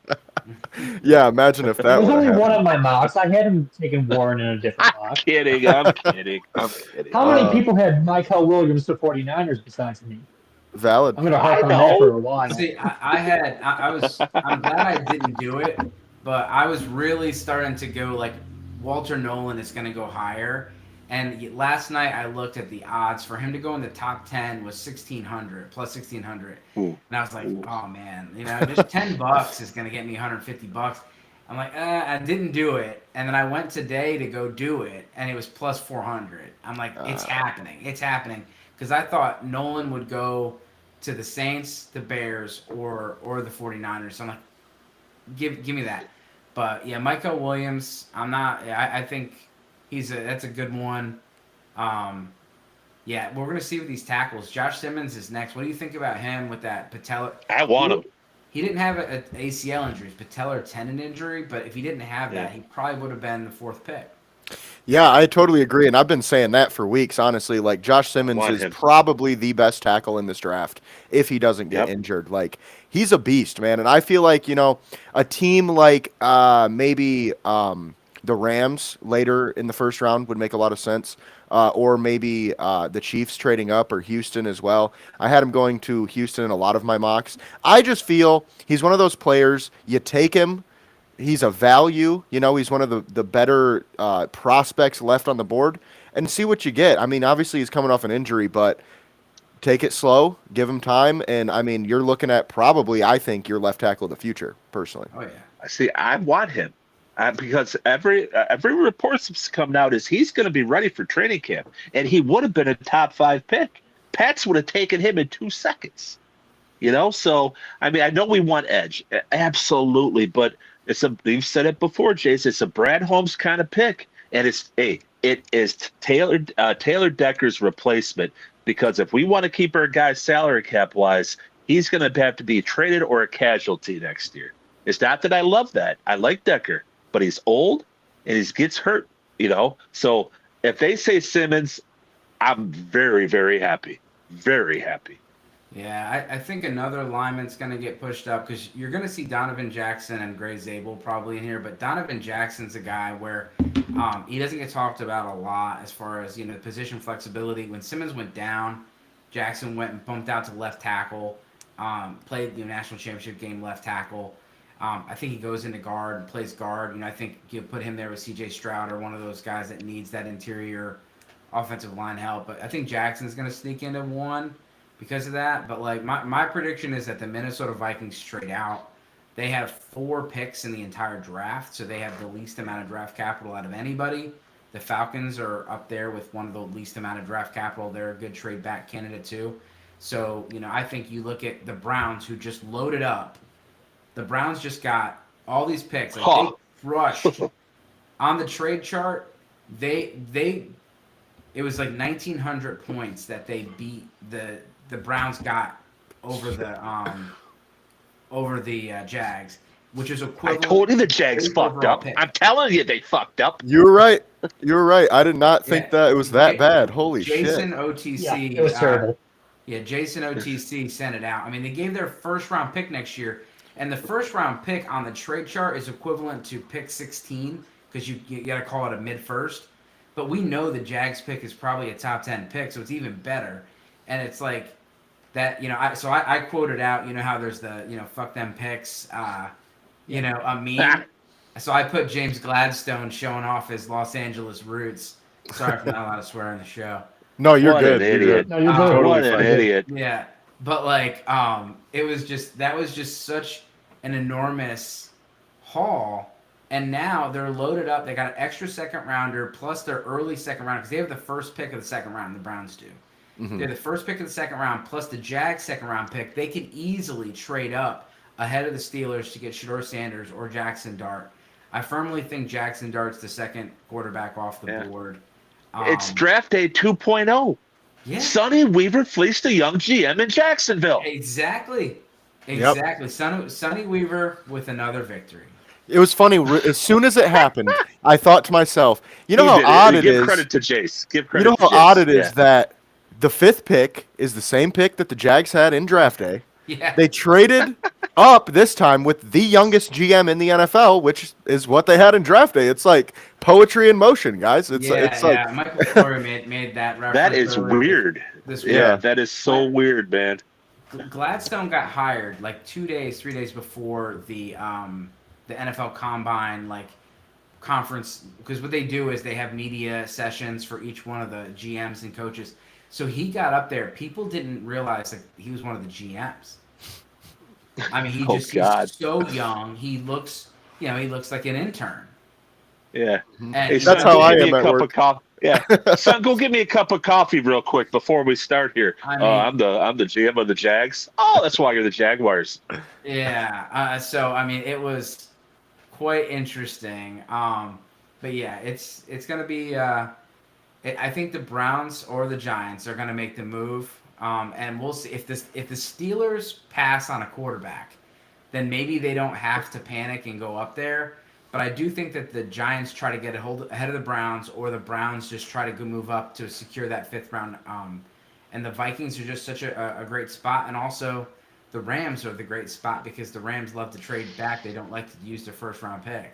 yeah, imagine if that There's would only have one happened. of my mocks. I had him taking Warren in a different mock. I'm kidding. How many people had Michael Williams to 49ers besides me? Valid. I'm going to harp on that for a while. See, I'm glad I didn't do it, but I was really starting to go like Walter Nolan is going to go higher. And last night I looked at the odds for him to go in the top 10 was 1,600 plus 1,600, and I was like, oh man, you know, just $10 is going to get me $150. I'm like, I didn't do it, and then I went today to go do it, and it was plus 400. I'm like, it's happening, because I thought Nolan would go to the Saints, the Bears, or the 49ers. So I'm like, give me that. But yeah, Michael Williams, I think that's a good one. Yeah, we're gonna see with these tackles. Josh Simmons is next. What do you think about him with that patellar? I want him. He didn't have an ACL injury, patellar tendon injury, but if he didn't have that, he probably would have been the 4th pick. Yeah, I totally agree, and I've been saying that for weeks. Honestly, like Josh Simmons is probably the best tackle in this draft if he doesn't get injured. Like he's a beast, man, and I feel like a team like maybe the Rams later in the first round would make a lot of sense, or maybe the Chiefs trading up or Houston as well. I had him going to Houston in a lot of my mocks. I just feel he's one of those players you take him. He's a value, he's one of the better prospects left on the board, and see what you get. I mean, obviously he's coming off an injury, but take it slow, give him time, and I mean, you're looking at probably, I think, your left tackle of the future, personally. Oh yeah. See, I want him because every report that's coming out is he's going to be ready for training camp, and he would have been a top 5 pick. Pats would have taken him in 2 seconds. So I mean, I know we want edge, absolutely, but you've said it before, Jace. It's a Brad Holmes kind of pick, and it is Taylor Decker's replacement, because if we want to keep our guy salary cap wise, he's going to have to be traded or a casualty next year. It's not that I love that. I like Decker, but he's old and he gets hurt. So if they say Simmons, I'm very, very happy. Very happy. Yeah, I think another lineman's going to get pushed up because you're going to see Donovan Jackson and Gray Zabel probably in here, but Donovan Jackson's a guy where he doesn't get talked about a lot as far as, position flexibility. When Simmons went down, Jackson went and bumped out to left tackle, played the national championship game left tackle. I think he goes into guard and plays guard. I think you put him there with C.J. Stroud or one of those guys that needs that interior offensive line help. But I think Jackson's going to sneak into one because of that. But like my prediction is that the Minnesota Vikings trade out. They have 4 picks in the entire draft, so they have the least amount of draft capital out of anybody. The Falcons are up there with one of the least amount of draft capital. They're a good trade back candidate too. So, I think you look at the Browns who just loaded up. The Browns just got all these picks. Like they crushed on the trade chart. It was like 1,900 points that they beat the Browns got over the Jags, which is I equivalent. told you the Jags to fucked overall up. pick. I'm telling you, they fucked up. You were right. You were right. I did not think Yeah. that it was that bad. Holy Jason shit. OTC. Yeah, it was terrible. Jason OTC sent it out. I mean, they gave their first round pick next year, and the first round pick on the trade chart is equivalent to pick 16 because you got to call it a mid first. But we know the Jags pick is probably a top 10 pick, so it's even better. And it's like that, I quoted out, how there's the, fuck them picks, a meme. So I put James Gladstone showing off his Los Angeles roots. Sorry if I'm not allowed to swear on the show. No, you're What good. an You're idiot. good. No, you're good. Totally What an fine. idiot. Yeah, but that was just such an enormous haul, and now they're loaded up. They got an extra second rounder plus their early second round because they have the first pick of the second round. The Browns do. Mhm. They're the first pick of the second round plus the Jags second round pick. They could easily trade up ahead of the Steelers to get Shedeur Sanders or Jackson Dart. I firmly think Jackson Dart's the second quarterback off the board. It's draft day 2.0. Yeah. Sonny Weaver fleeced a young GM in Jacksonville. Exactly. Yep. Sonny Weaver with another victory. It was funny. As soon as it happened, I thought to myself, you know He how did odd it Give is. credit to Jace. Give You credit know to how Jace. odd it is Yeah. that the 5th pick is the same pick that the Jags had in draft day. Yeah. They traded up this time with the youngest GM in the NFL, which is what they had in draft day. It's like poetry in motion, guys. It's like Michael Flory made that reference. That is earlier weird. This week. Yeah, that is so weird, man. Gladstone got hired like 3 days before the NFL Combine conference, because what they do is they have media sessions for each one of the GMs and coaches. So he got up there. People didn't realize that he was one of the GMs. I mean, he's so young. He looks like an intern. Yeah. And Hey, That's son, how go I get me am a at cup work. of coffee. Yeah, son, go get me a cup of coffee real quick before we start here. I mean- I'm the GM of the Jags. Oh, that's why you're the Jaguars. Yeah. So I mean, it was quite interesting. But yeah, it's gonna be. I think the Browns or the Giants are gonna make the move. And we'll see if the Steelers pass on a quarterback, then maybe they don't have to panic and go up there. But I do think that the Giants try to get ahead of the Browns, or the Browns just try to go move up to secure that 5th round. And the Vikings are just such a great spot, and also the Rams are the great spot because the Rams love to trade back. They don't like to use their first round pick.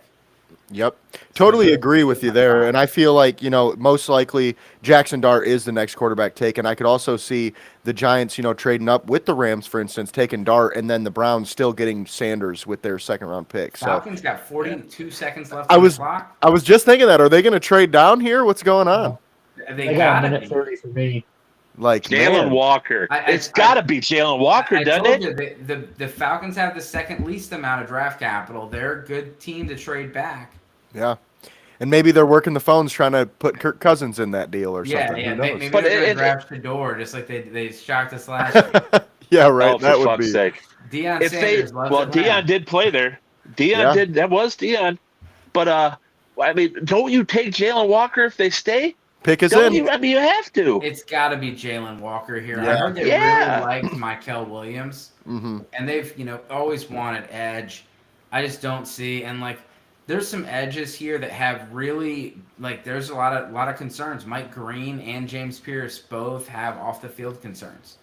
Yep. Totally agree with you there. And I feel like, most likely Jackson Dart is the next quarterback taken. I could also see the Giants, trading up with the Rams, for instance, taking Dart, and then the Browns still getting Sanders with their second round pick. So Falcons got 42 seconds left on the clock. I was just thinking that. Are they going to trade down here? What's going on? They They got a gotta minute be. 30 for me. Like, Jalen man. Walker. It's got to be Jalen Walker, I doesn't told it? you, the Falcons have the second least amount of draft capital. They're a good team to trade back. Yeah. And maybe they're working the phones trying to put Kirk Cousins in that deal or something. Yeah. Who knows? Maybe But they're going to it- draft Shedeur just like they shocked us last year. Yeah, right. Oh, for that would fuck's be. sake. Deion If they, Sanders loves well, Atlanta. Deion did play there. Yeah. Did. That was Deion. But I mean, don't you take Jalen Walker if they stay? Pick is Don't in. you? I mean, you have to. It's got to be Jalen Walker here. I Yeah. heard they Yeah. really liked Mikel Williams, Mm-hmm. and they've always wanted edge. I just don't see, and there's some edges here that have really there's a lot of concerns. Mike Green and James Pierce both have off the field concerns.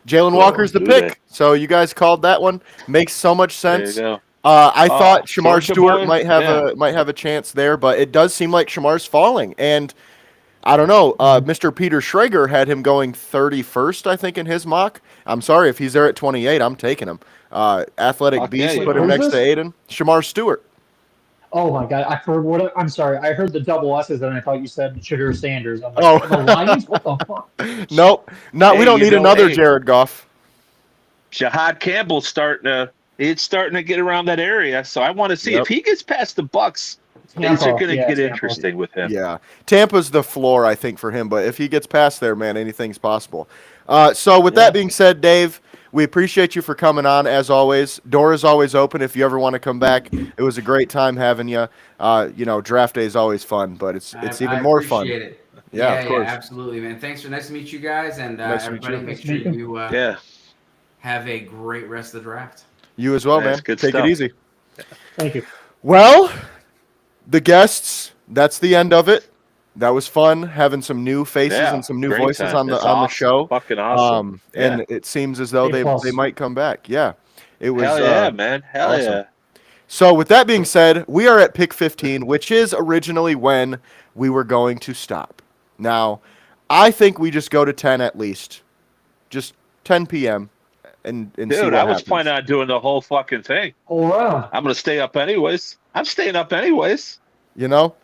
Jalen Walker's the do pick. they? So you guys called that one. Makes so much There you sense. go. I thought Shamar Georgia Stewart boy? might have a chance there, but it does seem like Shamar's falling. And I don't know. Mr. Peter Schrager had him going 31st, I think, in his mock. I'm sorry if he's there at 28. I'm taking him. Athletic Fuck beast yeah, put him who's next to this? Aiden. Shamar Stewart. Oh my god! I'm sorry. I heard the double S's and I thought you said Shedeur Sanders. I'm like, Oh. the Lions? What the fuck? Nope. Hey, we don't you need know, another hey. Jared Goff. Shahad Campbell's starting to get around that area. So I want to see Yep. if he gets past the Bucks. things are going to yeah, get Tampa. interesting with him. Yeah, Tampa's the floor, I think, for him. But if he gets past there, man, anything's possible. So with that being said, Dave, we appreciate you for coming on as always. Door is always open if you ever want to come back. It was a great time having you. Draft day is always fun, but it's even I more fun. appreciate it. Yeah, of course. Absolutely, man. Nice to meet you guys, and Nice to meet everybody, you. make Nice to sure meet you Yeah, have a great rest of the draft. You as well, That's man. good Take stuff. it easy. Thank you. Well, the guests, that's the end of it. That was fun having some new faces Yeah, and some new great voices time. on the That's on the awesome. show. Fucking awesome. And it seems as though A plus. they might come back. Yeah. It was Hell yeah, man. Hell awesome. yeah. So with that being said, we are at pick 15, which is originally when we were going to stop. Now, I think we just go to 10 at least. Just 10 p.m. and see Dude, what I was happens. planning on doing the whole fucking thing. All around. I'm going to stay up anyways. I'm staying up anyways. You know?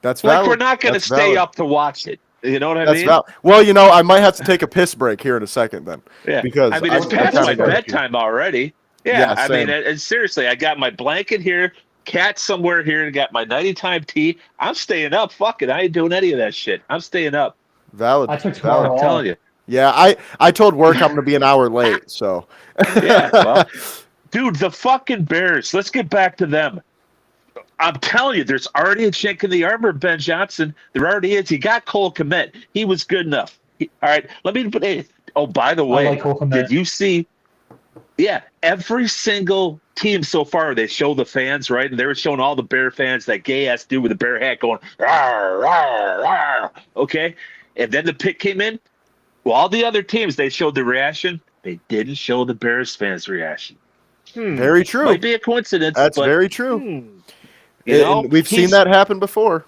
That's Like, valid. we're not going to That's stay valid. up to watch it. You know what I That's mean? valid. Well, I might have to take a piss break here in a second then. Yeah. Because I mean, it's I'm past kinda my thirsty. bedtime already. Yeah. Yeah, I mean, same. and seriously, I got my blanket here, cat somewhere here, and got my nighttime tea. I'm staying up. Fuck it. I ain't doing any of that shit. I'm staying up. Valid. I took Valid. tomorrow I'm telling you. Yeah, I told work I'm going to be an hour late, so. Yeah. Well, dude, the fucking Bears. Let's get back to them. I'm telling you, there's already a chink in the armor, Ben Johnson. There already is. He got Cole Kmet. He was good enough. All right. Let me put it. Oh, by the way, like Cole Kmet. did you see? Yeah, every single team so far, they show the fans, right? And they were showing all the Bear fans, that gay ass dude with the bear hat going, rawr, rawr, rawr. Okay. And then the pick came in. Well, all the other teams, they showed the reaction. They didn't show the Bears fans' reaction. Very true. Might be a coincidence. That's but, very true. You know, And we've seen he's- that happen before.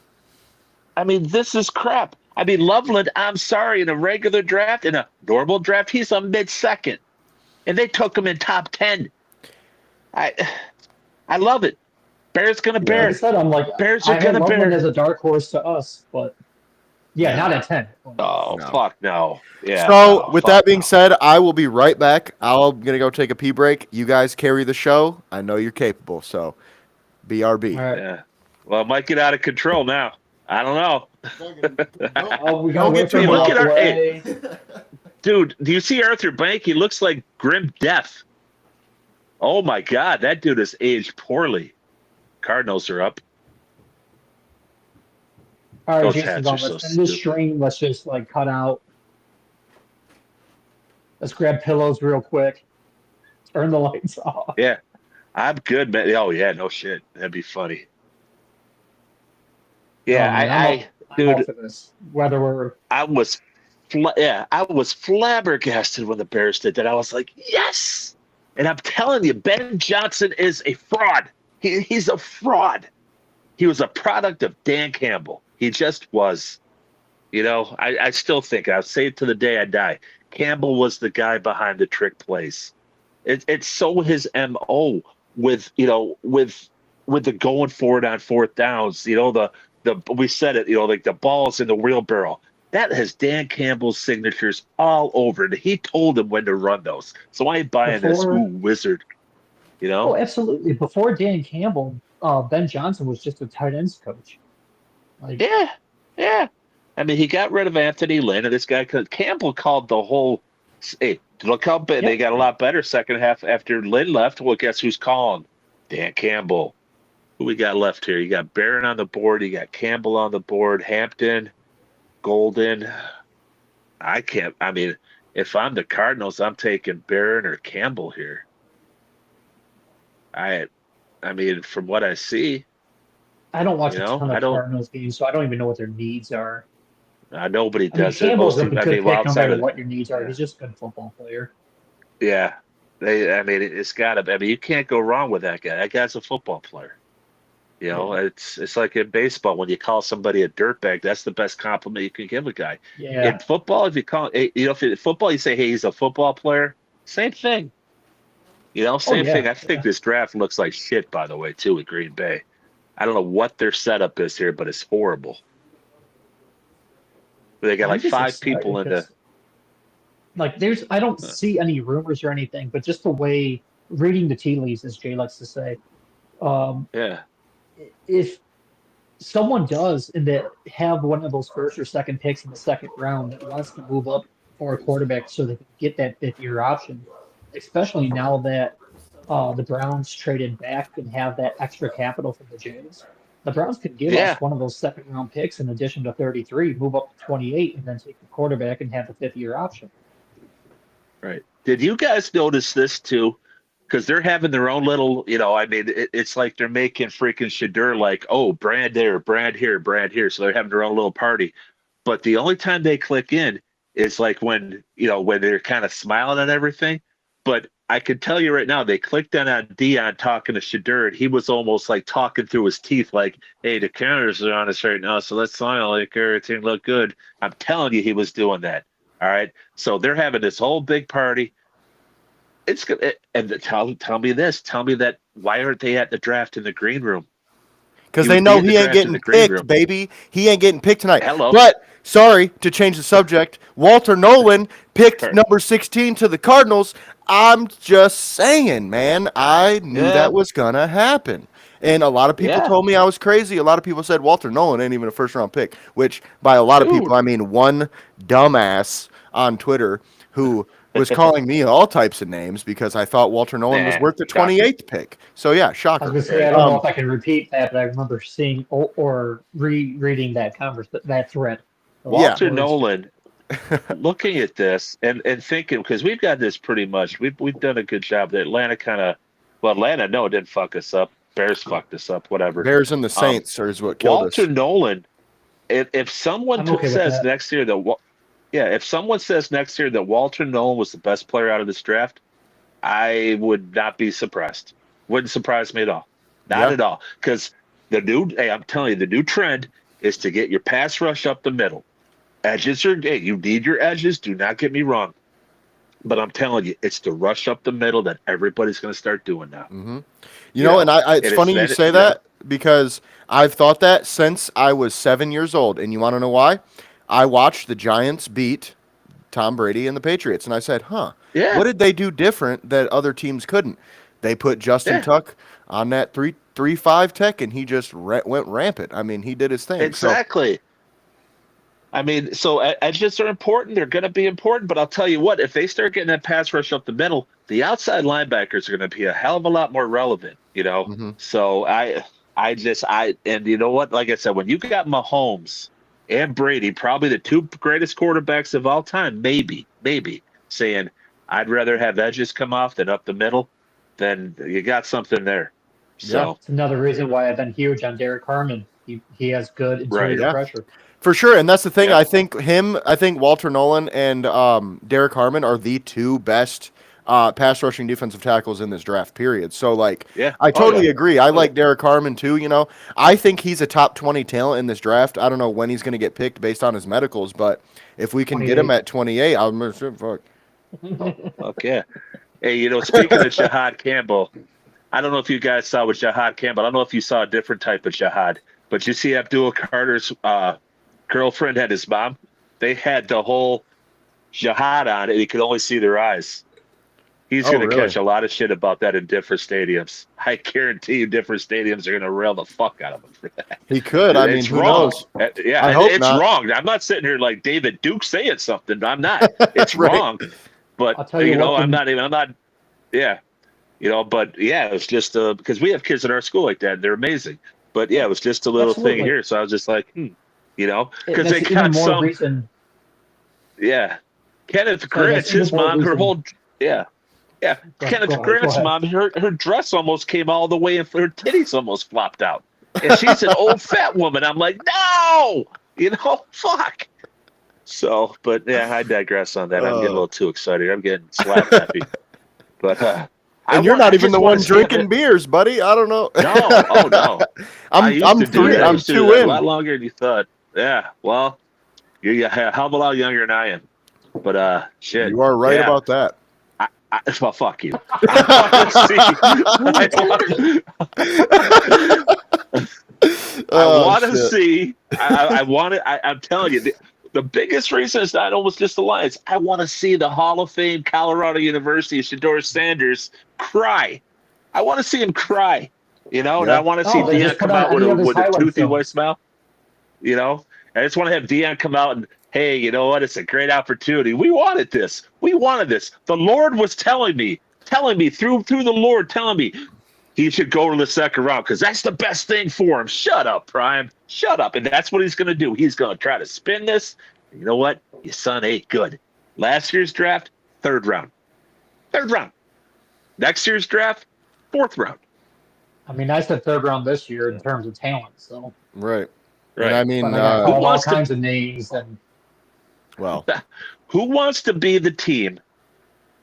I mean, this is crap. I mean, Loveland, I'm sorry, in a regular draft, in a normal draft, he's a mid-second. And they took him in top 10. I love it. Bears gonna Like bear. I said, I'm like, Bears I are had gonna Loveland bear. as a dark horse to us, but yeah, not at 10. Oh, No. fuck no. Yeah. So, no, with fuck that being no. said, I will be right back. I'm going to go take a pee break. You guys carry the show. I know you're capable, so BRB. All right. Yeah. Well, it might get out of control now. I don't know. Oh, we Don't gotta get wait for him too to much. walk Look at our- away. Dude, do you see Arthur Blank? He looks like grim death. Oh, my God. That dude has aged poorly. Cardinals are up. All right, Those Jason, hats go. are so Let's end this stupid. stream. Let's just like cut out. Let's grab pillows real quick. Turn the lights off. Yeah. I'm good, man. Oh, yeah. No shit. That'd be funny. Yeah, Oh, man, I'm dude, up for this. Whether we're I was flabbergasted when the Bears did that. I was like, yes. And I'm telling you, Ben Johnson is a fraud. He's a fraud. He was a product of Dan Campbell. He just was. You know, I still think, I'll say it to the day I die, Campbell was the guy behind the trick plays. It's so his MO with the going forward on fourth downs, we said it, like the balls in the wheelbarrow. That has Dan Campbell's signatures all over it. He told him when to run those. So I ain't buying this wizard. oh, absolutely. Before Dan Campbell, Ben Johnson was just a tight ends coach. Like, Yeah. I mean, he got rid of Anthony Lynn, and this guy Campbell called the whole. Hey, look how bad they got a lot better second half after Lynn left. Well, guess who's calling? Dan Campbell. Who we got left here? You got Barron on the board. You got Campbell on the board. Hampton, Golden. I mean, if I'm the Cardinals, I'm taking Barron or Campbell here. I mean, from what I see, I don't watch a know, ton I of don't- Cardinals games, so I don't even know what their needs are. nobody I mean, does it. Campbell's a Most good of, pick no outside matter of what your needs are. He's just a good football player. yeah, it's got to. I mean, you can't go wrong with that guy. That guy's a football player. It's like in baseball when you call somebody a dirtbag. That's the best compliment you can give a guy. Yeah. In football, if you call, if in football you say, "Hey, he's a football player," same thing. Same yeah, thing. I think this draft looks like shit, by the way, too, with Green Bay. I don't know what their setup is here, but it's horrible. They got I'm like just 5 excited people in the. 'cause, like, I don't see any rumors or anything, but just the way reading the tea leaves, as Jay likes to say, Yeah. if someone does and that have one of those first or second picks in the second round that wants to move up for a quarterback so they can get that fifth year option, especially now that the Browns traded back and have that extra capital from the Jags. The Browns could give Yeah, us one of those second round picks in addition to 33, move up to 28, and then take the quarterback and have the fifth year option. right. Did you guys notice this too? Because they're having their own little, I mean, it's like they're making freaking Shadur like, oh, brand there, brand here, brand here. So they're having their own little party. But the only time they click in is like when they're kind of smiling and everything. But I can tell you right now, they clicked in on Dion talking to Shadur, and he was almost like talking through his teeth, like, hey, the cameras are on us right now, so let's smile, like everything look good. I'm telling you, he was doing that. All right. So they're having this whole big party. It's good. And tell me this. Tell me that why aren't they at the draft in the green room? Because He they would know be in the he ain't draft in getting the green picked, room. baby. He ain't getting picked tonight. Hello. But, sorry to change the subject, Walter Nolan picked Sure. number 16 to the Cardinals. I'm just saying, man. I knew Yeah. that was going to happen. And a lot of people Yeah. told me I was crazy. A lot of people said Walter Nolan ain't even a first-round pick, which by a lot of people, Dude. I mean one dumbass on Twitter who was calling me all types of names because I thought Walter Nolan was Nah, worth the shocking. 28th pick. So, yeah, I was shocker. going to say, I don't know if I can repeat that, but I remember seeing or reading that that thread. Walter Words. Nolan, looking at this and thinking, because we've got this pretty much, we've done a good job. That Atlanta, no, it didn't fuck us up. Bears fucked us up, whatever. Bears and the Saints is what killed Walter us. Nolan, if someone I'm okay with says that. next year that, if someone says next year that Walter Nolan was the best player out of this draft, I would not be surprised. Wouldn't surprise me at all. Not at all. Because I'm telling you, the new trend is to get your pass rush up the middle. Edges you need your edges. Do not get me wrong. But I'm telling you, it's the rush up the middle that everybody's going to start doing now. Mm-hmm. You know, and it's funny you say that because I've thought that since I was 7 years old. And you want to know why? I watched the Giants beat Tom Brady and the Patriots. And I said, what did they do different that other teams couldn't? They put Justin Tuck on that 3-5 tech, and he just went rampant. I mean, he did his thing. Exactly. I mean, so edges are important. They're going to be important. But I'll tell you what, if they start getting that pass rush up the middle, the outside linebackers are going to be a hell of a lot more relevant, Mm-hmm. So and you know what? Like I said, when you got Mahomes and Brady, probably the two greatest quarterbacks of all time, maybe, saying, I'd rather have edges come off than up the middle, then you got something there. So It's another reason why I've been huge on Derek Harmon. He has good interior pressure. For sure, and that's the thing. I think Walter Nolan and Derek Harmon are the two best pass rushing defensive tackles in this draft, period. So, I totally agree. I like Derek Harmon, too, I think he's a top 20 talent in this draft. I don't know when he's going to get picked based on his medicals, but if we can get him at 28, I'm going to fuck. Okay. Hey, speaking of Shahad Campbell, I don't know if you guys saw with Shahad Campbell. I don't know if you saw a different type of Shahad, but you see Abdul Carter's girlfriend had his mom. They had the whole Shahad on it. You could only see their eyes. He's going to catch a lot of shit about that in different stadiums. I guarantee you different stadiums are going to rail the fuck out of him for that. He could. I mean, it's who wrong. knows? Yeah, I hope it's not. wrong. I'm not sitting here like David Duke saying something. I'm not. It's wrong. But, I'll tell you what, I'm not, yeah. But yeah, it was just because we have kids at our school like that. And they're amazing. But yeah, it was just a little thing here. So I was just like, because they got some. Reason. Yeah. Kenneth Grant's, his mom, her whole, Kenneth Grant's mom, her dress almost came all the way and her titties almost flopped out. And she's an old fat woman. I'm like, no! Fuck. So, but yeah, I digress on that. I'm getting a little too excited. I'm getting slap happy. But, and you're not even the one drinking beers, buddy. I don't know. No. I'm 2 in. A lot longer than you thought. Yeah, well, you're a hell of a lot younger than I am. But shit. You are right about that. Well, fuck you. I'm telling you, the biggest reason is not almost just the Lions. I want to see the Hall of Fame Colorado University Shedeur Sanders cry. I want to see him cry. And Yeah. I want to see Oh, they Dion just put come on out with any a of his highlight toothy films. white smile. I just want to have Dion come out and, hey, you know what? It's a great opportunity. We wanted this. We wanted this. The Lord was telling me through the Lord telling me he should go to the second round because that's the best thing for him. Shut up, Prime. Shut up. And that's what he's going to do. He's going to try to spin this. And you know what? Your son ain't good. Last year's draft, third round. Third round. Next year's draft, fourth round. I mean, I said third round this year in terms of talent. So, Right. Right. And I mean, but I got Who called all wants to- kinds of names, and well, Who wants to be the team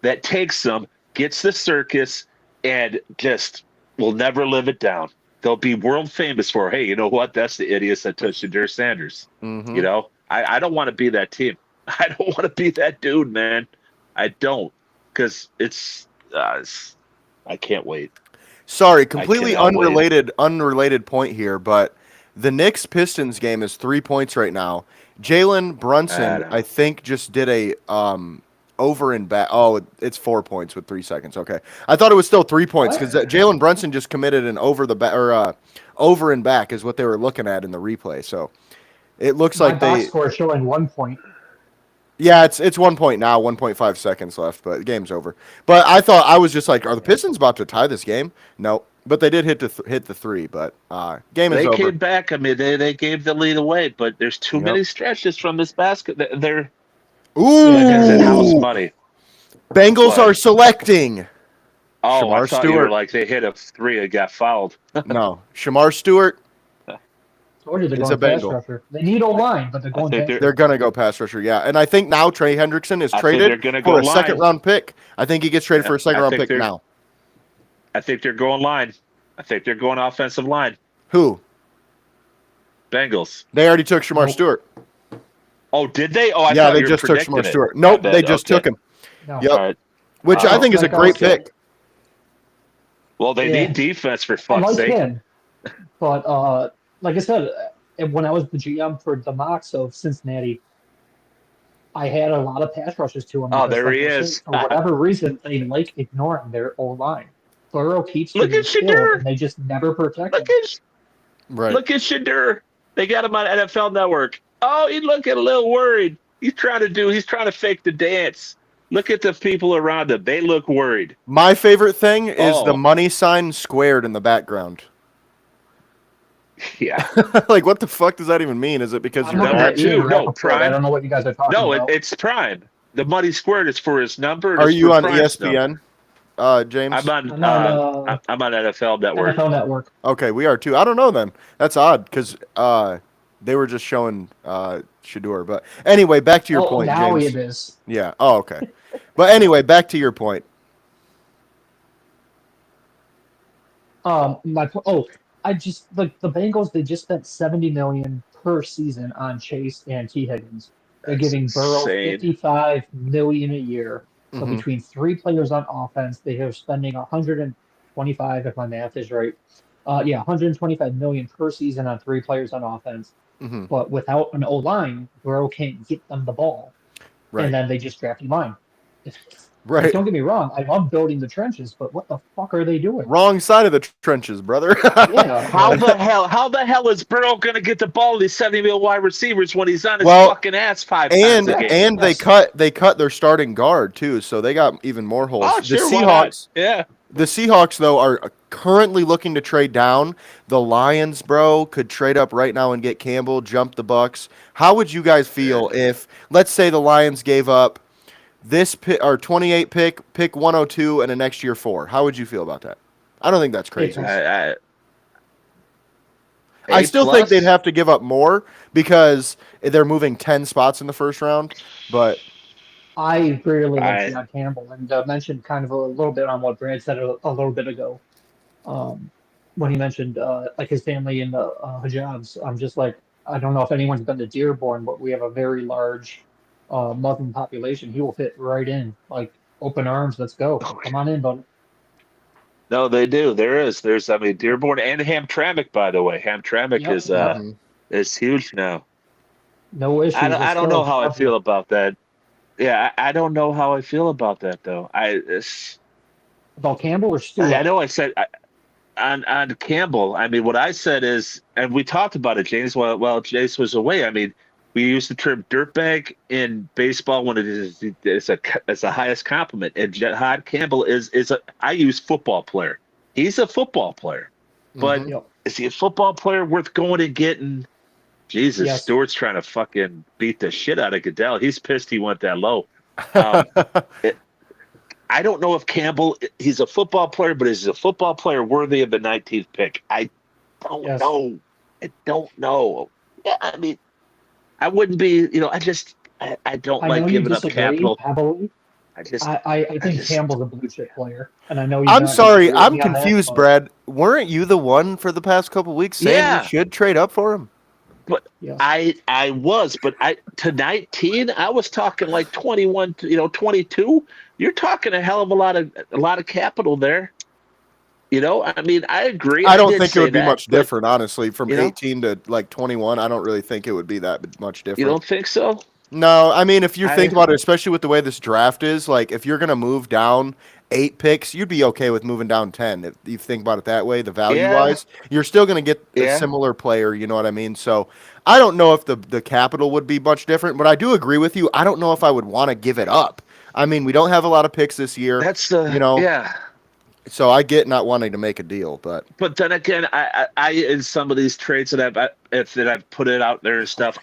that takes them, gets the circus, and just will never live it down? They'll be world famous for, hey, you know what? That's the idiots that took Shadur Sanders. mhm. I don't want to be that team. I don't want to be that dude, man. I don't. Because I can't wait. Sorry, completely cannot wait. unrelated point here, but the Knicks Pistons game is 3 points right now. Jalen Brunson, I think, just did a over and back. Oh, it's 4 points with 3 seconds. Okay, I thought it was still 3 points because Jalen Brunson just committed an over the back or over and back is what they were looking at in the replay. So it looks my like box they. score showing 1 point. Yeah, it's 1 point now, 1.5 seconds left, but the game's over. But I was just like, are the Pistons about to tie this game? No, but they did hit the three. But game is They over. came back. I mean, they gave the lead away, but there's too Yep. many stretches from this basket. They're Ooh, like I said, house money. Bengals What? are selecting. Oh, I Shamar thought you were Stewart. like they hit a three and got fouled. No, Shamar Stewart. Told you they're It's going a pass Bengal. rusher. They need a line, but they're I going think pass they're- rusher. They're gonna go pass rusher, yeah. And I think now Trey Hendrickson is I think they're traded gonna for go a second line. round pick. I think he gets traded for a second I round think pick they're- now. I think they're going line. I think they're going offensive line. Who? Bengals. They already took Shamar Nope. Stewart. Oh, did they? Oh, I Yeah, thought they you were just took predicting Shamar it. Stewart. My Nope, bad. they just Okay. took him. No. Yep. All right. Which I think is a Like I great was saying- pick. Well, they Yeah. need defense for I fuck's like sake. him, but like I said, when I was the GM for the Mocs of Cincinnati, I had a lot of pass rushes to him. Oh, because, there like he I was is. saying, for whatever reason, they like ignoring their O line. Burrow keeps Look getting at killed, Shadur. and they just never protect Look him. at Right. Look at Shadur. They got him on NFL Network. Oh, he's looking a little worried. He's trying to fake the dance. Look at the people around him. They look worried. My favorite thing is the Oh. money sign squared in the background. Yeah. Like, what the fuck does that even mean? Is it because I'm you're looking That at bad? too. Ian No, Rappaport. Prime. I don't know what you guys are talking No, about. it's Prime. The money squared is for his number. and Are it's you for on Prime's number. ESPN, James? I'm on. I'm on I'm on NFL Network. NFL Network. Okay, we are too. I don't know then. That's odd because they were just showing Shadur. But anyway, back to your point, now James. it is. Yeah. Oh, okay. But anyway, back to your point. I just like the Bengals. They just spent $70 million per season on Chase and T Higgins. They're That's giving Burrow insane. $55 million a year. So Mhm. between three players on offense, they are spending 125, if my math is right. 125 million per season on three players on offense. Mhm. But without an O line, Burrow can't get them the ball, Right. and then they just draft line. Right. Like, don't get me wrong, I love building the trenches, but what the fuck are they doing? Wrong side of the trenches, brother. Yeah, How the hell is Burrow going to get the ball to these 70 mil wide receivers when he's on his Well, fucking ass five and times a game? and they cut their starting guard too, so they got even more holes. Oh, The sure, why not? Seahawks, Yeah. the Seahawks though are currently looking to trade down. The Lions, bro, could trade up right now and get Campbell, jump the Bucks. How would you guys feel if, let's say, the Lions gave up this pick, or 28 pick 102, and a next year 4? How would you feel about that? I don't think that's crazy. I still think they'd have to give up more because they're moving 10 spots in the first round. But I really like John Campbell, and mentioned kind of a little bit on what Brad said a little bit ago. When he mentioned like his family in the hijabs, I'm just like, I don't know if anyone's been to Dearborn, but we have a very large Muslim population. He will fit right in, like open arms. Let's go, come on in, buddy. No, they do. There's Dearborn and Hamtramck, by the way. Hamtramck Yep. is huge now. No issues. I don't know how I feel about that. Yeah, I don't know how I feel about that though. About Campbell or Stewart. I know I on Campbell, I mean, what I said is, and we talked about it, James, while Jace was away. I mean, we use the term dirtbag in baseball when it's a highest compliment. And Jahad Campbell I use football player. He's a football player, but Mhm. Yep. is he a football player worth going and getting? Jesus, Yes. Stewart's trying to fucking beat the shit out of Goodell. He's pissed he went that low. I don't know if Campbell, he's a football player, but is he a football player worthy of the 19th pick? I don't Yes. know. I don't know. Yeah, I mean, I wouldn't be, I don't I like know you giving up disagree capital. heavily. I just, I think just- Campbell's a blue chip player, and I know you're I'm not gonna sorry, agree with I'm me on that, confused, but Brad. Weren't you the one for the past couple weeks saying Yeah. we should trade up for him? but Yes. I was, but to 19, I was talking like 21, 22. You're talking a hell of a lot of capital there. I mean, I agree. I don't did think it say would be that, much but different, honestly, from you know? 18 to like 21. I don't really think it would be that much different. You don't think so? No, I mean, if you think I- about it, especially with the way this draft is, like if you're going to move down 8 picks, you'd be okay with moving down 10. If you think about it that way, the value wise, you're still going to get a Yeah. similar player. You know what I mean? So I don't know if the capital would be much different, but I do agree with you. I don't know if I would want to give it up. I mean, we don't have a lot of picks this year. That's the yeah. So I get not wanting to make a deal, but But then again, I in some of these trades that I've put it out there and stuff,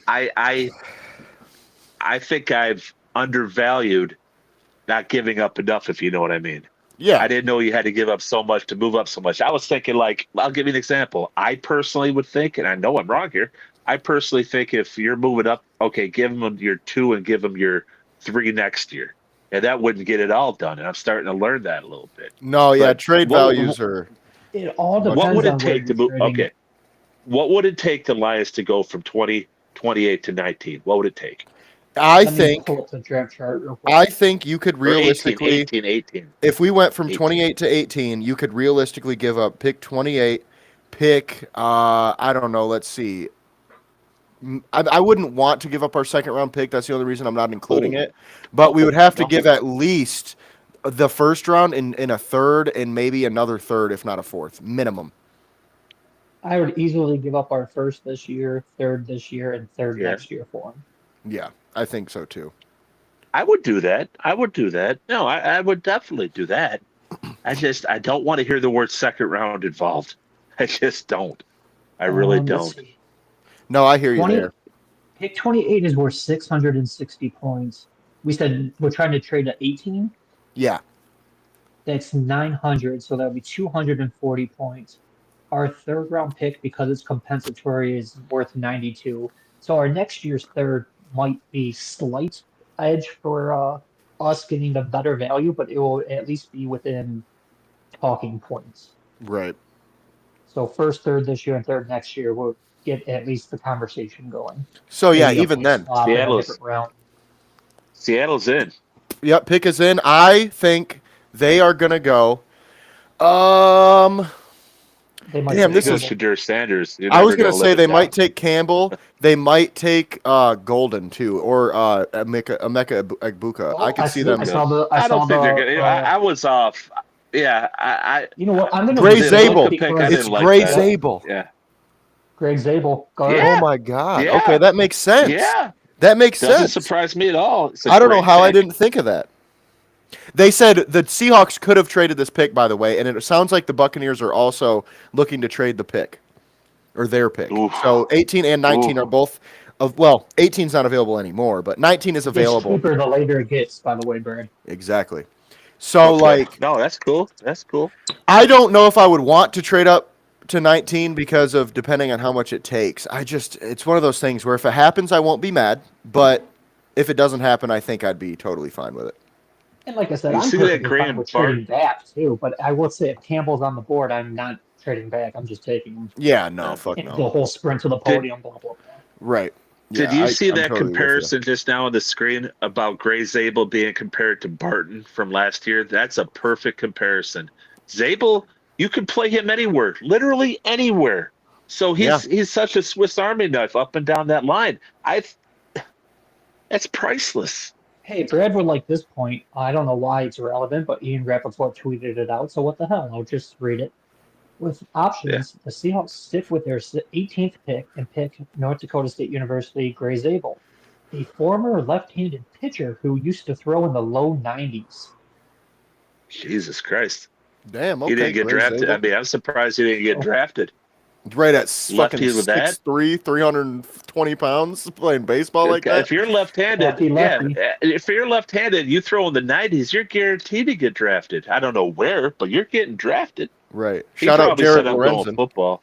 I think I've undervalued not giving up enough, if you know what I mean. yeah, I didn't know you had to give up so much to move up so much. I was thinking, like, I'll give you an example. I personally would think, and I know I'm wrong here, I personally think if you're moving up, okay, give them your 2 and give them your 3 next year. And that wouldn't get it all done. And I'm starting to learn that a little bit. no, yeah, But trade what- values are. It all depends What would on it where take to you're move? trading. Okay. What would it take the Lions to go from 28 to 19? What would it take? I Let me think pull up the draft chart real quick. I think you could Or 18, realistically. 18. If we went from 18. 28 to 18, you could realistically give up pick 28, pick, I don't know, let's see. I wouldn't want to give up our second round pick. That's the only reason I'm not including it. But we would have to give at least the first round in a third and maybe another third, if not a fourth, minimum. I would easily give up our first this year, third this year, and third Yeah. next year for him. Yeah, I think so too. I would do that. No, I would definitely do that. I don't want to hear the word second round involved. I just don't. I really Let's don't. see. No, I hear you 20 there. Pick 28 is worth 660 points. We said we're trying to trade at 18. Yeah. That's 900, so that would be 240 points. Our third round pick, because it's compensatory, is worth 92. So our next year's third might be slight edge for us getting the better value, but it will at least be within talking points. Right. So first, third this year, and third next year will get at least the conversation going. So yeah, Maybe a even then. swap in a Seattle's- different round. Seattle's in. Yep, pick is in. I think they are gonna go. They might Damn, take this Go is- Campbell. Shadur Sanders. You're I was never gonna say live they it might down. take Campbell. They might take Golden too, or Emeka Egbuka. I could see them. I saw the. I don't think they're the, gonna. I was off. Yeah, I You know what? I'm gonna. Gray do this Zabel. because I It's didn't like Gray that. Zabel. yeah. Greg Zabel. Guard. Yeah. Oh my God. Yeah. Okay, that makes sense. Yeah, That makes doesn't sense. surprise me at all. It's a I don't know great how I pick. didn't think of that. They said the Seahawks could have traded this pick, by the way, and it sounds like the Buccaneers are also looking to trade the pick, or their pick. Oof. So 18 and 19 Oof. are both of. Well, 18 is not available anymore, but 19 is It's available. cheaper the later it gets. By the way, Brad. Exactly. So Okay. like, no, that's cool. That's cool. I don't know if I would want to trade up to 19 because of depending on how much it takes. It's one of those things where if it happens, I won't be mad, but if it doesn't happen, I think I'd be totally fine with it. And like I said, You I'm see that perfectly Graham fine with Bart- trading back too. But I will say, if Campbell's on the board, I'm not trading back. I'm just taking him. Yeah, no, fuck The no. whole sprint to the podium. Blah blah blah. Right. Did Yeah, you see I'm that totally with you. comparison just now on the screen about Gray Zabel being compared to Barton from last year? That's a perfect comparison. Zabel, you can play him anywhere, literally anywhere. So he's such a Swiss Army knife up and down that line. That's priceless. Hey, Brad would like this point. I don't know why it's relevant, but Ian Rappaport tweeted it out. So what the hell? I'll just read it. With options, the Seahawks stick with their 18th pick and pick North Dakota State University Gray Zabel, a former left-handed pitcher who used to throw in the low 90s. Jesus Christ. Damn, He okay. didn't get Gray drafted. Zabel. I mean, I'm surprised he didn't get Oh. drafted. Right at fucking Lefty with that? 6'3", 320 pounds, playing baseball like that. If you're left-handed, Lefty. if you're left-handed, you throw in the 90s, you're guaranteed to get drafted. I don't know where, but you're getting drafted. Right. He Shout out probably Jared said, I'm going Lorenzen. football.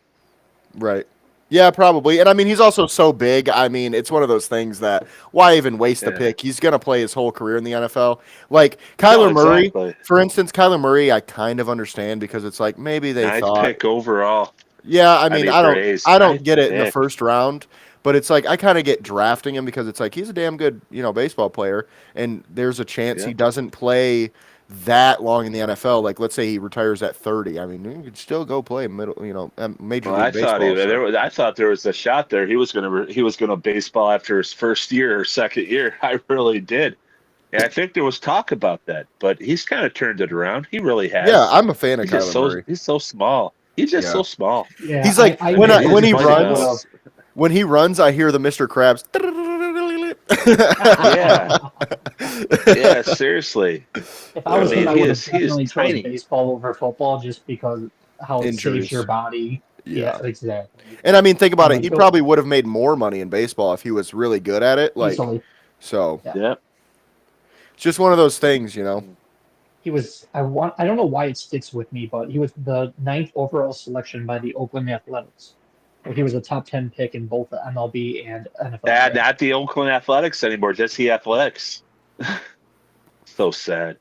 Right. Yeah, probably. And I mean, he's also so big. I mean, it's one of those things that why even waste the Yeah. pick? He's going to play his whole career in the NFL. Like Kyler Murray, exactly. for instance, Kyler Murray, I kind of understand because it's like maybe they Nice thought. pick overall. Yeah, I mean, Braves, I don't nice get it in the pick. first round, but it's like I kind of get drafting him because it's like he's a damn good, baseball player, and there's a chance Yeah. he doesn't play that long in the NFL. Like, let's say he retires at 30. I mean, you could still go play major Well, league baseball. I thought there was a shot there. He was gonna baseball after his first year or second year. I really did. And I think there was talk about that, but he's kind of turned it around. He really has. Yeah, I'm a fan of He's just Kyler Murray. he's so small. He's just so small. Yeah, He's like I when he he's runs, when he runs, I hear the Mr. Krabs. Yeah. Yeah, seriously. If I was I him, mean, I he would is- have he is definitely tiny. chosen baseball over football just because how it Injuries. saves your body. Yeah, exactly. And I mean, think about it. He Go- probably would have made more money in baseball if he was really good at it. Like, Easily. so Yeah. it's just one of those things, He was. I don't know why it sticks with me, but he was the 9th overall selection by the Oakland Athletics. He was a top 10 pick in both the MLB and NFL. Not the Oakland Athletics anymore, just the Athletics. So sad.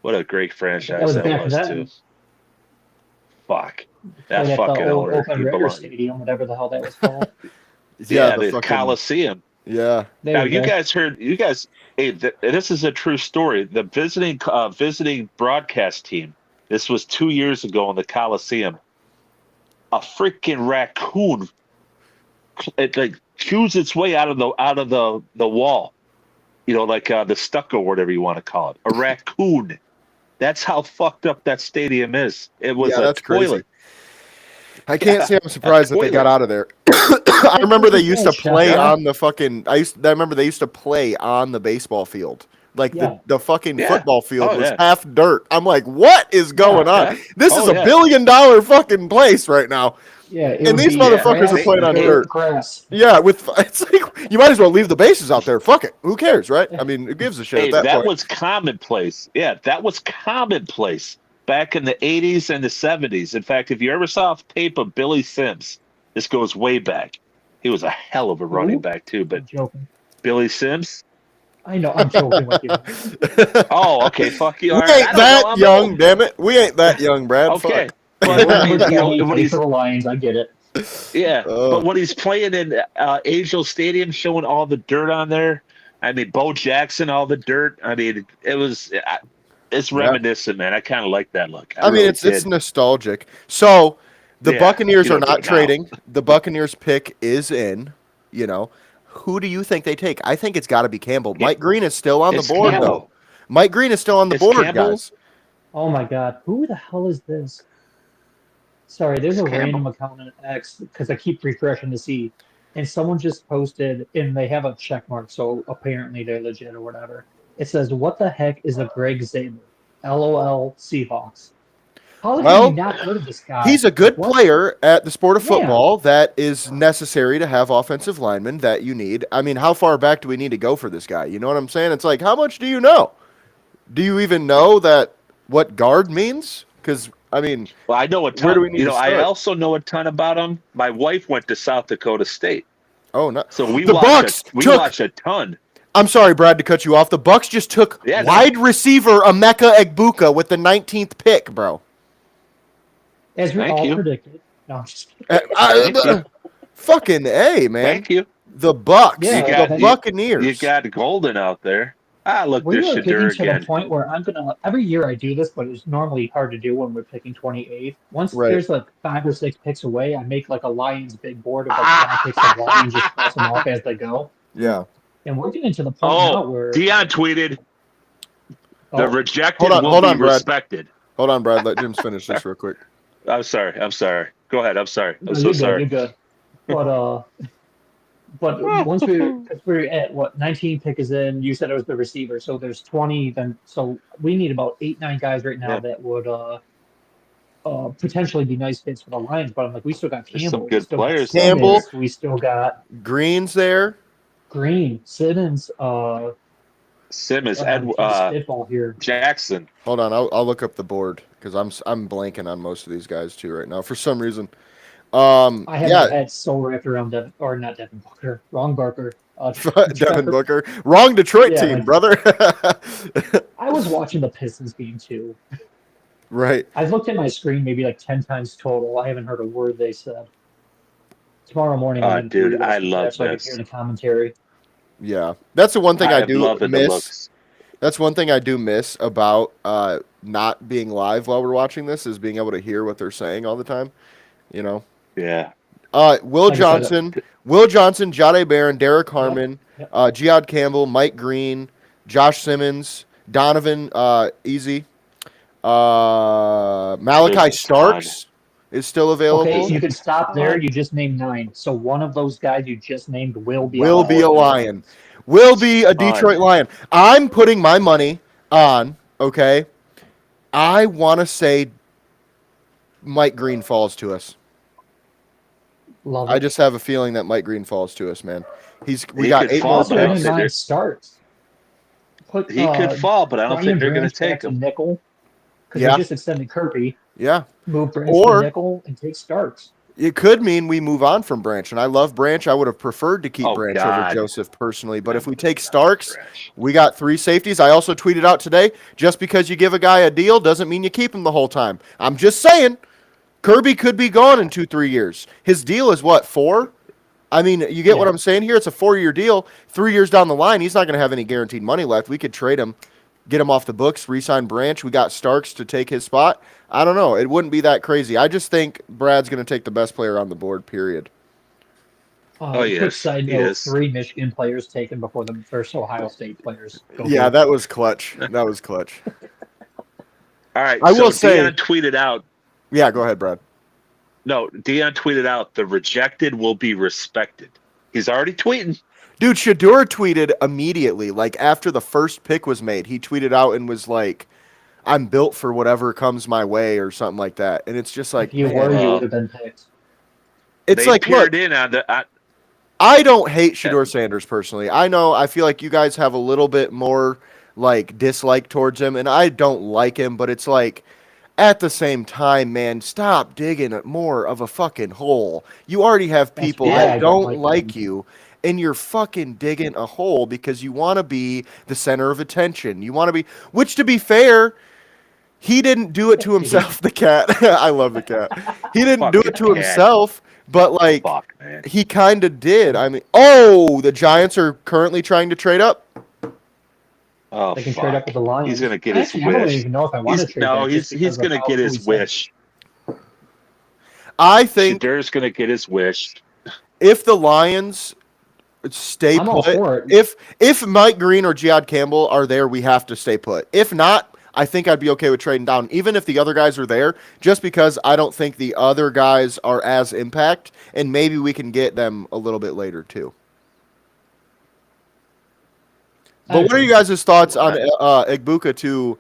What a great franchise that back was, then. too. Fuck. Played That at fucking the old owner. Oakland He Raiders belonged. Stadium, whatever the hell that was called. Yeah, the the fucking- Coliseum. Yeah. There Now, you you go. guys heard, hey, this is a true story. The visiting broadcast team, this was 2 years ago in the Coliseum. A freaking raccoon, it like chews its way out of the wall, like the stucco, or whatever you want to call it. A raccoon. That's how fucked up that stadium is. It was a that's crazy. toilet. I can't say I'm surprised that they got out of there. I remember they used to play on the fucking. I remember they used to play on the baseball field. Like the fucking football field was half dirt. I'm like, what is going on? This is a $1 billion fucking place right now. Yeah, and these motherfuckers are playing on dirt. Grass. Yeah, it's like you might as well leave the bases out there. Fuck it. Who cares, right? I mean, who gives a shit Hey, at that point? was commonplace. Yeah, that was commonplace back in the 80s and the 70s. In fact, if you ever saw a tape of Billy Sims, this goes way back. He was a hell of a running back, too. But I'm joking. Billy Sims? I know, I'm joking with you. Oh, okay, fuck you. We All right, ain't that young, damn it. We ain't that young, Brad. Okay. Fuck. But When he's for the Lions, I get it. Yeah, but when he's playing in Angel Stadium, showing all the dirt on there, I mean, Bo Jackson, all the dirt. I mean, it's reminiscent, man. I kind of like that look. I mean, it's nostalgic. So the Buccaneers you are don't do not it now. trading. The Buccaneers pick is in. Who do you think they take? I think it's got to be Campbell. Mike Green is still on the board, Campbell. though. Mike Green is still on the It's board, Campbell? guys. Oh my god, who the hell is this? Sorry, there's a random account on X because I keep refreshing to see, and someone just posted, and they have a check mark, so apparently they're legit or whatever. It says, "What the heck is a Greg Zabel? LOL Seahawks." How have you not heard of this guy? He's a good What? player at the sport of Yeah. football that is necessary to have offensive linemen that you need. I mean, how far back do we need to go for this guy? You know what I'm saying? It's like, how much do you know? Do you even know what guard means? Because, I mean, Well, I know a ton. Where do we need to I start? also know a ton about him. My wife went to South Dakota State, oh, no. so we The watch Bucks took- watch a ton. I'm sorry, Brad, to cut you off. The Bucks just took Yeah, no. wide receiver Emeka Egbuka with the 19th pick, bro. As we Thank all you. predicted. No, I'm just kidding. Thank you. Fucking A, man. Thank you. The Bucks. Yeah, the Buccaneers. You got Golden out there. Look, We there's are getting Shadur to again. the point where I'm gonna. Every year I do this, but it's normally hard to do when we're picking 28th. Once Right. there's like 5 or 6 picks away, I make like a Lions big board of like 5 picks of Lions, just cross them off as they go. Yeah. And we're getting to the point now Oh, where Dion tweeted, the oh, rejected Hold on, will hold be on, Brad. respected. Hold on, Brad. Let James finish this real quick. I'm sorry. Go ahead. I'm sorry. I'm No, so you're good. sorry. You're good. But once because we're at what 19 pick is in, you said it was the receiver, so there's 20. Then so we need about 8, 9 guys right now Yeah, that would potentially be nice fits for the Lions. But I'm like, we still got there's some Campbell, we good still got players out Campbell, there. Simmons, we still got Green's there. Green, Simmons. Simmons, I'm trying to spitball here. Jackson. Hold on, I'll look up the board because I'm blanking on most of these guys too right now for some reason. I have Yeah, my head so wrapped around Devin, or not Devin Booker, wrong Barker. Devin Trevor. Booker, wrong Detroit Yeah, team, like brother. I was watching the Pistons game too. Right. I've looked at my screen maybe like 10 times total. I haven't heard a word they said. Tomorrow morning I'm going to Dude, I rewatch that love so I can hear this. the commentary. Yeah, that's the one thing I I am do loving the miss. looks. That's one thing I do miss about not being live while we're watching this is being able to hear what they're saying all the time. You know, Yeah. Will Like I said, Johnson, Jade Barron, Derek Harmon, yep. Geod Campbell, Mike Green, Josh Simmons, Donovan Easy, Malachi There's a Starks is still available. Okay, you can stop there. You just named 9. So one of those guys you just named will be on Will the be a board. Lion. Will be a Detroit Lion. I'm putting my money on, okay? I want to say Mike Green falls to us. Love I it. just have a feeling that Mike Green falls to us, man. We He got could 8 fall, more Also, but I don't only picks. think 9 starts. Put he could fall, but I don't Brian think they're going Branch to take back to him. nickel because Yeah. they just extended Kirby. Yeah. Move Branch to Or nickel and take Starks. it could mean we move on from Branch, and I love Branch. I would have preferred to keep Oh, Branch over God. Joseph personally, but if we I'm take not Starks, fresh. we got 3 safeties. I also tweeted out today, just because you give a guy a deal doesn't mean you keep him the whole time. I'm just saying, Kirby could be gone in 2-3 years. His deal is what, 4? I mean, you get what Yeah. I'm saying here? It's a 4-year deal. 3 years down the line, he's not going to have any guaranteed money left. We could trade him, get him off the books, re-sign Branch. We got Starks to take his spot. I don't know. It wouldn't be that crazy. I just think Brad's going to take the best player on the board, period. He Quick is. side He note: is. 3 Michigan players taken before the first Ohio State players. Go Yeah, Blue. that was clutch. That was clutch. All right. I So will say- Dion tweeted out. Yeah, go ahead, Brad. No, Dion tweeted out the rejected will be respected. He's already tweeting. Dude, Shador tweeted immediately, like after the first pick was made. He tweeted out and was like, I'm built for whatever comes my way or something like that. And it's just like, If you man, were, you well, would have been picked. it's They like, look, peered in on the. I don't hate Shador Sanders personally. I know I feel like you guys have a little bit more like dislike towards him, and I don't like him, but it's like at the same time, man, stop digging more of a fucking hole. You already have That's people why that I don't don't like like him. you, and you're fucking digging a hole because you want to be the center of attention. You want to be, which to be fair, he didn't do it to himself, the cat. I love the cat. He didn't do it to Fucking cat. himself, but like Fuck, man. he kind of did. I mean, oh, the Giants are currently trying to trade up. Oh, They can fuck. trade up with the Lions. He's gonna get his Actually, I don't wish. even know if I want to trade back. He's gonna get his wish. I think Shador's gonna get his wish. if the Lions stay I'm all put, for it. if Mike Green or Geod Campbell are there, we have to stay put. If not, I think I'd be okay with trading down, even if the other guys are there, just because I don't think the other guys are as impact, and maybe we can get them a little bit later too. But what are you guys' thoughts on Igbuka to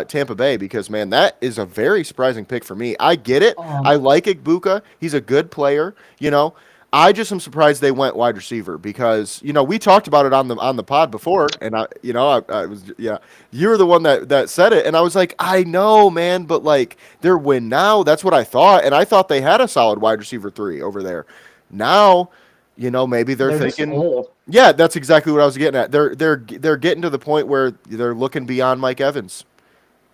Tampa Bay? Because, man, that is a very surprising pick for me. I get it. I like Igbuka. He's a good player, you know. I just am surprised they went wide receiver because, you know, we talked about it on the pod before, and I was you were the one that said it, and I was like, I know, man, but like they're win now. That's what I thought, and I thought they had a solid wide receiver 3 over there. Now, you know, maybe they're just thinking, old. yeah, that's exactly what I was getting at. They're getting to the point where they're looking beyond Mike Evans,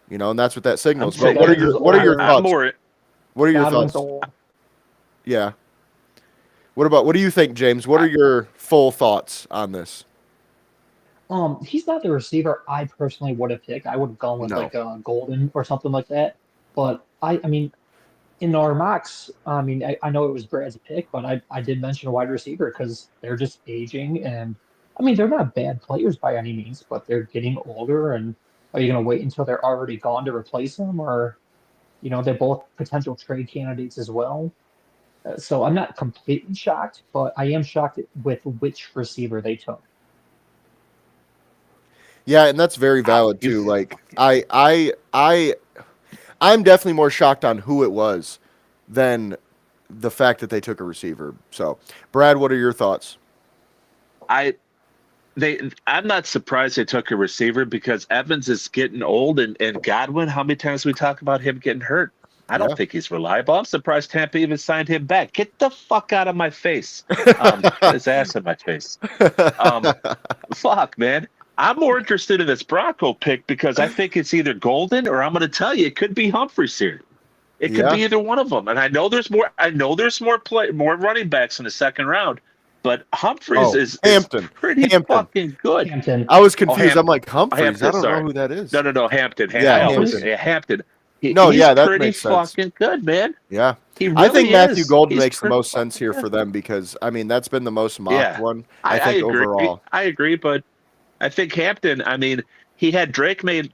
you know, and that's what that signals. But what are your thoughts? What are your Godwin's thoughts? old. Yeah. What do you think, James? What are your full thoughts on this? He's not the receiver I personally would have picked. I would have gone with No. like Golden or something like that. But I mean, in our mocks, I mean, I know it was Brad's pick, but I did mention a wide receiver because they're just aging, and I mean, they're not bad players by any means, but they're getting older. And are you going to wait until they're already gone to replace them, or They're both potential trade candidates as well. So I'm not completely shocked, but I am shocked with which receiver they took. Yeah, and that's very valid too. Like I'm definitely more shocked on who it was than the fact that they took a receiver. So, Brad, what are your thoughts? I'm not surprised they took a receiver because Evans is getting old, and Godwin, how many times we talk about him getting hurt? I don't Yeah. think he's reliable. I'm surprised Tampa even signed him back. Get the fuck out of my face. Put his ass in my face. Fuck, man. I'm more interested in this Bronco pick because I think it's either Golden or I'm going to tell you it could be Humphreys here. It could Yeah. be either one of them. And I know there's more. I know there's more running backs in the second round, but Humphreys Oh, is Hampton. pretty Hampton. fucking good. Hampton. I was confused. Ham- I'm like, Humphreys? Hampton, I don't know sorry. who that is. No, Hampton. Yeah, I always Hampton. say Hampton. No, He's yeah, that pretty makes sense. fucking good, man. Yeah. He really I think Matthew is. Golden He's makes the pretty most sense fucking here good. for them because, I mean, that's been the most mocked Yeah. one, I think, agree. overall. I agree, but I think Hampton. I mean, he had Drake made,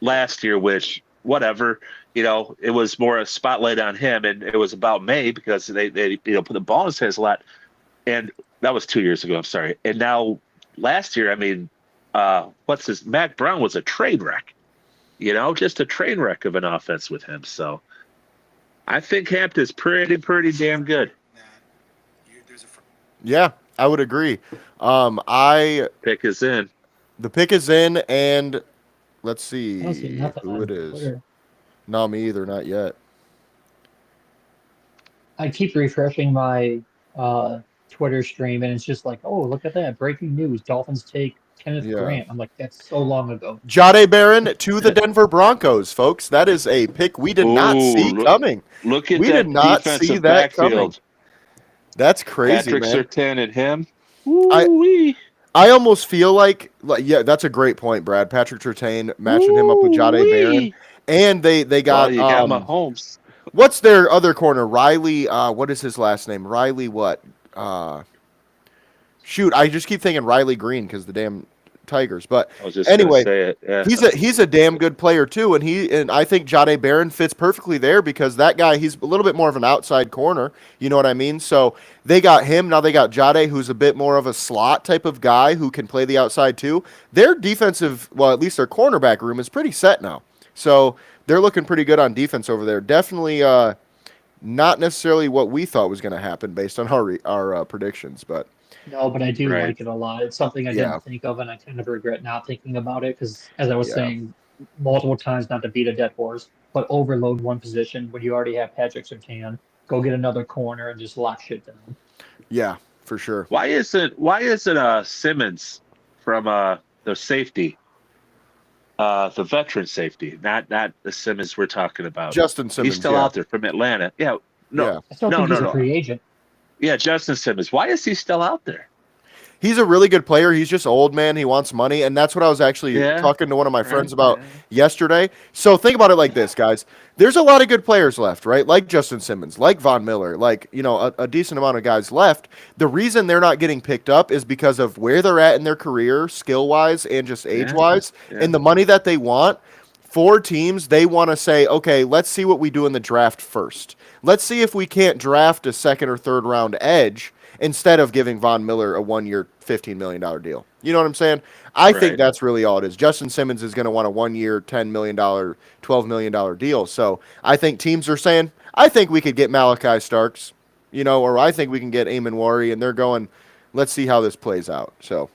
last year, which whatever. It was more a spotlight on him, and it was about May because they put the ball in his hands a lot, and that was 2 years ago. I'm sorry, and now last year, I mean, Mac Brown was a train wreck. Just a train wreck of an offense with him. So I think Hampton's pretty damn good. Yeah, I would agree. Pick is in. The pick is in, and let's I don't see see nothing who on it is. Twitter. No, me either, not yet. I keep refreshing my Twitter stream, and it's just like, oh, look at that. Breaking news. Dolphins take Kenneth Yeah. Grant. I'm like, that's so long ago. Jade Barron to the Denver Broncos, folks. That is a pick we did not Ooh, see coming. Look at We that did not see defensive that backfield. coming. That's crazy, Patrick man. Surtain and him. I almost feel like, yeah, that's a great point, Brad. Patrick Surtain matching him up with Jade Barron. And they got, you got Mahomes. what's their other corner? Riley, what is his last name? Riley what? Shoot, I just keep thinking Riley Green because the damn Tigers. But I was just anyway, gonna say it. Yeah. he's a damn good player too, and I think Jade Barron fits perfectly there because that guy, he's a little bit more of an outside corner. You know what I mean? So they got him. Now they got Jade, who's a bit more of a slot type of guy who can play the outside too. Their defensive, well, at least their cornerback room is pretty set now. So they're looking pretty good on defense over there. Definitely not necessarily what we thought was going to happen based on our predictions, but No, but I do Right. like it a lot. It's something I Yeah. didn't think of, and I kind of regret not thinking about it because, as I was Yeah. saying multiple times, not to beat a dead horse, but overload one position when you already have Patrick Surtain. Go get another corner and just lock shit down. yeah, for sure. Why isn't Simmons from the safety, the veteran safety, not the Simmons we're talking about? Justin Simmons, He's still yeah. out there from Atlanta. Yeah. No. Yeah. I still No, think he's no, a free agent. Yeah, Justin Simmons. Why is he still out there? He's a really good player. He's just old, man. He wants money, and that's what I was actually Yeah. talking to one of my friends Right. about yesterday. So think about it like this, guys. There's a lot of good players left, right? Like Justin Simmons, like Von Miller, like, a decent amount of guys left. The reason they're not getting picked up is because of where they're at in their career, skill-wise and just age-wise, Yeah. and the money that they want. For teams, they want to say, okay, let's see what we do in the draft first. Let's see if we can't draft a second or third round edge instead of giving Von Miller a 1-year, $15 million deal. You know what I'm saying? I think Right. that's really all it is. Justin Simmons is going to want a 1-year, $10 million, $12 million deal. So I think teams are saying, I think we could get Malachi Starks, or I think we can get Eamon Wari, and they're going, let's see how this plays out. So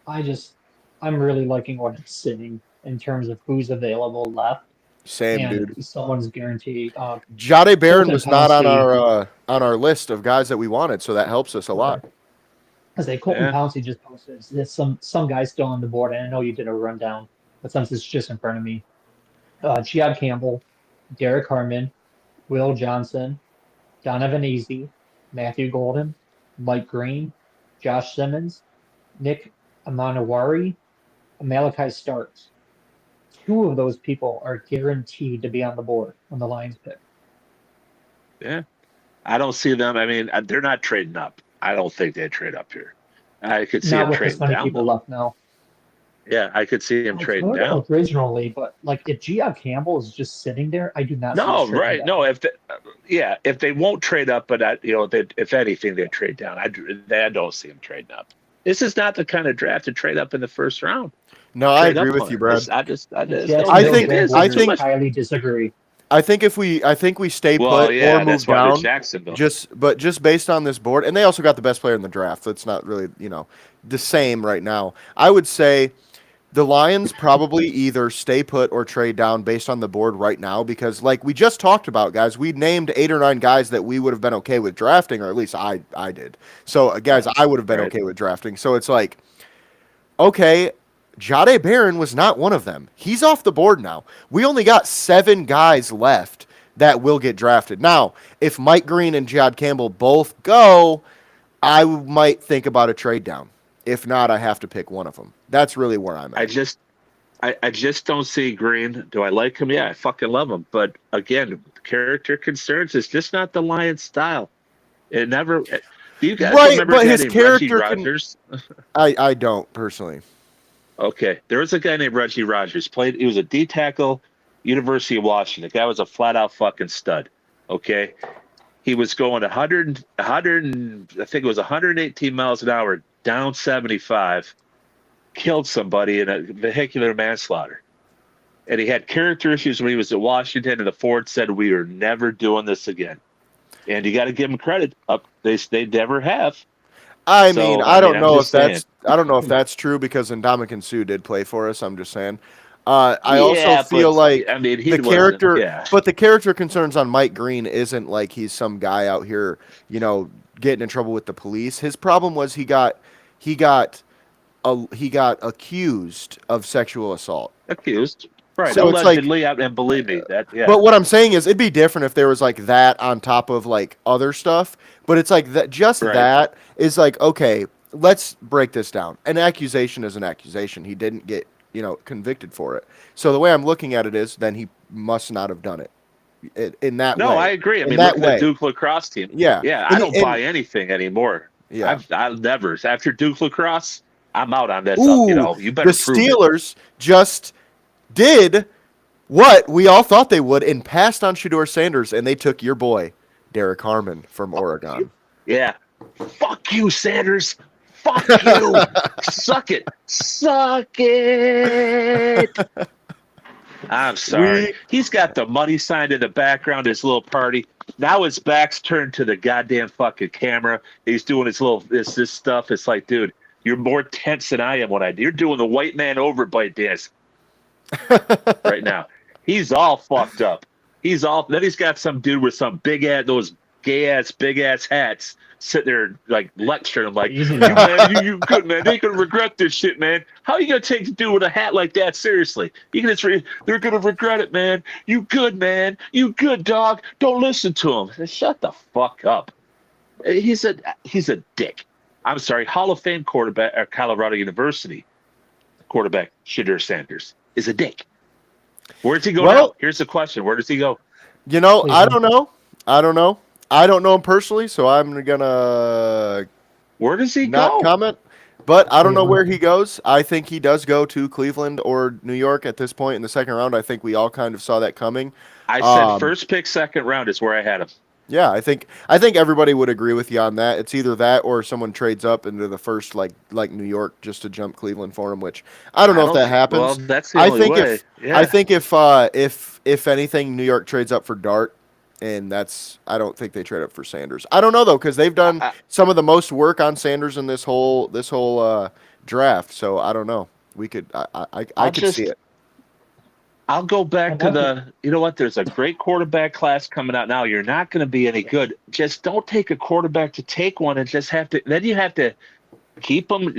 I'm really liking what I'm seeing in terms of who's available left. same, and dude. someone's guaranteed. Jade Barron Colton was not on Pouncey. our list of guys that we wanted, so that helps us a lot. Because Colton Yeah. Pouncey just posted. There's some guys still on the board, and I know you did a rundown, but since it's just in front of me, Chad Campbell, Derek Harmon, Will Johnson, Donovan Easy, Matthew Golden, Mike Green, Josh Simmons, Nick Amanawari, and Malachi Starks. 2 of those people are guaranteed to be on the board when the Lions pick. Yeah. I don't see them. I mean, they're not trading up. I don't think they'd trade up here. I could see Not them with this trading many down. people though. left now. Yeah, I could see him I trading could down. originally, but like if Gia Campbell is just sitting there, I do not see us No, trading right? down. No, if they won't trade up, but if anything, they trade down. I don't see them trading up. This is not the kind of draft to trade up in the first round. No, I Trade agree up with on you, it. Brad. I The just don't think Jacksonville it is. I It's too Jaguars think much. highly disagree. I think we stay Well, put or yeah, move that's why they're down, Jacksonville. just based on this board, and they also got the best player in the draft. So it's not really the same right now. I would say the Lions probably either stay put or trade down based on the board right now because, like we just talked about, guys, we named 8 or 9 guys that we would have been okay with drafting, or at least I did. So guys, Right. I would have been Right. okay with drafting. So it's like, okay, Jade Barron was not one of them. He's off the board now. We only got 7 guys left that will get drafted. Now, if Mike Green and Jad Campbell both go, I might think about a trade down. If not, I have to pick one of them. That's really where I'm I at. just I just don't see Green. Do I like him? Yeah, I fucking love him. But again, character concerns is just not the Lions style. It never. Do you guys Right, remember a but guy his named Reggie character can. Rogers? I don't personally. Okay, there was a guy named Reggie Rogers. He was a D tackle, University of Washington. The guy was a flat out fucking stud. Okay, he was going 100, I think it was 118 miles an hour, down 75, killed somebody in a vehicular manslaughter. And he had character issues when he was at Washington, and the Ford said, "We are never doing this again." And you got to give him credit. They never have. I So, mean, I I mean, don't I'm know just if that's saying. I don't know if that's true because Ndamukong Suh did play for us. I'm just saying. I also Yeah, feel but like I mean, the he wasn't. character, Yeah, but the character concerns on Mike Green isn't like he's some guy out here, getting in trouble with the police. His problem was he got accused of sexual assault. accused. Right, So it's like, allegedly, and believe me, that yeah. but what I'm saying is, it'd be different if there was like that on top of like other stuff. But it's like that, just Right. that is like, okay, let's break this down. An accusation is an accusation. He didn't get, convicted for it. So the way I'm looking at it is, then he must not have done it in that No, way. I agree. I In mean, that look at way. the Duke lacrosse team. Yeah. Yeah, And- I don't and- buy anything anymore. Yeah. I've never. After Duke lacrosse, I'm out on this. Ooh, You better the prove it. Steelers just did what we all thought they would and passed on Shador Sanders, and they took your boy, Derek Harmon from Oregon. Yeah. Fuck you, Sanders. Fuck you. Suck it. Suck it. I'm sorry. He's got the money sign in the background, his little party. Now his back's turned to the goddamn fucking camera. He's doing his little this stuff. It's like, dude, you're more tense than I am when I do. You're doing the white man overbite dance right now. He's all fucked up. Then he's got some dude with some those big ass hats sitting there like lecturing him like, Easy you now. man, you good man. They gonna regret this shit, man. How are you gonna take a dude with a hat like that seriously? They're gonna regret it, man. You good, man. You good, dog. Don't listen to him. Shut the fuck up. He's a dick. I'm sorry. Hall of Fame quarterback at Colorado University quarterback Shedeur Sanders is a dick. Where does he go now? Here's the question. Where does he go? I don't know. I don't know him personally, so I'm gonna Where does he not go? comment. But I don't know Cleveland. where he goes. I think he does go to Cleveland or New York at this point in the second round. I think we all kind of saw that coming. I said first pick, second round is where I had him. Yeah, I think everybody would agree with you on that. It's either that or someone trades up into the first, like New York, just to jump Cleveland for him. Which I don't know if that happens. Well, that's the I only think way. I think if anything, New York trades up for Dart, and I don't think they trade up for Sanders. I don't know though, because they've done some of the most work on Sanders in this whole draft. So I don't know. We could I could see it. I'll go back to you know what? There's a great quarterback class coming out now. You're not going to be any good. Just don't take a quarterback to take one and just have to. Then you have to keep them.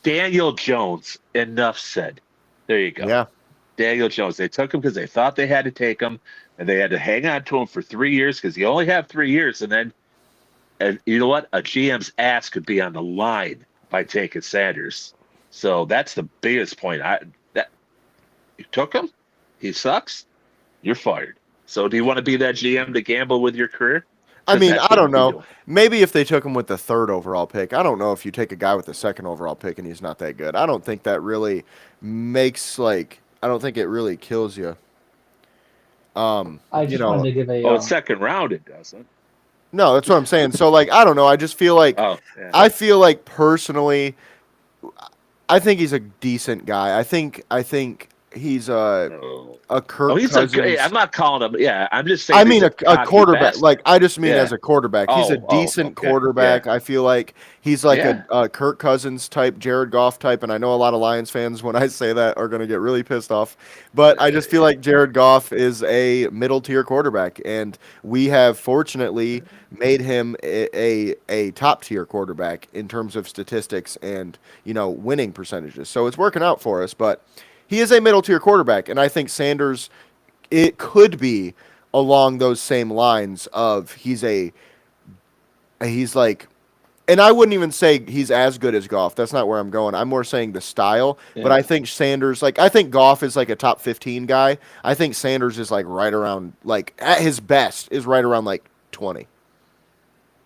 Daniel Jones. Enough said. There you go. Yeah. Daniel Jones. They took him because they thought they had to take him, and they had to hang on to him for 3 years because you only have 3 years. And you know what? A GM's ass could be on the line by taking Sanders. So that's the biggest point. You took him. He sucks. You're fired. So do you want to be that GM to gamble with your career? I 'Cause mean, that's I what don't we're know. doing. Maybe if they took him with the 3rd overall pick. I don't know if you take a guy with the 2nd overall pick and he's not that good. I don't think that really makes I don't think it really kills you. I You just wanted know, to give a Oh, it's second round. It doesn't. no, that's what I'm saying. So I don't know. I just feel like Oh, yeah. I feel like personally, I think he's a decent guy. I think he's Oh, a oh, Kirk he's a. Hey, Cousins. I'm not calling him. Yeah, I'm just I saying he's mean, a a cocky quarterback. bastard. I just mean as Yeah. a quarterback. He's a Oh, decent okay. Yeah. quarterback. I feel like he's like Yeah. a Kirk Cousins type, Jared Goff type. And I know a lot of Lions fans, when I say that, are going to get really pissed off. But I just feel like Jared Goff is a middle tier quarterback. And we have fortunately made him a top tier quarterback in terms of statistics and, winning percentages. So it's working out for us. But he is a middle tier quarterback. And I think Sanders, it could be along those same lines of he's like, and I wouldn't even say he's as good as Goff. That's not where I'm going. I'm more saying the style. But Yeah. I think Sanders, I think Goff is like a top 15 guy. I think Sanders is right around, at his best, is right around 20.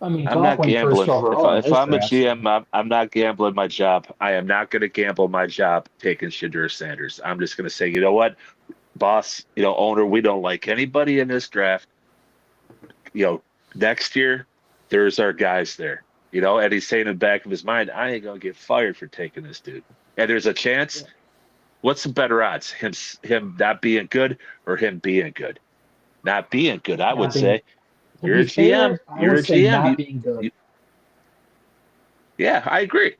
I mean, I'm Goff not went first gambling. overall in If his I'm a draft. So. GM, I'm not gambling my job. I am not going to gamble my job taking Shadur Sanders. I'm just going to say, you know what, boss, owner, we don't like anybody in this draft. Next year, there's our guys there. And he's saying in the back of his mind, I ain't going to get fired for taking this dude. And there's a chance. Yeah. What's the better odds? Him not being good or him being good? Not being good, I would say. To You're be a GM. fair, I You're a would say GM. not being good. Yeah, I agree.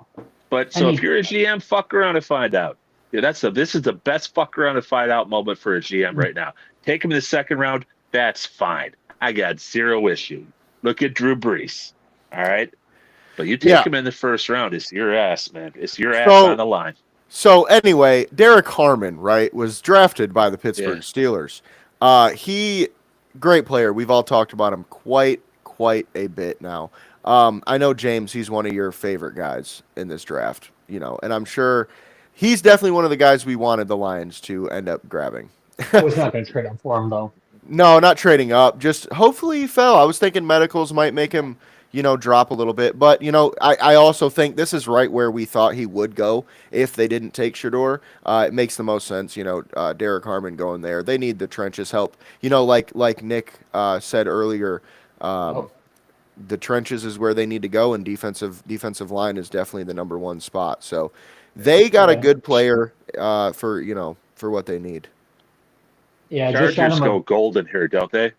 But I so mean, if you're a GM, fuck around and find out. Yeah, this is the best fuck around and find out moment for a GM right now. Take him in the second round, that's fine. I got zero issue. Look at Drew Brees. All right. But you take him in the first round, it's your ass, man. It's your ass on the line. So anyway, Derek Harmon, right, was drafted by the Pittsburgh Yeah. Steelers. He, great player. We've all talked about him quite a bit now. I know, James, he's one of your favorite guys in this draft, and I'm sure he's definitely one of the guys we wanted the Lions to end up grabbing. I was not going to trade him for him, though. No, not trading up. Just hopefully he fell. I was thinking medicals might make him, drop a little bit. But, I also think this is right where we thought he would go if they didn't take Shador. It makes the most sense, Derek Harmon going there. They need the trenches help. Like Nick said earlier, the trenches is where they need to go, and defensive line is definitely the number one spot. So they got a good player for what they need. Yeah, just Chargers go golden here, don't they?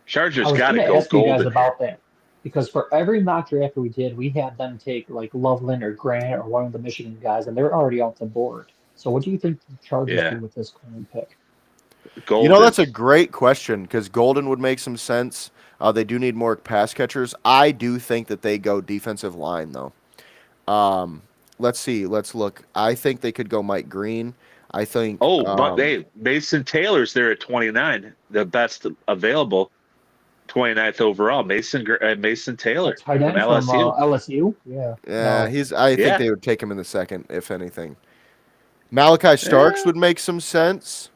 Chargers got to go ask you guys golden. about that because for every mock draft we did, we had them take like Loveland or Grant or one of the Michigan guys, and they're already off the board. So what do you think the Chargers do with this current pick? Golden. That's a great question because Golden would make some sense. They do need more pass catchers. I do think that they go defensive line, though. Let's see. Let's look. I think they could go Mike Green. I think. But Mason Taylor's there at 29, the best available, 29th overall. Mason Taylor from LSU. LSU. Yeah. Yeah, No. I think they would take him in the second, if anything. Malachi Starks would make some sense.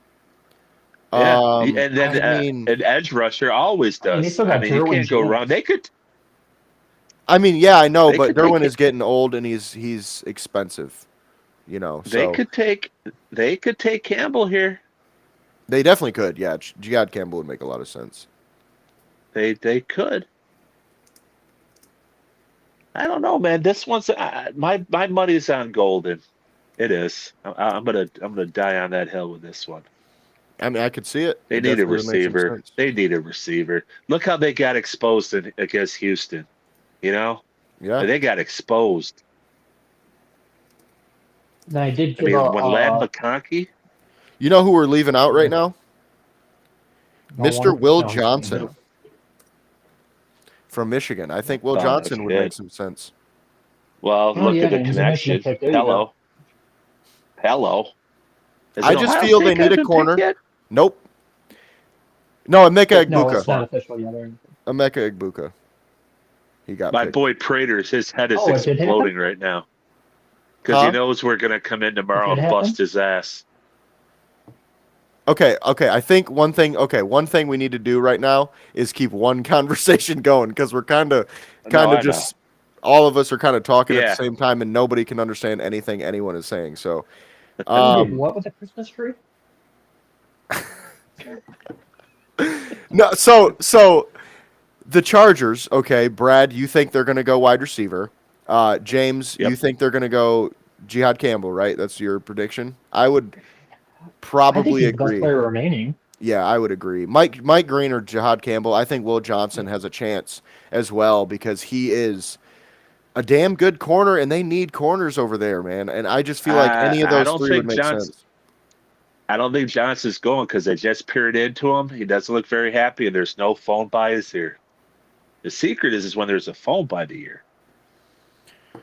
Yeah, and then an edge rusher always does. They still got you can't go wrong. They could. I mean, yeah, I know, but Derwin is getting old and he's expensive. So they could take Campbell here. They definitely could. Yeah, Jihad Campbell would make a lot of sense. They could. I don't know, man. This one's my money's on Golden. It is. I'm gonna die on that hill with this one. I mean, I could see it. They need a receiver. They need a receiver. Look how they got exposed against Houston. Yeah. They got exposed. And I did give when Ladd McConkey. You know who we're leaving out right now? No Mr. one- Will no, Johnson no. from Michigan. I think Will Johnson would make some sense. Well, look at the he's a Michigan connection. pick. There you Hello. I just feel they need a corner. Nope. No, Emeka No, it's Egbuka. not official yet. Or anything. Emeka Egbuka. He got My picked. boy Prater's, his head is Oh, it did exploding right now. Because he knows we're going to come in tomorrow It did and bust happen? his ass. Okay. I think one thing we need to do right now is keep one conversation going because we're kind of No, I know. just all of us are kind of talking at the Yeah. same time and nobody can understand anything anyone is saying. So, Who did what with the Christmas tree? no, so the Chargers, okay, Brad, you think they're going to go wide receiver. James, Yep. you think they're going to go Jihad Campbell, right? That's your prediction. I would I think probably he's the best agree. player remaining. Yeah, I would agree. Mike Green or Jihad Campbell. I think Will Johnson has a chance as well because he is a damn good corner, and they need corners over there, man. And I just feel like any of I those don't three would think make sense. I don't think Johnson's going because they just peered into him. He doesn't look very happy, and there's no phone by his ear. The secret is when there's a phone by the ear.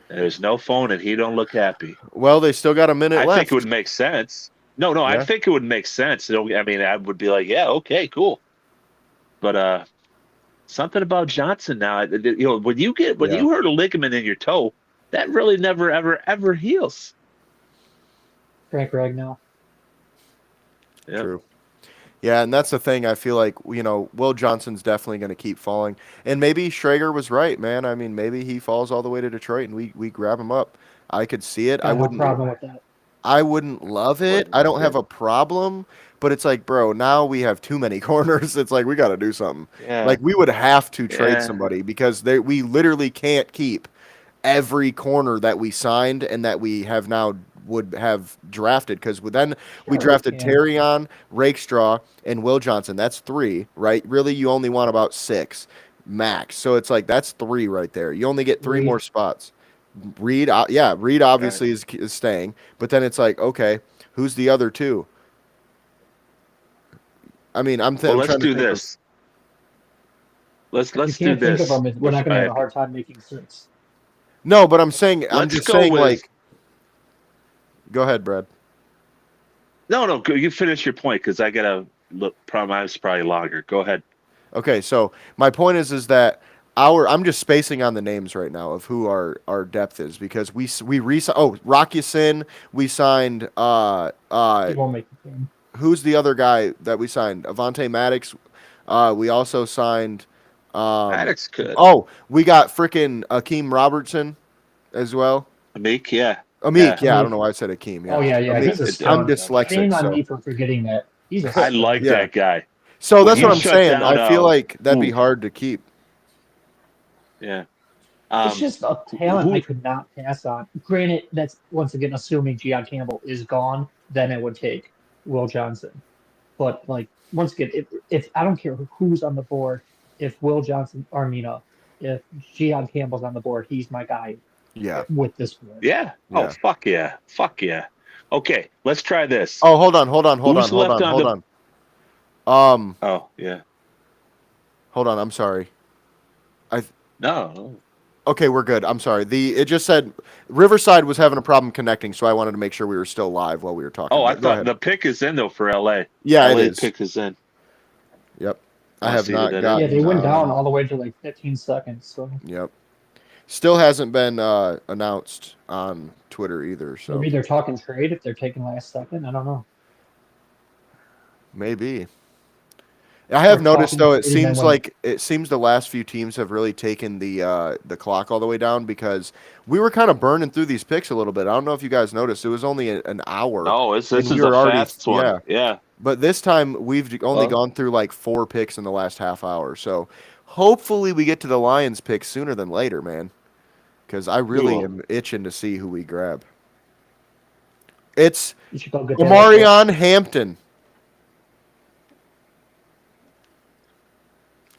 And there's no phone, and he don't look happy. Well, they still got a minute I left. think it would make sense. No, Yeah. I think it would make sense. I mean, I would be like, yeah, okay, cool. But something about Johnson now, when you hurt a ligament in your toe, that really never ever heals. Frank Ragnow. Yeah. True. Yeah, and that's the thing. I feel like, Will Johnson's definitely going to keep falling. And maybe Schrager was right, man. I mean, maybe he falls all the way to Detroit and we grab him up. I could see it. I have no problem with that. I wouldn't love it. I don't have a problem, but it's like, bro, now we have too many corners. It's like we got to do something. Yeah. Like we would have to trade Yeah. somebody because we literally can't keep every corner that we signed and that we have now would have drafted because then we drafted Terrion, Rakestraw, and Will Johnson. That's 3, right? Really, you only want about 6 max. So it's like that's 3 right there. You only get 3 Reed. more spots. Reed obviously is staying, but then it's like, okay, who's the other 2? I mean, Well, let's do this. Let's You do can't think this. of them. We're not going to have a hard time making sense. No, but I'm saying Let's go with- like. Go ahead, Brad. No, you finish your point because I gotta look. Mine's probably longer. Go ahead. Okay, so my point is that I'm just spacing on the names right now of who our depth is because we Rocky Sin, we signed He won't make the team. who's the other guy that we signed? Avante Maddox. We also signed Maddox could. Oh, we got freaking Akeem Robertson as well. Amik, yeah. Amik, Yeah. I don't know why I said Akeem. Yeah. Oh, yeah. Amik, He's a I'm stud. dyslexic, Shame on so- me for forgetting that. He's a I stud. like Yeah. that guy. So that's He what I'm shut saying. down, I feel like that'd be ooh. hard to keep. Yeah. It's just a talent I could not pass on. Granted, that's once again assuming Jihad Campbell is gone, then it would take Will Johnson. But like once again, if I don't care who's on the board, if Will Johnson, if Jihad Campbell's on the board, he's my guy. Yeah. With this board. Yeah. Oh, Yeah. fuck yeah. Fuck yeah. Okay, let's try this. Oh, hold on. Who's left on Oh, yeah. Hold on. I'm sorry. No. Okay, we're good. I'm sorry. It just said Riverside was having a problem connecting, so I wanted to make sure we were still live while we were talking. Oh, I Go thought ahead. the pick is in though for LA. Yeah, LA it is. pick is in. Yep. I I have see not that. gotten. Yeah, they went down all the way to like 15 seconds. So Yep. Still hasn't been announced on Twitter either. So maybe they're talking trade if they're taking last second. I don't know. maybe. I have Or noticed talking though. It trade and then seems when- like the last few teams have really taken the clock all the way down because we were kind of burning through these picks a little bit. I don't know if you guys noticed. It was only an hour. No, this and is we a were already- fast one. yeah. Yeah. But this time we've only gone through like 4 picks in the last half hour. So hopefully we get to the Lions pick sooner than later, man. Because I really Cool. am itching to see who we grab. It's You should go get that. Omarion Hampton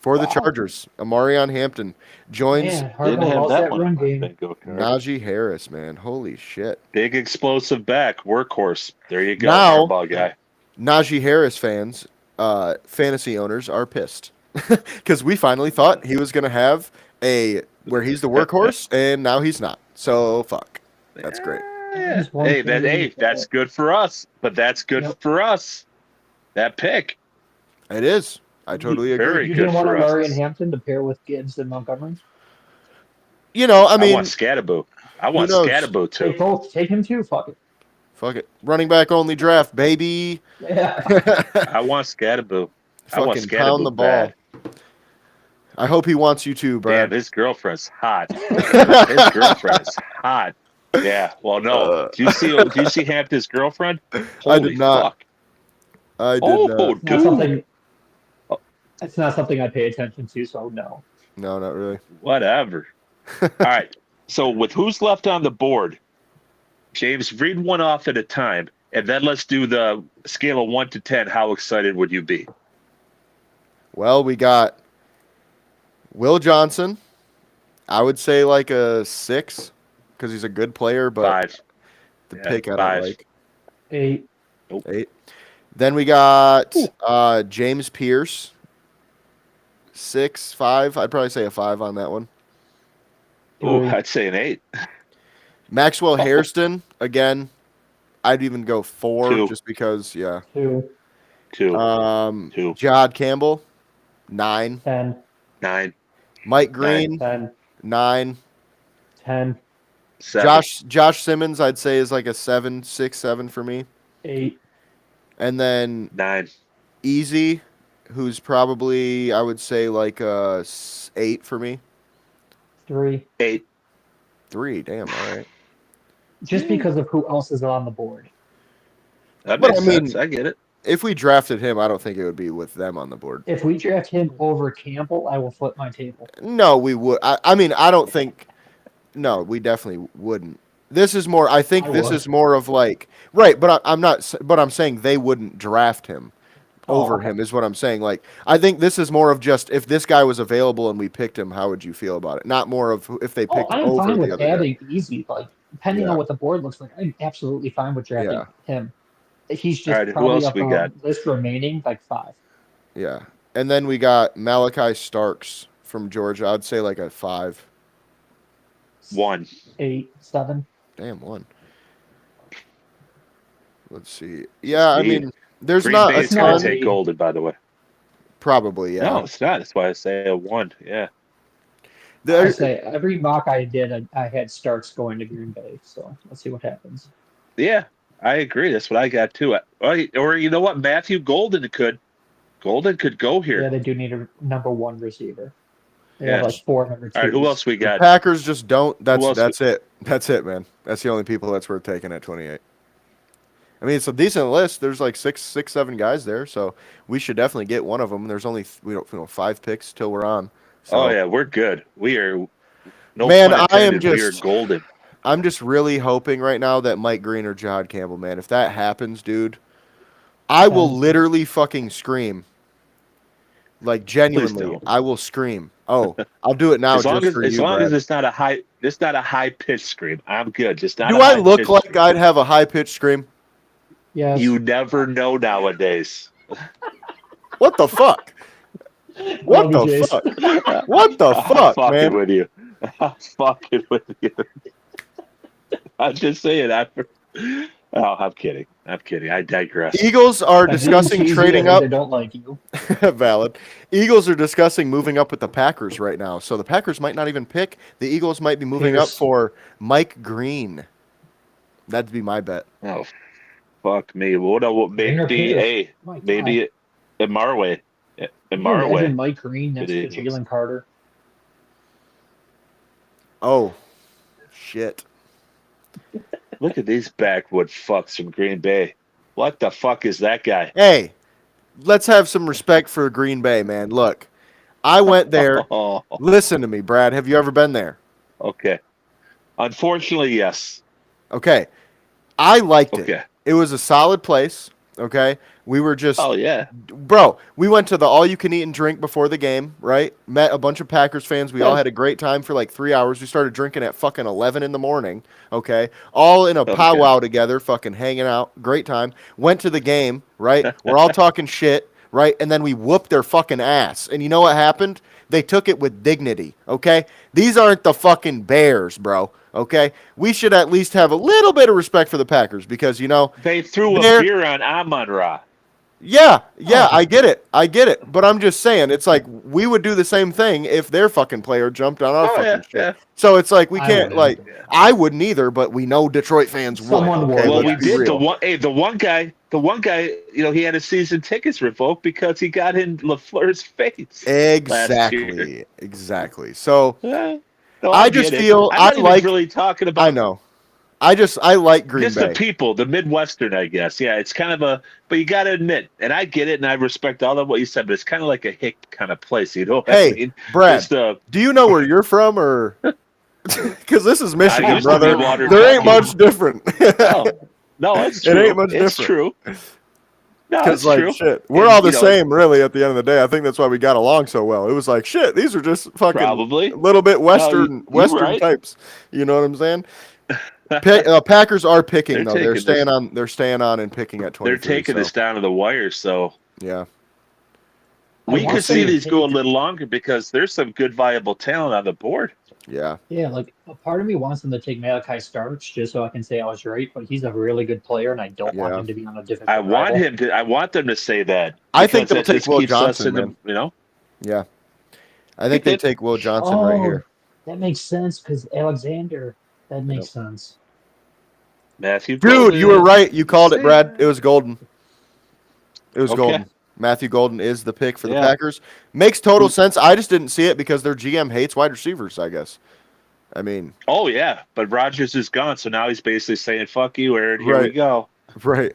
for the Wow. Chargers. Omarion Hampton joins Man, Didn't Harbaugh have loves that that one. run I game. think, okay. Najee Harris, man. Holy shit. Big explosive back, workhorse. There you go, Now- Harbaugh guy. Najee Harris fans, fantasy owners are pissed. Because we finally thought he was going to have where he's the workhorse, and now he's not. So, fuck. That's great. Yeah. Just one Hey, thing. that's good for us. But that's good Yep. for us. That pick. It is. I totally agree. Very You good didn't want for Murray us. and Hampton to pair with Gibbs and Montgomery? I I mean, want Scatterbo. I want knows? Scatterbo Take too. both. Take him too. Fuck it. Fuck it. Running back only draft, baby. Yeah. I want Scatterboo. I want Fucking pound the Scatterboo ball. bad. I hope he wants you too, Damn, Brad. his girlfriend's hot. His girlfriend is hot. Yeah. Well, no. Do you see Hampton's girlfriend? I Holy did not. fuck. I did Oh, not. It's not dude. something. It's not something I pay attention to, so no. No, not really. Whatever. All right. So with who's left on the board, James, read one off at a time, and then let's do the scale of 1 to 10. How excited would you be? Well, we got Will Johnson. I would say like a 6 because he's a good player, but 5. the Yeah, pick I 5. don't like. 8. 8. Then we got James Pierce. 6, 5. I'd probably say a 5 on that one. Ooh, I'd say an 8. Maxwell Hairston, again, I'd even go 4 2. just because, yeah. 2. 2. 2. Jod Campbell, 9. 10. 9. Mike Green, 10. 9. 10. 7. Josh Simmons, I'd say, is like a 7, 6, 7 for me. 8. And then 9. Easy, who's probably, I would say, like a 8 for me. 3. 8. 3, damn, all right. Just because of who else is on the board. That But makes I mean- sense. I get it. If we drafted him, I don't think it would be with them on the board. If we draft him over Campbell, I will flip my table. No, we would. I mean, I don't think. No, we definitely wouldn't. This is more. I think I this would. is more of like right, but I'm not. But I'm saying they wouldn't draft him over okay. him. Is what I'm saying. Like I think this is more of just if this guy was available and we picked him, how would you feel about it? Not more of if they picked I'm over fine the with other guy. adding Easy. Like depending Yeah. on what the board looks like, I'm absolutely fine with drafting Yeah. him. He's just Alright, who probably else up we on got? list remaining like 5. Yeah, and then we got Malachi Starks from Georgia. I'd say like a 5. 1. 8, 7. Damn, 1. Let's see. Yeah, I Dude, mean, there's Green not Bay a is going ton. to take Golden, by the way. Probably, yeah. No, it's not. That's why I say a 1. Yeah. I There, say every mock I did, I had Starks going to Green Bay. So let's see what happens. Yeah, I agree. That's what I got too. Or you know what? Matthew Golden could. Golden could go Yeah, here. they do need a number 1 receiver. They Yeah. have like 4 number 2s. All right, who else we the got? Packers just don't. Who else That's it. That's it, man. That's the only people that's worth taking at 28. I mean, it's a decent list. There's like 7 guys there, so we should definitely get one of them. There's only 5 picks till we're on. So Oh yeah, we're good. We are. No Man, pun I am intended, we are just- golden. I'm just really hoping right now that Mike Green or Jod Campbell, man. If that happens, dude, I will literally fucking scream. Like genuinely, don't. I will scream. Oh, I'll do it now As long just as, for as you, long Brad. as it's not a high pitched scream, I'm good. Just not. Do a I high look pitched like scream. I'd have a high pitched scream? Yes. You never know nowadays. What the fuck? What Love the you, fuck? Jace. What the I'm fuck, fucking man? with you. I'm fucking with you. I'm just saying. I'm kidding. I'm kidding. I digress. Eagles are By being discussing cheesy, trading I up. think They don't like you. Valid. Eagles are discussing moving up with the Packers right now. So the Packers might not even pick. The Eagles might be moving up Pierce. for Mike Green. That'd be my bet. Oh, fuck me. What? Tanner Maybe Pierce. a My God. maybe in Marway. In Can you imagine Marway. Mike Green next to It is. Jalen Carter. Oh, shit. Look at these backwood fucks from Green Bay. What the fuck is that guy? Hey, let's have some respect for Green Bay, man. Look, I went there. Oh, Listen to me, Brad. Have you ever been there? okay. Unfortunately, yes. Okay. I liked it. Okay. It was a solid place. Okay. We were just, Oh yeah. bro, we went to the all you can eat and drink before the game, right? Met a bunch of Packers fans. We all had a great time for like 3 hours. We started drinking at fucking 11 in the morning. Okay. All in a Okay. powwow together, fucking hanging out. Great time. Went to the game, right? We're all talking shit, right? And then we whooped their fucking ass. And you know what happened? They took it with dignity. Okay. These aren't the fucking Bears, bro. Okay. We should at least have a little bit of respect for the Packers because, you know, They threw a They're- beer on Amon Ra. Yeah, Oh. I get it. But I'm just saying, it's like we would do the same thing if their fucking player jumped on our Oh, fucking yeah, shit. yeah. So it's like we I can't wouldn't. I wouldn't either, but we know Detroit fans would. Someone Okay, would, Well, let's we yes. be did real. the one guy, he had his season tickets revoked because he got in LaFleur's face last year. Exactly. So No, I I just get it. feel I'm not even really talking I about know. I like Green just the Bay. people, the Midwestern, I guess. Yeah, it's kind of but you got to admit, and I get it, and I respect all of what you said, but it's kind of like a hick kind of place. You know what I Hey, mean? Brad, Just, do you know where you're from, or because this is I Michigan, used to be brother? water There ain't junkie. much different. No, it's It ain't true. much It's different. true. No, Because it's true. shit, we're And, all the same, really. At the end of the day, I think that's why we got along so well. It was like shit. These are just fucking probably. a little bit No, you Western right. types. You know what I'm saying? Packers are picking They're though. They're taking staying this. on. They're staying on and picking at 23. They're taking so, this down to the wire, so yeah. I we want could them see to these go a take- little longer because there's some good viable talent on the board. Yeah. Yeah, like a part of me wants them to take Malachi Starks just so I can say I was right, but he's a really good player, and I don't want Yeah. him to be on a different I want rival. I want them to say that. I think Because they'll that take just Will keeps us Johnson, in the, man. Yeah. I think they take Will Johnson right Oh, here. that makes sense because Alexander. That makes sense. Matthew Dude, Golden. you were right. You called it, Brad. It was Golden. It was Okay. Golden. Matthew Golden is the pick for the Yeah. Packers. Makes total sense. I just didn't see it because their GM hates wide receivers, I guess. I mean, Oh yeah, but Rogers is gone, so now he's basically saying "fuck you, Aaron." Here we Right. go. right.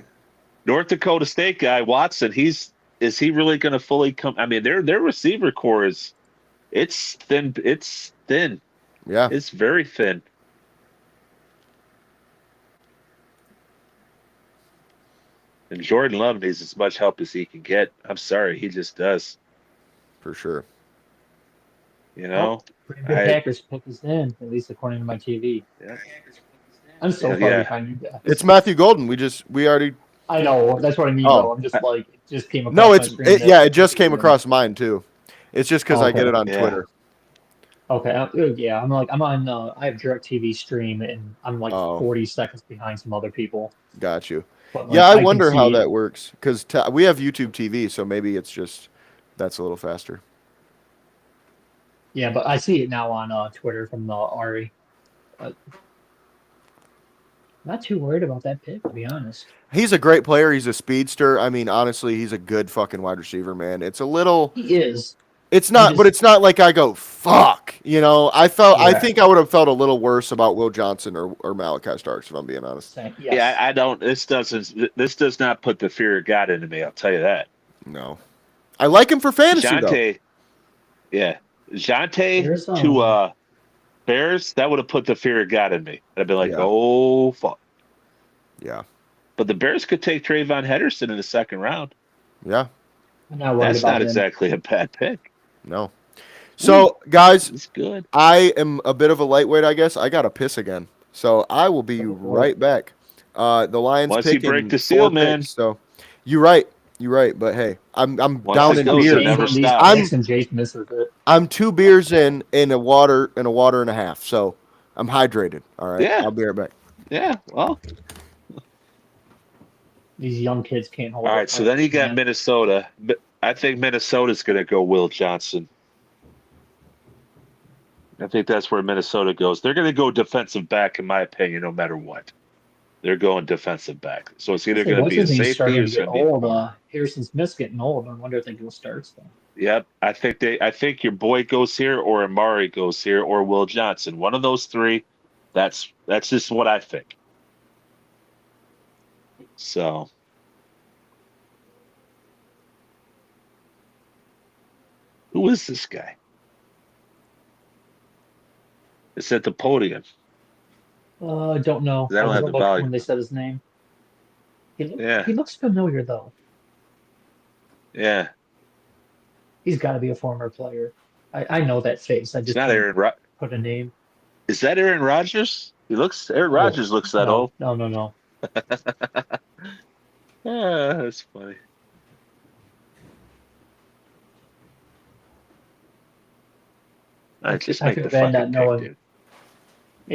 North Dakota State guy Watson. Is he really going to fully come? I mean, their receiver core it's thin. It's thin. Yeah. It's very thin. And Jordan Love needs as much help as he can get. I'm sorry, he just does. For sure. You know. Green Bay Packers pick is in, at least according to my TV. Yeah. I'm so Yeah, far yeah. behind you guys. It's Matthew Golden. We already. I know that's what I mean. Oh. Though I'm just like it just came across No, my it's screen. it just came across mine too. It's just because I Okay. get it on Yeah. Twitter. Okay, yeah, I'm on. I have DirecTV Stream, and I'm like Oh. 40 seconds behind some other people. Got you. But, like, Yeah, I can wonder how see- that works because we have YouTube TV, so maybe it's just that's a little faster. Yeah, but I see it now on Twitter from the Ari. But not too worried about that pick, to be honest. He's a great player. He's a speedster. I mean, honestly, he's a good fucking wide receiver, man. It's a little. He is. It's not, but it's not like I go fuck. You know, I Yeah. think I would have felt a little worse about Will Johnson or Malachi Starks if I'm being honest. Yes. Yeah, I don't. This does not put the fear of God into me. I'll tell you that. No, I like him for fantasy though. Jonte, yeah, Jonte There's, to Bears. That would have put the fear of God in me. I'd be like, Yeah. oh fuck. Yeah, But the Bears could take Trayvon Henderson in the second round. yeah, I'm not worried That's about not him. exactly a bad pick. no. So guys, It's good. I am a bit of a lightweight, I guess. I got to piss again, so I will be right back. The Lions Once you pick break in the seal, 4 man. picks, so you're right. But hey, I'm Once down it in goes, it beers. never These stops. picks and Jace misses it. I'm 2 beers in a water and a half, so I'm hydrated. All right, Yeah. I'll be right back. Yeah. Well. These young kids can't hold. All it right. So then you got man. Minnesota. I think Minnesota's going to go Will Johnson. I think that's where Minnesota goes. They're going to go defensive back, in my opinion, no matter what. They're going defensive back. So it's either going to What's be a his name safety starting or to it's get going to be a old? corner. Harrison Smith's getting old. I wonder if they go starts though. Yep. I think your boy goes here, or Amari goes here, or Will Johnson. One of those three. That's just what I think. So. Who is this guy? It's at the podium. I don't know. I don't have wasn't the looking volume. when they said his name. Yeah. He looks familiar though. Yeah. He's got to be a former player. I know that face. I It's just not can't Aaron. put a name. Is that Aaron Rodgers? Aaron Rodgers looks that old. No. That's funny. Just I make feel the bad not fucking knowing. pick, dude.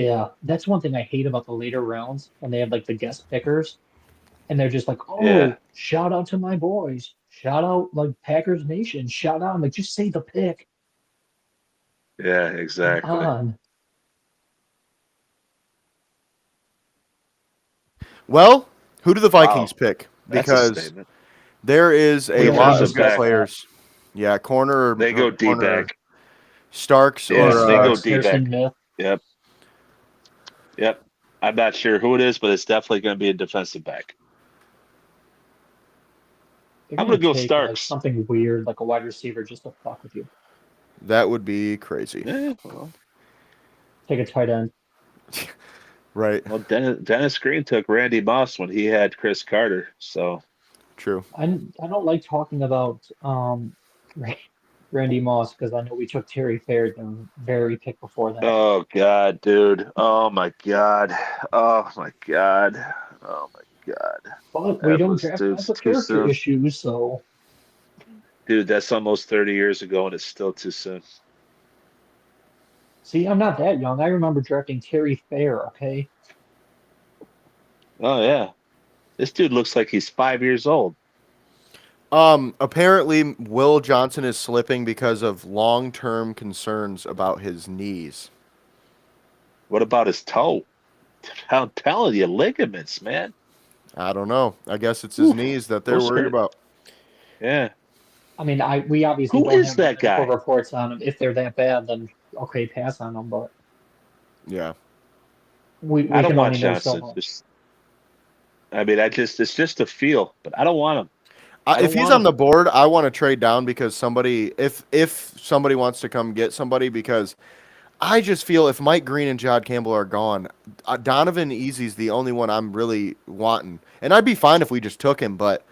Yeah, that's one thing I hate about the later rounds when they have like the guest pickers, and they're just like, "Oh, Yeah. shout out to my boys, shout out like Packers Nation, shout out." I'm like, just say the pick. Yeah, Come exactly. on. Well, who do the Wow. Vikings pick? That's a Because statement. there is a Yeah, lot of Defensive good back. players. Yeah, corner They or go D corner back. Starks Yeah, or they go Starks, D Harrison back. Smith. Yep. Yep. I'm not sure who it is, but it's definitely going to be a defensive back. They're I'm gonna going to go take like Starks. something weird, like a wide receiver, just to fuck with you. that would be crazy. Well, Take a tight end. Right. Dennis Green took Randy Moss when he had Chris Carter. So, True. I don't like talking about Randy Moss because I know we took Terry Fair the very pick before that. oh God, dude. Oh my God. Oh my God. Oh my God. But we That don't was draft guys with too character soon. issues, so Dude, that's almost 30 years ago and it's still too soon. see, I'm not that young. I remember drafting Terry Fair, okay? Oh yeah. This dude looks like he's 5 years old. Apparently Will Johnson is slipping because of long-term concerns about his knees. What about his toe? I'm telling you, ligaments, man. I don't know. I guess it's his Oof, knees that they're those worried hurt. about. Yeah. I mean, we obviously Who don't is have the that medical guy? reports on them. If they're that bad, then okay, pass on them. But Yeah. I we don't can want only know so Johnson. much. I mean, it's just a feel, but I don't want him. I If don't he's want on him. the board, I want to trade down because somebody, if somebody wants to come get somebody, because I just feel if Mike Green and John Campbell are gone, Donovan Easy's the only one I'm really wanting, and I'd be fine if we just took him. But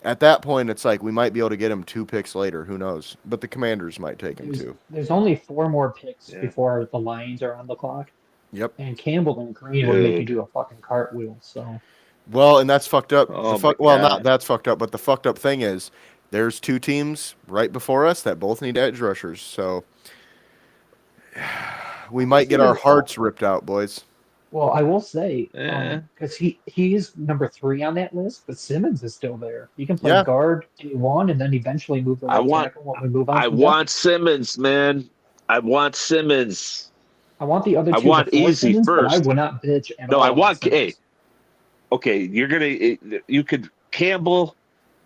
at that point, it's like we might be able to get him 2 picks later. Who knows? But the Commanders might take him too. There's only 4 more picks Yeah, before the Lions are on the clock, Yep. and Campbell and Green would make me dude. do a fucking cartwheel. So Well, and that's fucked up. Oh my Well, not God. that's fucked up, but the fucked up thing is there's 2 teams right before us that both need edge rushers. So we might get our hearts ripped out, boys. well, I will say, Eh, because he is number 3 on that list, but Simmons is still there. He can play Yeah. guard day 1 and then eventually move to I right want tackle when we move on I from that. want Simmons, man. I want Simmons. I want the other I two want before Easy Simmons, but I first. would not bitch at No, all I on want Simmons. okay, you could Campbell,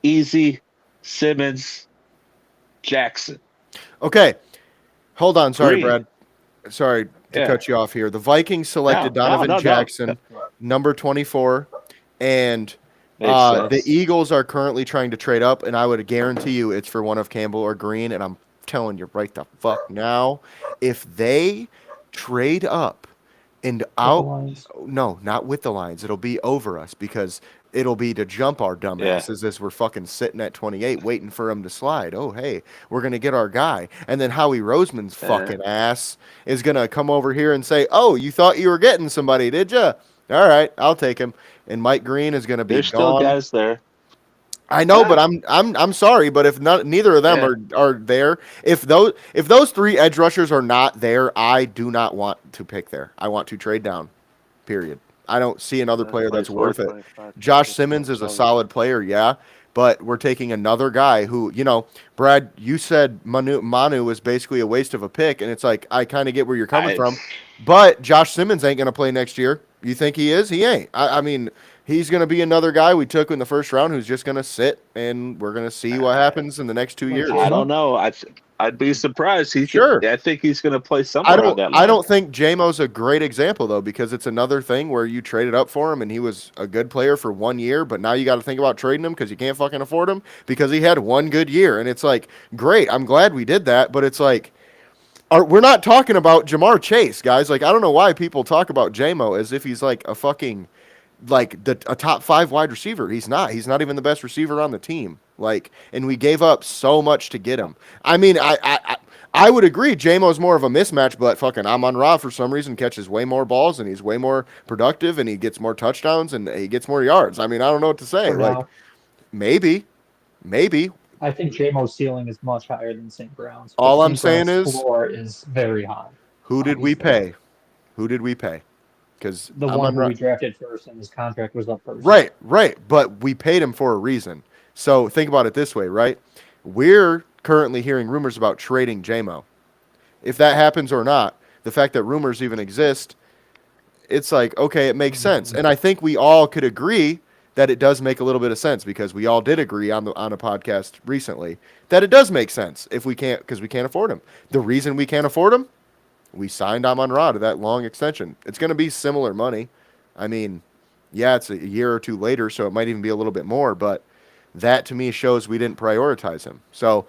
Easy, Simmons, Jackson, Okay. Hold on. Sorry, Green. Brad. Sorry to Yeah. cut you off here. The Vikings selected Donovan No. Jackson, number 24, and Makes sense. the Eagles are currently trying to trade up, and I would guarantee you it's for one of Campbell or Green, and I'm telling you right the fuck now, if they trade up and With the out, Lions. no, not with the Lions, it'll be over us because it'll be to jump our dumbasses as we're fucking sitting at 28 waiting for him to slide. Oh, hey, we're going to get our guy. And then Howie Roseman's fucking ass is going to come over here and say, oh, you thought you were getting somebody, did you? All right, I'll take him. And Mike Green is going to be There's still gone. guys there. I know, Yeah. but I'm sorry, but if neither of them Yeah. are there, if those 3 edge rushers are not there, I do not want to pick there. I want to trade down. Period. I don't see another player that's 24, worth it. 25, Josh 26, Simmons is a 27. solid player, yeah, but we're taking another guy who, Brad, you said Manu was basically a waste of a pick, and it's like I kind of get where you're coming from, but Josh Simmons ain't gonna play next year. You think he is? He ain't. I mean, he's gonna be another guy we took in the first round who's just gonna sit, and we're gonna see what happens in the next 2 Like years. I don't know. I'd be surprised. Sure. I think he's going to play somewhere on that line. I don't think JMO's a great example though, because it's another thing where you traded up for him and he was a good player for 1 year, but now you got to think about trading him because you can't fucking afford him because he had one good year, and it's like, great, I'm glad we did that, but it's like, we're not talking about Jamar Chase, guys. Like, I don't know why people talk about JMO as if he's like a fucking a top 5 wide receiver. He's not. He's not even the best receiver on the team. Like, and we gave up so much to get him. I mean, I would agree. JMO's more of a mismatch, but fucking Amon-Ra for some reason catches way more balls and he's way more productive and he gets more touchdowns and he gets more yards. I mean, I don't know what to say. For Like, now. maybe. I think JMO's ceiling is much higher than St. Brown's. But All I'm St. Brown's saying is, floor is very high. who did we obviously. pay? Who did we pay? because The one who we drafted first and his contract was up first. Right. But we paid him for a reason. So think about it this way, right? We're currently hearing rumors about trading JMO. If that happens or not, the fact that rumors even exist, it's like, okay, it makes sense. And I think we all could agree that it does make a little bit of sense because we all did agree on a podcast recently that it does make sense if we can't, because we can't afford him. The reason we can't afford him, we signed Amon-Ra to that long extension. It's going to be similar money. I mean, yeah, it's a year or two later, so it might even be a little bit more, but that to me shows we didn't prioritize him. So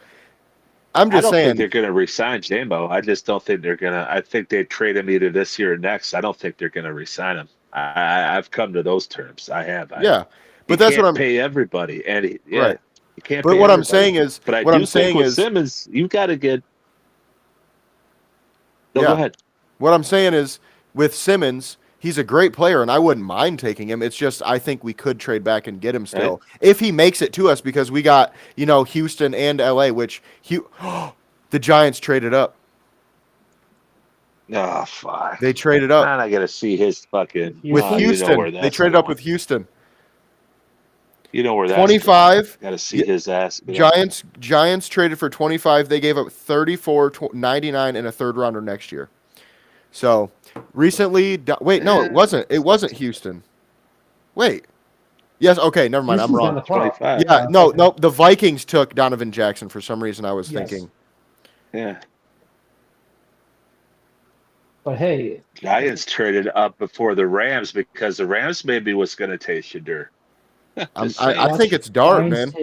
I'm just I don't saying. think they're going to resign Jambo. I just don't think they're going to. I think they trade him either this year or next. I don't think they're going to resign him. I've come to those terms. I have. Yeah, but you that's can't what I'm pay everybody, and right. You can't. But pay what everybody. I'm saying is, but I what do I'm think saying with is, Simmons, you got to get. No, yeah. go ahead. What I'm saying is, with Simmons, he's a great player, and I wouldn't mind taking him. It's just I think we could trade back and get him still Right. if he makes it to us because we got Houston and LA, which the Giants traded up. Oh fuck! They traded up And I got to see his fucking. with You know Houston. where They that's traded up going. with Houston. You know where that's 25. Got to see his ass. Giants traded for 25. They gave up 34, 99, and a third rounder next year. So recently, wait, no, it wasn't. It wasn't Houston. Wait. Yes, okay, never mind. Houston's I'm on wrong. the clock. 25. Yeah, no, Okay. no. The Vikings took Donovan Jackson for some reason. I was Yes. thinking. Yeah. But hey, Giants traded up before the Rams because the Rams maybe was going to take Shadur. Just saying. I think it's Dart, man.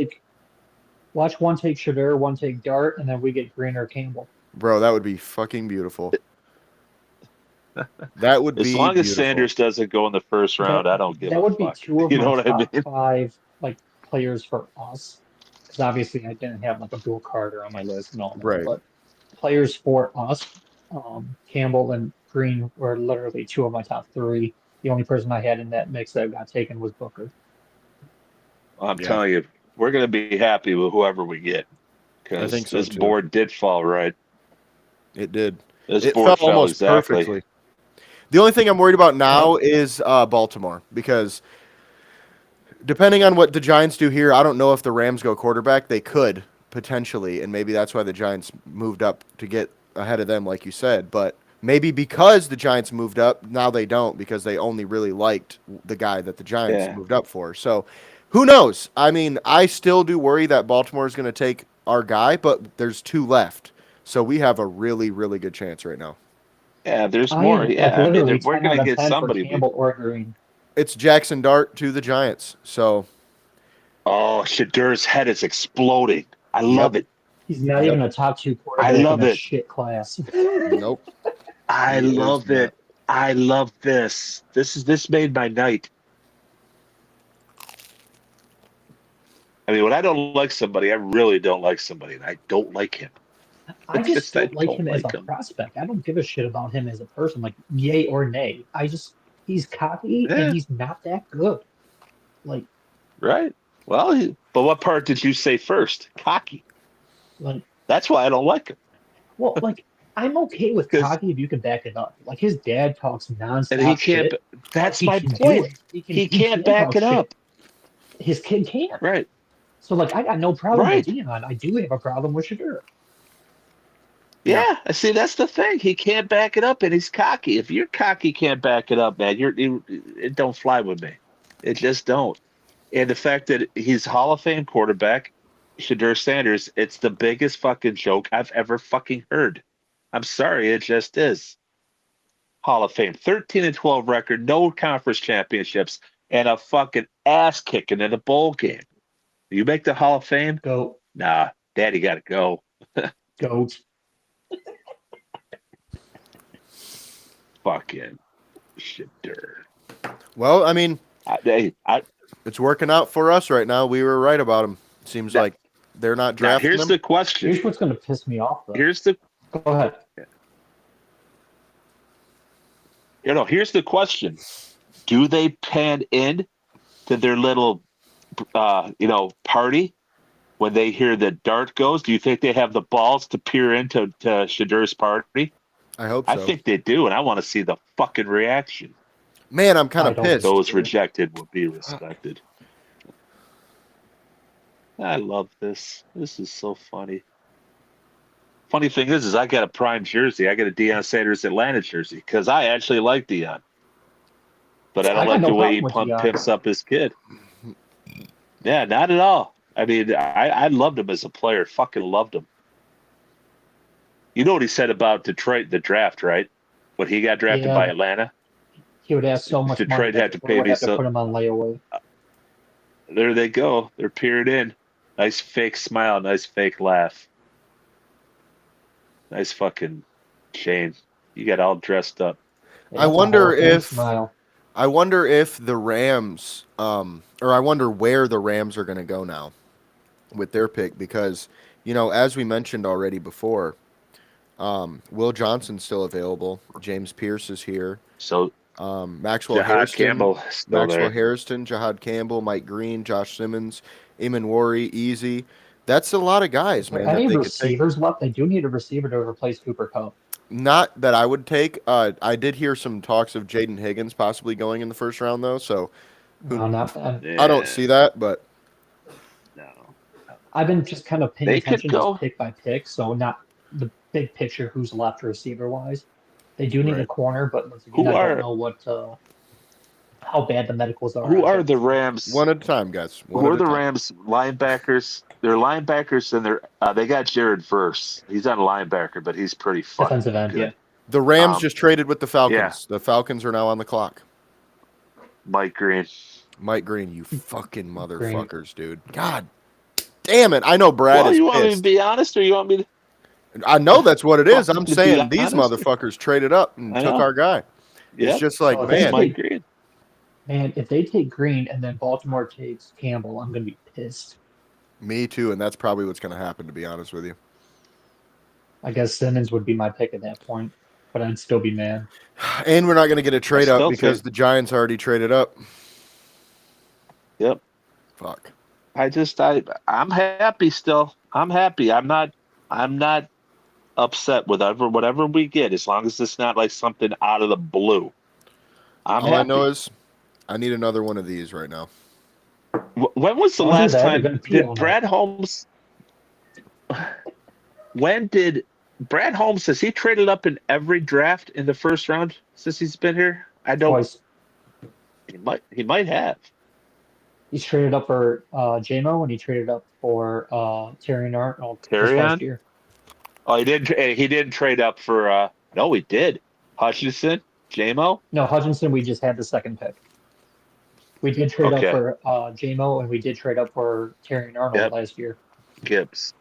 Watch one take Shadur, one take Dart, and then we get Green or Campbell. Bro, that would be fucking beautiful. That would be as long as beautiful. Sanders doesn't go in the first round, I don't give a fuck. That would be two of You know my what I top mean? 5 players for us. Because obviously I didn't have a Bill Carter on my list and all that. Right. But players for us, Campbell and Green were literally 2 of my top 3. The only person I had in that mix that got taken was Booker. I'm telling you, we're going to be happy with whoever we get. Because I think so, this too. board did fall right. It did. This It board fell almost exactly. perfectly. The only thing I'm worried about now is Baltimore because depending on what the Giants do here, I don't know if the Rams go quarterback. They could potentially, and maybe that's why the Giants moved up to get ahead of them, like you said. But maybe because the Giants moved up, now they don't because they only really liked the guy that the Giants moved up for. So who knows? I mean, I still do worry that Baltimore is going to take our guy, but there's 2 left. So we have a really, really good chance right now. Yeah, there's more. Yeah, I mean, we're going to get somebody. Campbell or Green. It's Jackson Dart to the Giants. So. Oh, Shadur's head is exploding. I love it. He's not even a top 2 quarterback in a shit class. Nope. I love it. I love this. This made my night. I mean, when I don't like somebody, I really don't like somebody, and I don't like him. I just don't like him as a prospect. I don't give a shit about him as a person, like yay or nay. He's cocky and he's not that good. Right. Well, but what part did you say first? Cocky. That's why I don't like him. Well, I'm okay with cocky if you can back it up. Like his dad talks nonstop. And he can't. Shit. That's my point. He can't back it up. His kid can't. Right. So I got no problem with Dion. I do have a problem with Shadur. Yeah, see, that's the thing. He can't back it up, and he's cocky. If you're cocky, can't back it up, man. It don't fly with me. It just don't. And the fact that he's Hall of Fame quarterback, Shadur Sanders, it's the biggest fucking joke I've ever fucking heard. I'm sorry, it just is. Hall of Fame, 13-12 record, no conference championships, and a fucking ass kicking in a bowl game. You make the Hall of Fame? Go. Nah, Daddy got to go. Goat. Fucking Shadur. Well, I mean, it's working out for us right now. We were right about him. Seems like they're not drafting here's them. the question. Here's what's going to piss me off, though. Go ahead. Here's the question. Do they pan in to their little, party when they hear that Dart goes? Do you think they have the balls to peer into Shadur's party? I hope so. I think they do, and I want to see the fucking reaction. Man, I'm kind I of don't think pissed. Those so. rejected will be respected. I love this. This is so funny. Funny thing is I got a prime jersey. I got a Deion Sanders Atlanta jersey because I actually like Deion, but I don't I got like no the way problem he with pimps Deion. up his kid. Yeah, not at all. I mean, I loved him as a player. Fucking loved him. You know what he said about Detroit, the draft, right? When he got drafted by Yeah, Atlanta, he would ask so much money Detroit that had to Detroit pay would me have to so. put him on layaway. There they go. They're peered in. Nice fake smile. Nice fake laugh. Nice fucking Shane. You got all dressed up. Yeah, I that's a Hall wonder of Fame if smile. the Rams, or I wonder where the Rams are going to go now with their pick because, as we mentioned already before, Will Johnson's still available. James Pierce is here. So Maxwell Jahad Hairston, Campbell still there. Jahad Campbell, Mike Green, Josh Simmons, Eamon Worry, Easy. That's a lot of guys, Is there man, that any they could take. receivers left? They do need a receiver to replace Cooper Kupp. Not that I would take. I did hear some talks of Jaden Higgins possibly going in the first round, though. So No, not bad. I don't see that, but No. I've been just kind of paying They could attention just go. pick by pick, so not the big picture who's left receiver wise. They do need a Right. corner, but once again, Who I don't are know what how bad the medicals are. who on are the James. Rams? one at a time, guys. One Who at are a the time. Rams linebackers? They're linebackers, and they got Jared Verse. He's not a linebacker, but he's pretty fucking Defensive end, good. yeah. The Rams Um, just traded with the Falcons. yeah. The Falcons are now on the clock. Mike Green. Mike Green, you fucking Green. motherfuckers, dude. God damn it. I know Brad Well, is you want me to pissed. be honest, or you want me to? I know that's what it is. Want I'm me to be saying these honest? motherfuckers traded up and I took know. our guy. It's Yep. just like, So if That's they man, Mike take, Green. man, if they take Green and then Baltimore takes Campbell, I'm gonna be pissed. me too, and that's probably what's going to happen, to be honest with you. I guess Simmons would be my pick at that point, but I'd still be mad. And we're not going to get a trade up still because think- the Giants already traded up. Yep. Fuck. I'm happy still. I'm happy. I'm not upset with whatever we get, as long as it's not like something out of the blue. I'm All I happy. know is I need another one of these right now. When was the Don't do last that, you're time gonna pee all did Brad Holmes? When did Brad Holmes, has he traded up in every draft in the first round since he's been here? I don't. Twice. He might have. He's traded up for JMO and he traded up for Terry Arnold this Terrion? last year. Oh, he didn't trade up for. No, he did. Hutchinson, JMO. No, Hutchinson, we just had the second pick. We did trade Okay. up for JMO and we did trade up for Terry Arnold Yep. last year. Gibbs.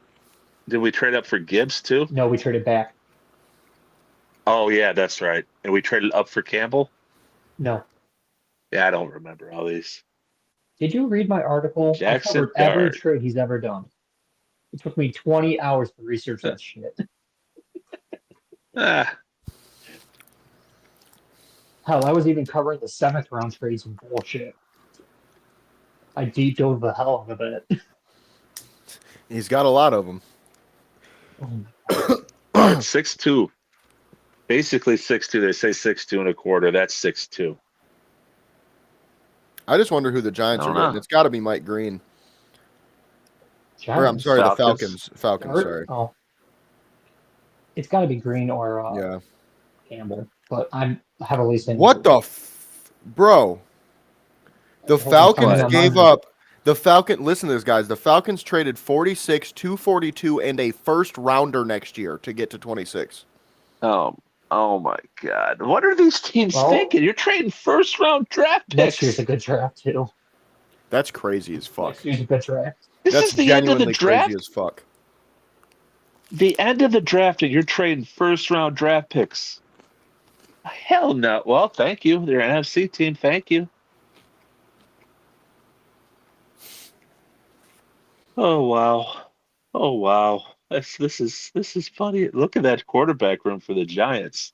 Did we trade up for Gibbs too? No, we traded back. Oh yeah, that's right. And we traded up for Campbell. No. Yeah, I don't remember all these. Did you read my article? Jackson I covered every Dart. trade he's ever done. It took me 20 hours to research that shit. Ah, Hell, I was even covering the 7th round trades and bullshit. I deep dove the hell out of it. He's got a lot of them. Oh, 6'2". Basically 6'2". They say 6'2 and a quarter. That's 6'2". I just wonder who the Giants I are don't getting. know. It's got to be Mike Green. Or I'm Giants. sorry, the Falcons. Falcons, sorry. Oh. It's got to be Green or Yeah. Campbell, but I'm heavily saying What the bro? The Hold on, Falcons what? gave up. Listen to this, guys. The Falcons traded 46, 242, and a first rounder next year to get to 26. Oh my God! What are these teams Well, thinking? You're trading first round draft picks. Next year's a good draft too. That's crazy as fuck. Next year's a good draft. This That's is the end of the genuinely draft. crazy as fuck. The end of the draft, and you're trading first round draft picks. Hell no. Well, thank you. They're an NFC team. Thank you. Oh wow. Oh wow. This is funny. Look at that quarterback room for the Giants.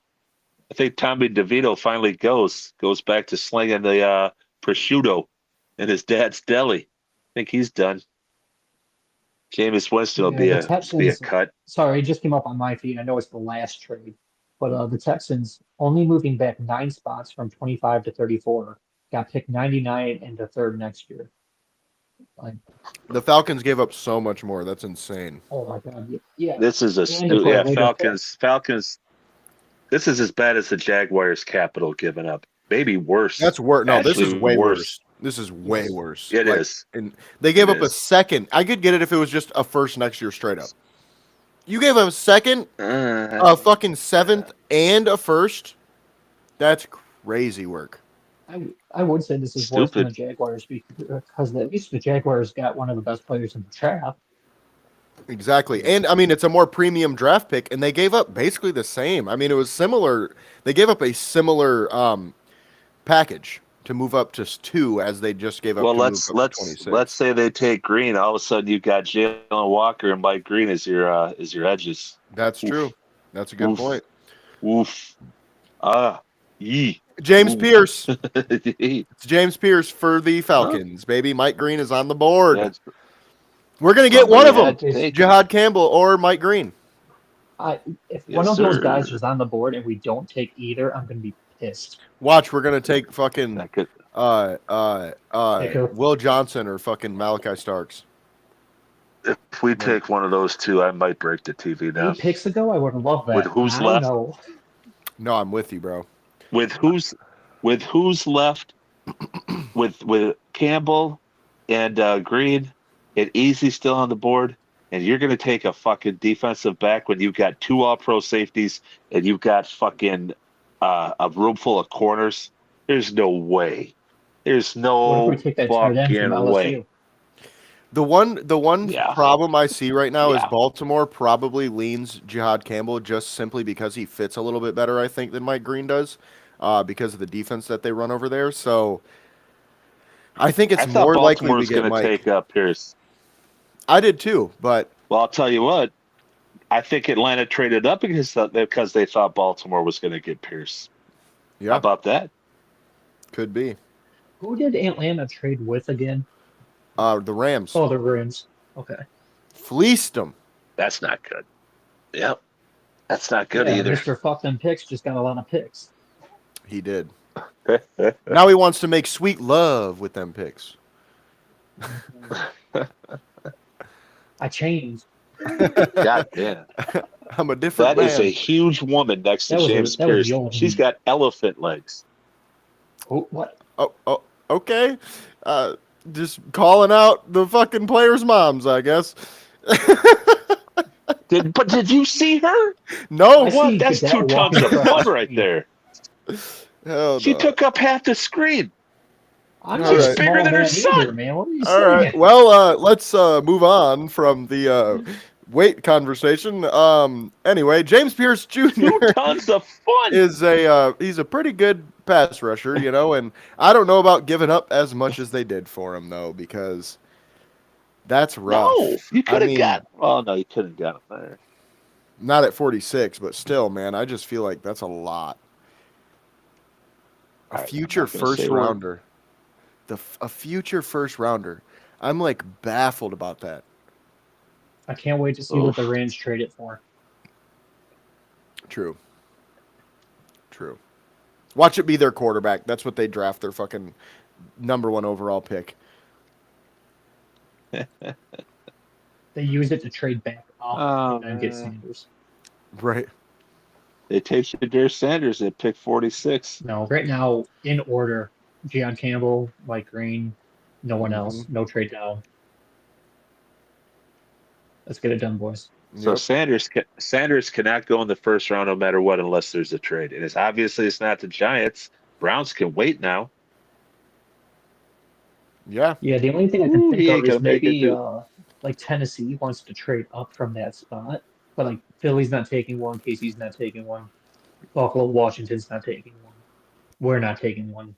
I think Tommy DeVito finally goes back to slinging the prosciutto in his dad's deli. I think he's done. Jameis Winston will Yeah, be the a Texans- cut. Sorry, it just came up on my feed. I know it's the last trade. But the Texans only moving back 9 spots from 25 to 34, got picked 99 and the third next year. Like, The Falcons gave up so much more. That's insane. oh my God, yeah. This is a And they put a later Falcons. This is as bad as the Jaguars' capital giving up. Maybe worse. That's worse. No, this is Actually way worse. worse. This is way worse. It is. And they gave It up a is. second. I could get it if it was just a first next year straight up. You gave up a second, a fucking seventh, and a first. That's crazy work. I would say this is worse than the Jaguars because at least the Jaguars got one of the best players in the draft. Exactly. And I mean, it's a more premium draft pick, and they gave up basically the same. I mean, it was similar. They gave up a similar package to move up to 2 as they just gave up. Well, to move up to 26. let's say they take Green. All of a sudden, you've got Jalen Walker and Mike Green as your edges. That's true. That's a good point. Oof. Yee. James Ooh. Pierce. It's James Pierce for the Falcons, baby. Mike Green is on the board. That's- We're going to get one of them. Take Jihad Campbell or Mike Green. If Yes, one of those sir. guys is on the board and we don't take either, I'm going to be pissed. Watch, we're going to take fucking that could- Will Johnson or fucking Malachi Starks. If we take one of those two, I might break the TV down. 8 picks ago, I would have loved that. With who's I left? know. No, I'm with you, bro. With who's left? with Campbell and Green and Easy still on the board, and you're going to take a fucking defensive back when you've got 2 all-pro safeties and you've got fucking a room full of corners. There's no way. There's What no if we take that tight end from fucking way. LSU? The one Yeah. problem I see right now is Yeah. Baltimore probably leans Jihad Campbell just simply because he fits a little bit better, I think, than Mike Green does, because of the defense that they run over there. So I think it's I thought more likely Baltimore we was get going to Mike. take Pierce. I did too, but Well, I'll tell you what. I think Atlanta traded up because they thought Baltimore was going to get Pierce. How yeah, about that? could be. Who did Atlanta trade with again? The Rams Oh, the Rams. Okay. fleeced them. That's not good. Yep. That's not good Yeah, either. Mr. Fuck Them Picks just got a lot of picks. He did. Now he wants to make sweet love with them picks. I changed. God damn. I'm a different That man. is a huge woman next to That was James that was Pierce. the old She's one. got elephant legs. Oh, what? Oh, okay. Just calling out the fucking players' moms, I guess. Did you see her? No, I What? see That's Goodell 2 tons walking of across fun the right street. there. hell She no. took up half the screen. I'm All not right. a Bigger small than her man son. either, man. What are you All saying? right. Well, let's move on from the weight conversation. Anyway, James Pierce Jr. 2 tons of fun. is he's a pretty good pass rusher, you know, and I don't know about giving up as much as they did for him though, because that's rough. No, you I could have mean, got. Oh no, you couldn't got him there. not at 46, but still, man, I just feel like that's a lot. A All right, future I'm not gonna first say a word. rounder. A future first rounder. I'm like baffled about that. I can't wait to see what the Oof. Rams trade it for. True. Watch it be their quarterback. That's what they draft their fucking number 1 overall pick. They use it to trade back up Oh, and get man. Sanders. Right. They take Shadir Sanders at pick 46. No, right now, in order, Deion Campbell, Mike Green, no one else. No trade down. Let's get it done, boys. So Yep. Sanders cannot go in the first round no matter what unless there's a trade. And it's not the Giants. Browns can wait now. Yeah. Yeah, the only thing I can Ooh, think he of ain't is gonna make it, maybe dude. like Tennessee wants to trade up from that spot, but like Philly's not taking one, KC's not taking one, Buffalo, Washington's not taking one. We're not taking one.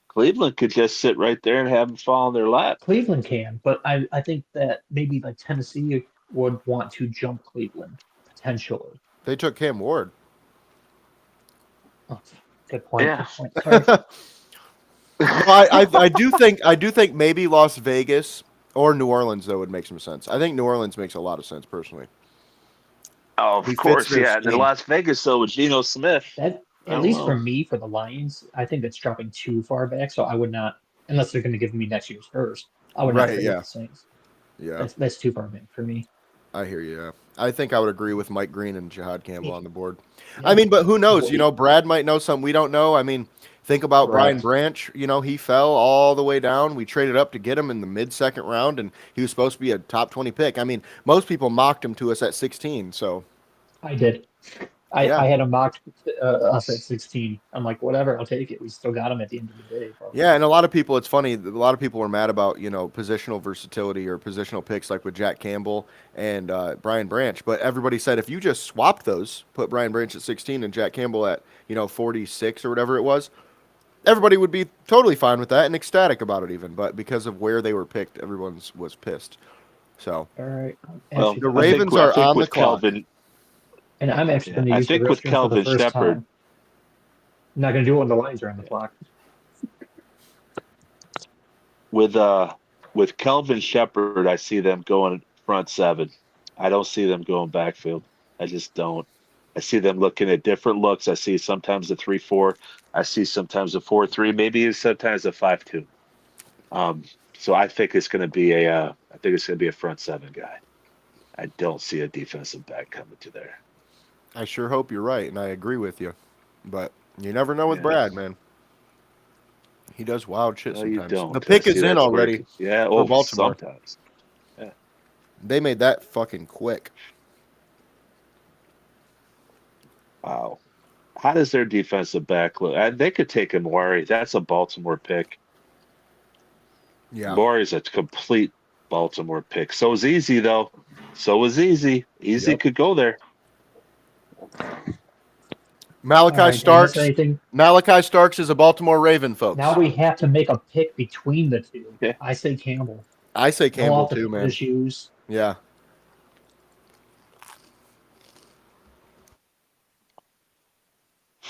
Cleveland could just sit right there and have them fall in their lap. Cleveland can, but I think that maybe like Tennessee would want to jump Cleveland potentially. They took Cam Ward. Oh, good point. Yeah. Good point. Sorry. I do think maybe Las Vegas or New Orleans though would make some sense. I think New Orleans makes a lot of sense personally. Oh, He of fits course, their yeah. And then scheme. Las Vegas, so with Geno Smith. That, I at don't least know. for me, for the Lions, I think that's dropping too far back. So I would not, unless they're going to give me next year's first, I would not Right, trade yeah. with the Saints. Yeah, That's too far back for me. I hear you. Yeah. I think I would agree with Mike Green and Jihad Campbell on the board. I Yeah. mean, but who knows? Well, Brad might know something we don't know. I mean, think about Brian correct. Branch. He fell all the way down. We traded up to get him in the mid-second round, and he was supposed to be a top 20 pick. I mean, most people mocked him to us at 16. So, I did. yeah. I had him mocked us at 16. I'm like, whatever, I'll take it. We still got him at the end of the day. But Yeah, and a lot of people, it's funny, a lot of people were mad about, positional versatility or positional picks like with Jack Campbell and Brian Branch. But everybody said if you just swapped those, put Brian Branch at 16 and Jack Campbell at, 46 or whatever it was, everybody would be totally fine with that and ecstatic about it even. But because of where they were picked, everyone was pissed. So all right, Well, the Ravens I are think on the with clock. Kelvin, and I'm actually yeah, going to I use the think with restroom for the Kelvin first Shepard, time. I'm not going to do it when the lines are on the clock. with Kelvin Shepard, I see them going front seven. I don't see them going backfield. I just don't. I see them looking at different looks. I see sometimes a 3-4. I see sometimes a 4-3. Maybe sometimes a 5-2. So I think it's going to be a front seven guy. I don't see a defensive back coming to there. I sure hope you're right, and I agree with you. But you never know with Yeah. Brad, man. He does wild shit No, you sometimes. don't. The pick See, is in that's where already yeah. for Oh, Baltimore. sometimes. Yeah. They made that fucking quick. Wow. How does their defensive back look? They could take Amari. That's a Baltimore pick. Yeah. Amari's a complete Baltimore pick. So is Easy, though. So is Easy. Easy Yep. could go there. Malachi All right, did I miss Starks. anything? Malachi Starks is a Baltimore Raven, folks. Now we have to make a pick between the two. Yeah. I say Campbell. I say No Campbell off the too, field man. issues. Yeah.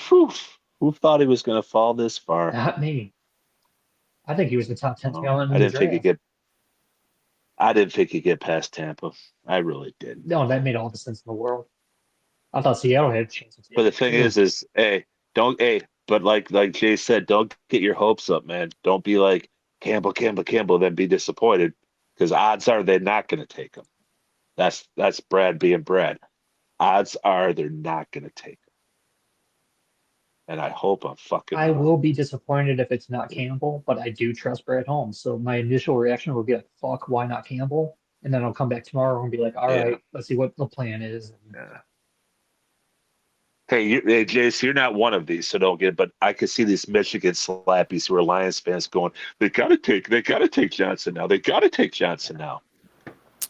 Whew. Who thought he was going to fall this far? Not me. I think he was the top 10 talent I in the didn't think he'd draft. get. I didn't think he'd get past Tampa. I really didn't. No, that made all the sense in the world. I thought Seattle had a chance to But take the it thing too. is, but like Jay said, don't get your hopes up, man. Don't be like Campbell, then be disappointed because odds are they're not going to take him. That's Brad being Brad. Odds are they're not going to take him, and I hope I'm fucking I wrong. will be disappointed if it's not Campbell, but I do trust Brad Holmes. So my initial reaction will be like, fuck, why not Campbell? And then I'll come back tomorrow and be like, all Yeah. right, let's see what the plan is. Yeah. Hey, Jace, you're not one of these, so don't get. But I could see these Michigan slappies who are Lions fans going, they gotta take Johnson now. They gotta take Johnson now.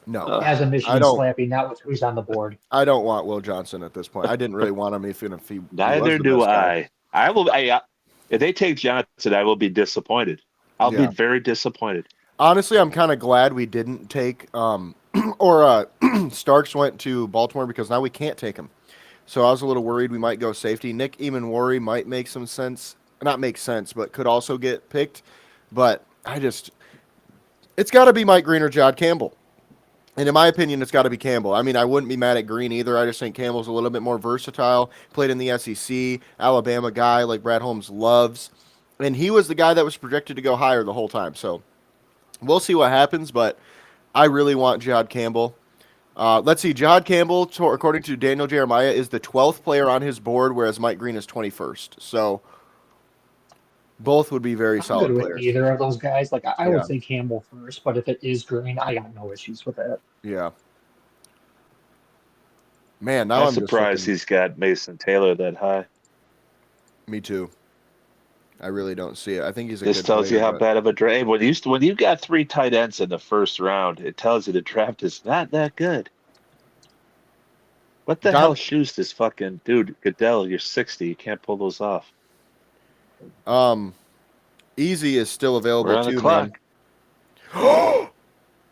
No. As a I Michigan don't- slappy, not with who's on the board. I don't want Will Johnson at this point. I didn't really want him if he was Neither the do best guy. I. If they take Johnson, I will be disappointed. I'll be Yeah. very disappointed. Honestly, I'm kind of glad we didn't take Starks went to Baltimore because now we can't take him. So I was a little worried we might go safety. Nick Eamon-Worry might make some sense. Not make sense, but could also get picked. But it's got to be Mike Green or Jod Campbell. And in my opinion, it's got to be Campbell. I mean, I wouldn't be mad at Green either. I just think Campbell's a little bit more versatile. Played in the SEC, Alabama guy like Brad Holmes loves. And he was the guy that was projected to go higher the whole time. So we'll see what happens, but I really want Jod Campbell. Let's see. Jod Campbell, according to Daniel Jeremiah, is the 12th player on his board, whereas Mike Green is 21st. So both would be very I'm solid good with players. either of those guys. Like I Yeah. would say Campbell first, but if it is Green, I got no issues with that. Yeah. Man, now I'm I'm just surprised looking- he's got Mason Taylor that high. Me too. I really don't see it. I think he's a This good tells you player, how but- bad of a draft. When you got 3 tight ends in the first round, it tells you the draft is not that good. What the hell shoes this fucking dude Goodell? You're 60. You can't pull those off. Easy is still available We're on the too, clock. man.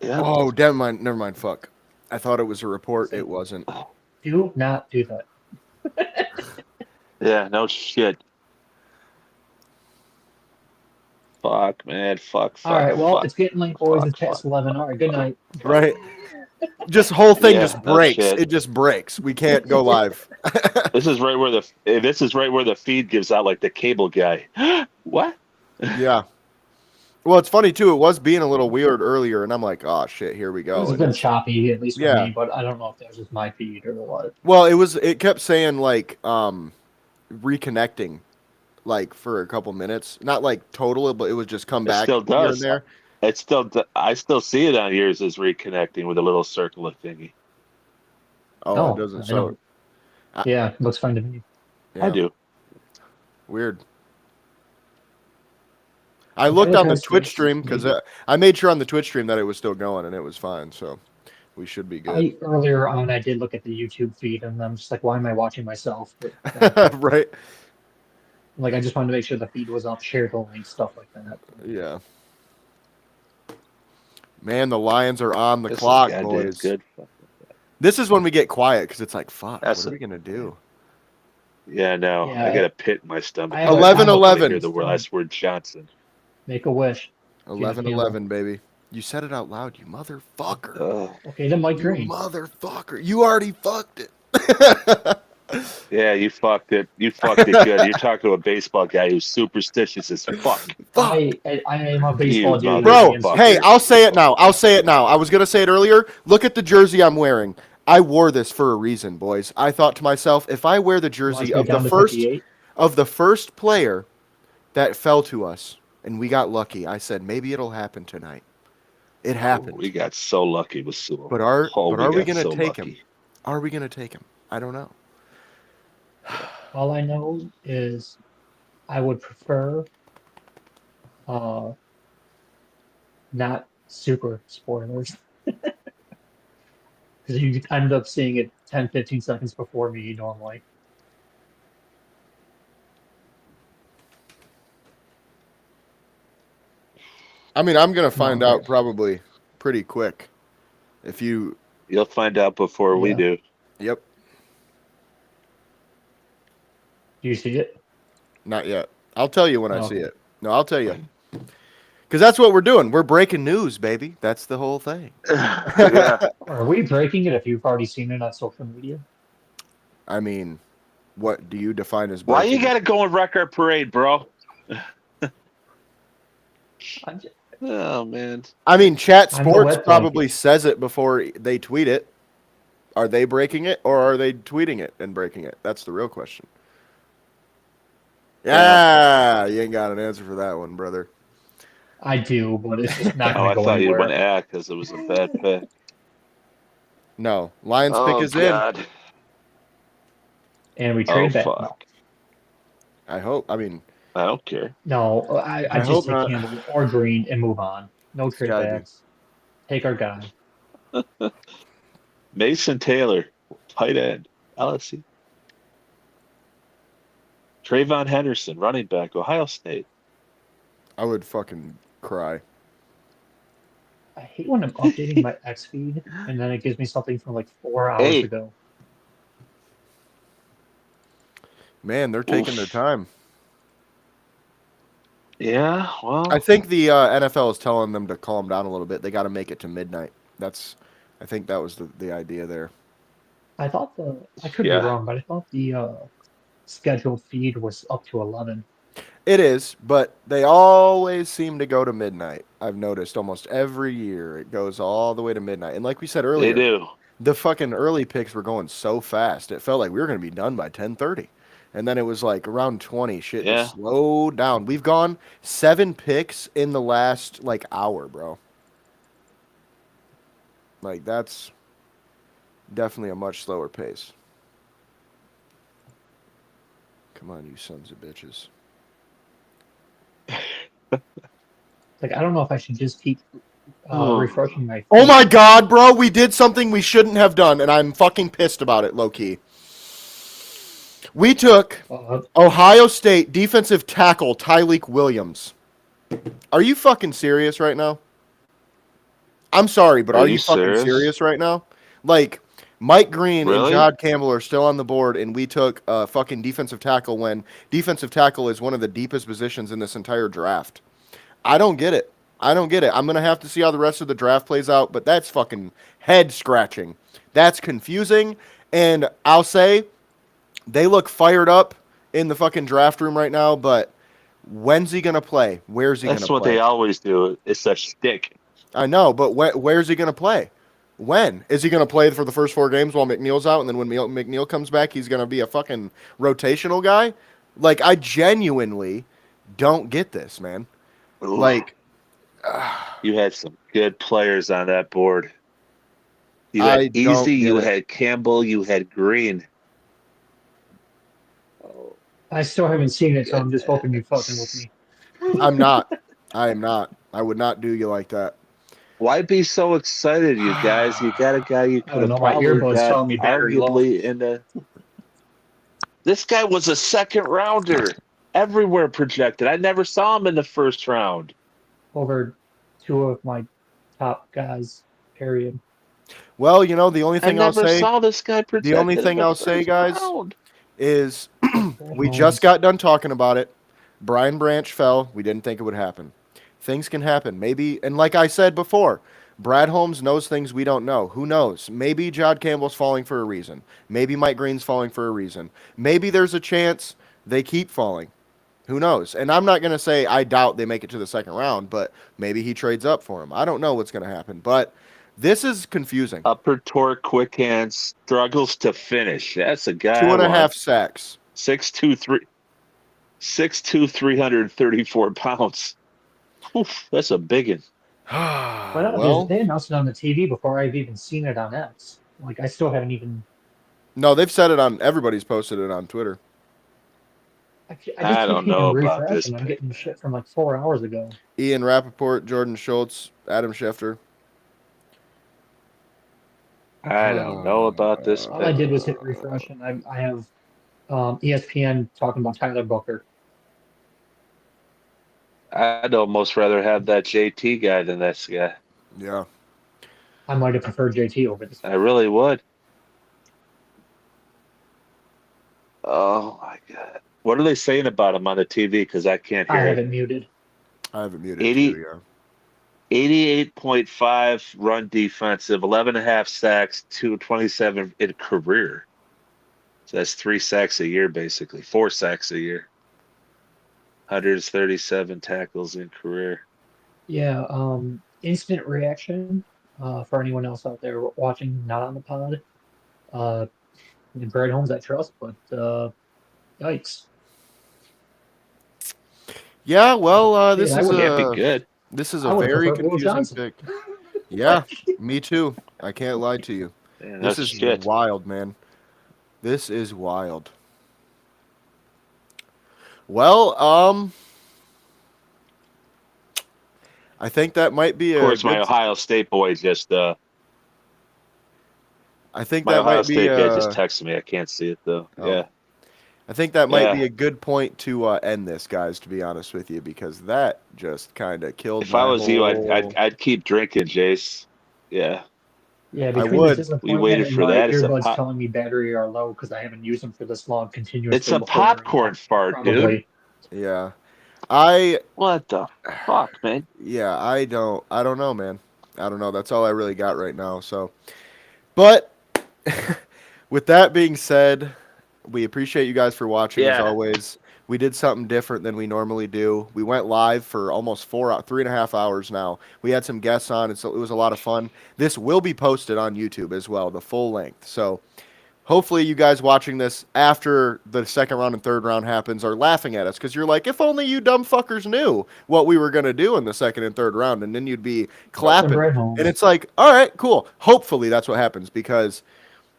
Yeah. Oh, never mind. Fuck. I thought it was a report. It wasn't. Do not do that. Yeah. No shit. Fuck, man. Fuck. All right, well, fuck, it's getting late, boys. fuck, It's past fuck, 11. All right, good night. Right. Just whole thing Yeah, just no breaks. shit. It just breaks. We can't go live. This is right where the feed gives out like the cable guy. What? Yeah. Well, it's funny too. It was being a little weird earlier, and I'm like, oh shit, here we go. It's And been it's choppy, at least for yeah. me, but I don't know if that was just my feed or what. Well, it kept saying like reconnecting like for a couple minutes. Not like total, but it would just come It back still here and does. there. I still see it on yours as reconnecting with a little circular thingy. Oh, it No, doesn't I show. don't. Yeah, looks fine to me. I Yeah, do. weird. I If I looked look on the at Twitch this, stream because maybe. I made sure on the Twitch stream that it was still going and it was fine. So we should be good. Earlier on, I did look at the YouTube feed, and I'm just like, why am I watching myself? But then, Right? like, I just wanted to make sure the feed was up, share the link, stuff like that. Yeah. Man, the Lions are on the This is clock, goddamn boys. good. This is when we get quiet because it's like, fuck, That's what are it. we gonna do? Yeah, no, Yeah, I got a pit in my stomach. I have a- 11-11. Hear the last word Johnson. Make a wish. 11-11, baby. You said it out loud, you motherfucker. Okay, then Mike You Green. motherfucker. You already fucked it. Yeah, you fucked it. You fucked it good. You're talking to a baseball guy who's superstitious as fuck. Fuck. I am a baseball dude. Bro, motherfucker. hey, I'll say it now. I'll say it now. I was going to say it earlier. Look at the jersey I'm wearing. I wore this for a reason, boys. I thought to myself, if I wear the jersey of the first player that fell to us and we got lucky, I said maybe it'll happen tonight. It happened. We got so lucky with Sewell. But are we going to so take lucky. him? Are we going to take him? I don't know. All I know is I would prefer not super spoilers. Because you end up seeing it 10, 15 seconds before me normally. I mean, I'm going to find No, out probably pretty quick. If you... You'll find out before we Yeah. do. Yep. Do you see it? Not yet. I'll tell you when I Oh. see it. No, I'll tell you. Because that's what we're doing. We're breaking news, baby. That's the whole thing. Yeah. Are we breaking it if you've already seen it on social media? I mean, what do you define as Why breaking? you gotta go and wreck our parade, bro? I'm just, Oh man. I mean, Chat I'm the Sports wet probably blanket. says it before they tweet it. Are they breaking it or are they tweeting it and breaking it? That's the real question. Yeah, you ain't got an answer for that one, brother. I do, but it's just not Oh, going I to go thought you went anywhere. because it was a bad pick. No, Lions pick Oh is in. God. And we Oh trade back. No, fuck. I hope. I mean, I don't care. no I I just hope take not. Campbell or Green and move on. No trade gotta be. backs. Take our guy. Mason Taylor, tight end, LSU. Trayvon Henderson, running back, Ohio State. I would fucking cry. I hate when I'm updating my X feed and then it gives me something from like 4 hours Hey. ago. Man, they're taking their time. Yeah, well, I think the NFL is telling them to calm down a little bit. They got to make it to midnight. I think that was the idea there. I thought I could Yeah. be wrong, but I thought the scheduled feed was up to 11. It is, but they always seem to go to midnight. I've noticed almost every year it goes all the way to midnight. And like we said they earlier, do. the fucking early picks were going so fast. It felt like we were going to be done by 10:30. And then it was like around 20. Shit Yeah. just slowed down. We've gone 7 picks in the last like hour, bro. Like that's definitely a much slower pace. Come on, you sons of bitches. Like, I don't know if I should just keep refreshing my feed. Oh my god, bro, we did something we shouldn't have done, and I'm fucking pissed about it, low-key. We took Ohio State defensive tackle Tyleek Williams. Are you fucking serious right now? I'm sorry, but are you fucking serious right now? Like, Mike Green Really? and John Campbell are still on the board, and we took a fucking defensive tackle when defensive tackle is one of the deepest positions in this entire draft. I don't get it. I don't get it. I'm going to have to see how the rest of the draft plays out, but that's fucking head scratching. That's confusing. And I'll say they look fired up in the fucking draft room right now, but when's he going to play? Where's he going to That's play? what they always do. It's a shtick. I know, but where's he going to play? When? Is he going to play for the first 4 games while McNeil's out, and then when McNeil comes back, he's going to be a fucking rotational guy? Like, I genuinely don't get this, man. Ooh. Like, You had some good players on that board. You I had don't Easy, get you it. had Campbell, you had Green. I still haven't seen it, so I'm just hoping you're fucking with me. I'm not. I am not. I would not do you like that. Why be so excited, you guys? You got a guy you I could don't have know, my probably earbuds got telling me battery low. arguably in the. This guy was a second rounder, everywhere projected. I never saw him in the first round. Over 2 of my top guys, period. Well, you know, the only thing I'll say, saw this guy projected. the only thing in the I'll say, first guys, round. is we just got done talking about it. Brian Branch fell. We didn't think it would happen. Things can happen. Maybe, and like I said before, Brad Holmes knows things we don't know. Who knows? Maybe Jod Campbell's falling for a reason. Maybe Mike Green's falling for a reason. Maybe there's a chance they keep falling. Who knows? And I'm not going to say I doubt they make it to the second round, but maybe he trades up for him. I don't know what's going to happen, but this is confusing. Upper torque, quick hands, struggles to finish. That's a guy. 2.5 sacks. 6'2", 334 pounds. Oof, that's a big one. Well, They announced it on the TV before I've even seen it on X. Like, I still haven't even. no, they've said it on. Everybody's posted it on Twitter. I just I keep don't hitting know refresh, about this and I'm pick, getting shit from like 4 hours ago. Ian Rappaport, Jordan Schultz, Adam Schefter. I don't know about this All I pick. did was hit refresh, and I have ESPN talking about Tyler Booker. I'd almost rather have that JT guy than this guy. Yeah. I might have preferred JT over this. I really would. Oh my god! What are they saying about him on the TV? Because I can't I hear have it. it muted. I have it muted 80 too, yeah. 88.5 run defensive, 11.5 sacks, 227 in career. So that's 3 sacks a year, basically. 4 sacks a year. 137 tackles in career. Yeah. Instant reaction for anyone else out there watching, not on the pod. Brad Holmes, I trust, but yikes. Yeah, well, Shit, I would- Can't be good. this is I a would very prefer Will confusing Johnson. pick. Yeah, me too. I can't lie to you. Man, This that's is shit. wild, man. This is wild. Well, I think that might be Of course, my good- Ohio State boy just I think my that Ohio might be State guy just texted me. I can't see it though. Oh. Yeah. I think that might be Yeah. a good point to end this, guys. To be honest with you, because that just kind of killed. If I my was you, whole- I'd keep drinking, Jace. Yeah. Yeah, I between would. the disappointment waited and for my that. It's a earbuds pop- telling me battery are low because I haven't used them for this long continuously. It's a before, popcorn fart, dude. probably. Yeah, I What the fuck, man? yeah I don't know, man. I don't know. That's all I really got right now. So, but with that being said, we appreciate you guys for watching as Yeah. always. We did something different than we normally do. We went live for almost 3.5 hours now. We had some guests on, and so it was a lot of fun. This will be posted on YouTube as well, the full length. So hopefully you guys watching this after the second round and third round happens are laughing at us because you're like, if only you dumb fuckers knew what we were going to do in the second and third round, and then you'd be clapping. Brad Holmes. And it's like, all right, cool. Hopefully that's what happens because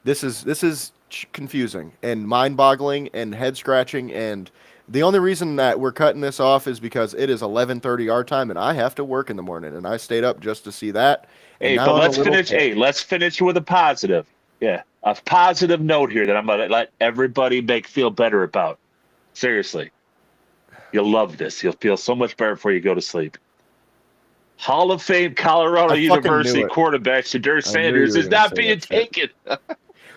this is confusing and mind-boggling and head-scratching, and the only reason that we're cutting this off is because it is 11:30 our time, and I have to work in the morning, and I stayed up just to see that. And Hey, now but I'm a let's little finish. pissed. Hey, let's finish with a positive. Yeah, a positive note here that I'm gonna let everybody feel better about. Seriously, you'll love this. You'll feel so much better before you go to sleep. Hall of Fame Colorado I fucking knew University it. quarterback Shadur I knew you Sanders were is gonna not say being that shit. taken.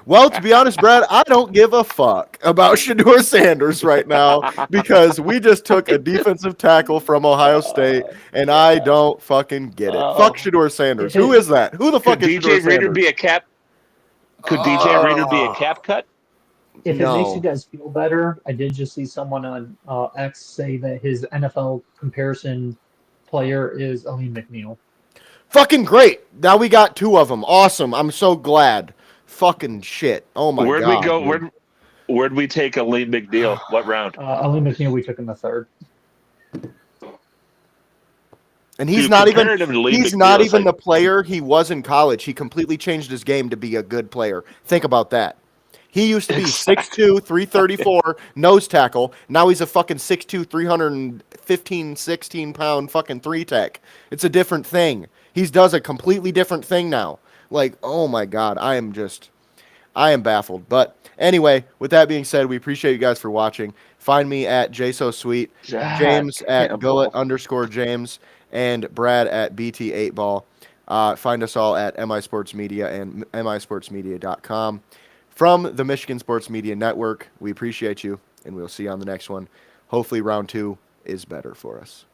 Well, to be honest, Brad, I don't give a fuck about Shador Sanders right now because we just took a defensive tackle from Ohio State, and I don't fucking get it. Fuck Shador Sanders. Who is that? Who the Could fuck is Shador DJ Reader Sanders? be a cap? Could DJ Reader be a cap cut? If it makes you No. guys feel better, I did just see someone on X say that his NFL comparison player is Aleem McNeil. Fucking great. Now we got 2 of them. Awesome. I'm so glad. Fucking shit. Oh my Where'd god. we go? dude. Where'd we take a Lee McNeil? What round? Aleem McNeil, we took in the 3rd. And he's Dude, not even comparing him to Lee he's McNeil not is even like- the player he was in college. He completely changed his game to be a good player. Think about that. He used to be 6'2", 334, nose tackle. Now he's a fucking 6'2", 315, 16-pound fucking 3-tech. It's a different thing. He does a completely different thing now. Like, oh my God, I am baffled. But anyway, with that being said, we appreciate you guys for watching. Find me at JSoSweet, James at Gullet_James, and Brad at BT8Ball. Find us all at MI Sports Media and misportsmedia.com. From the Michigan Sports Media Network, we appreciate you, and we'll see you on the next one. Hopefully round 2 is better for us.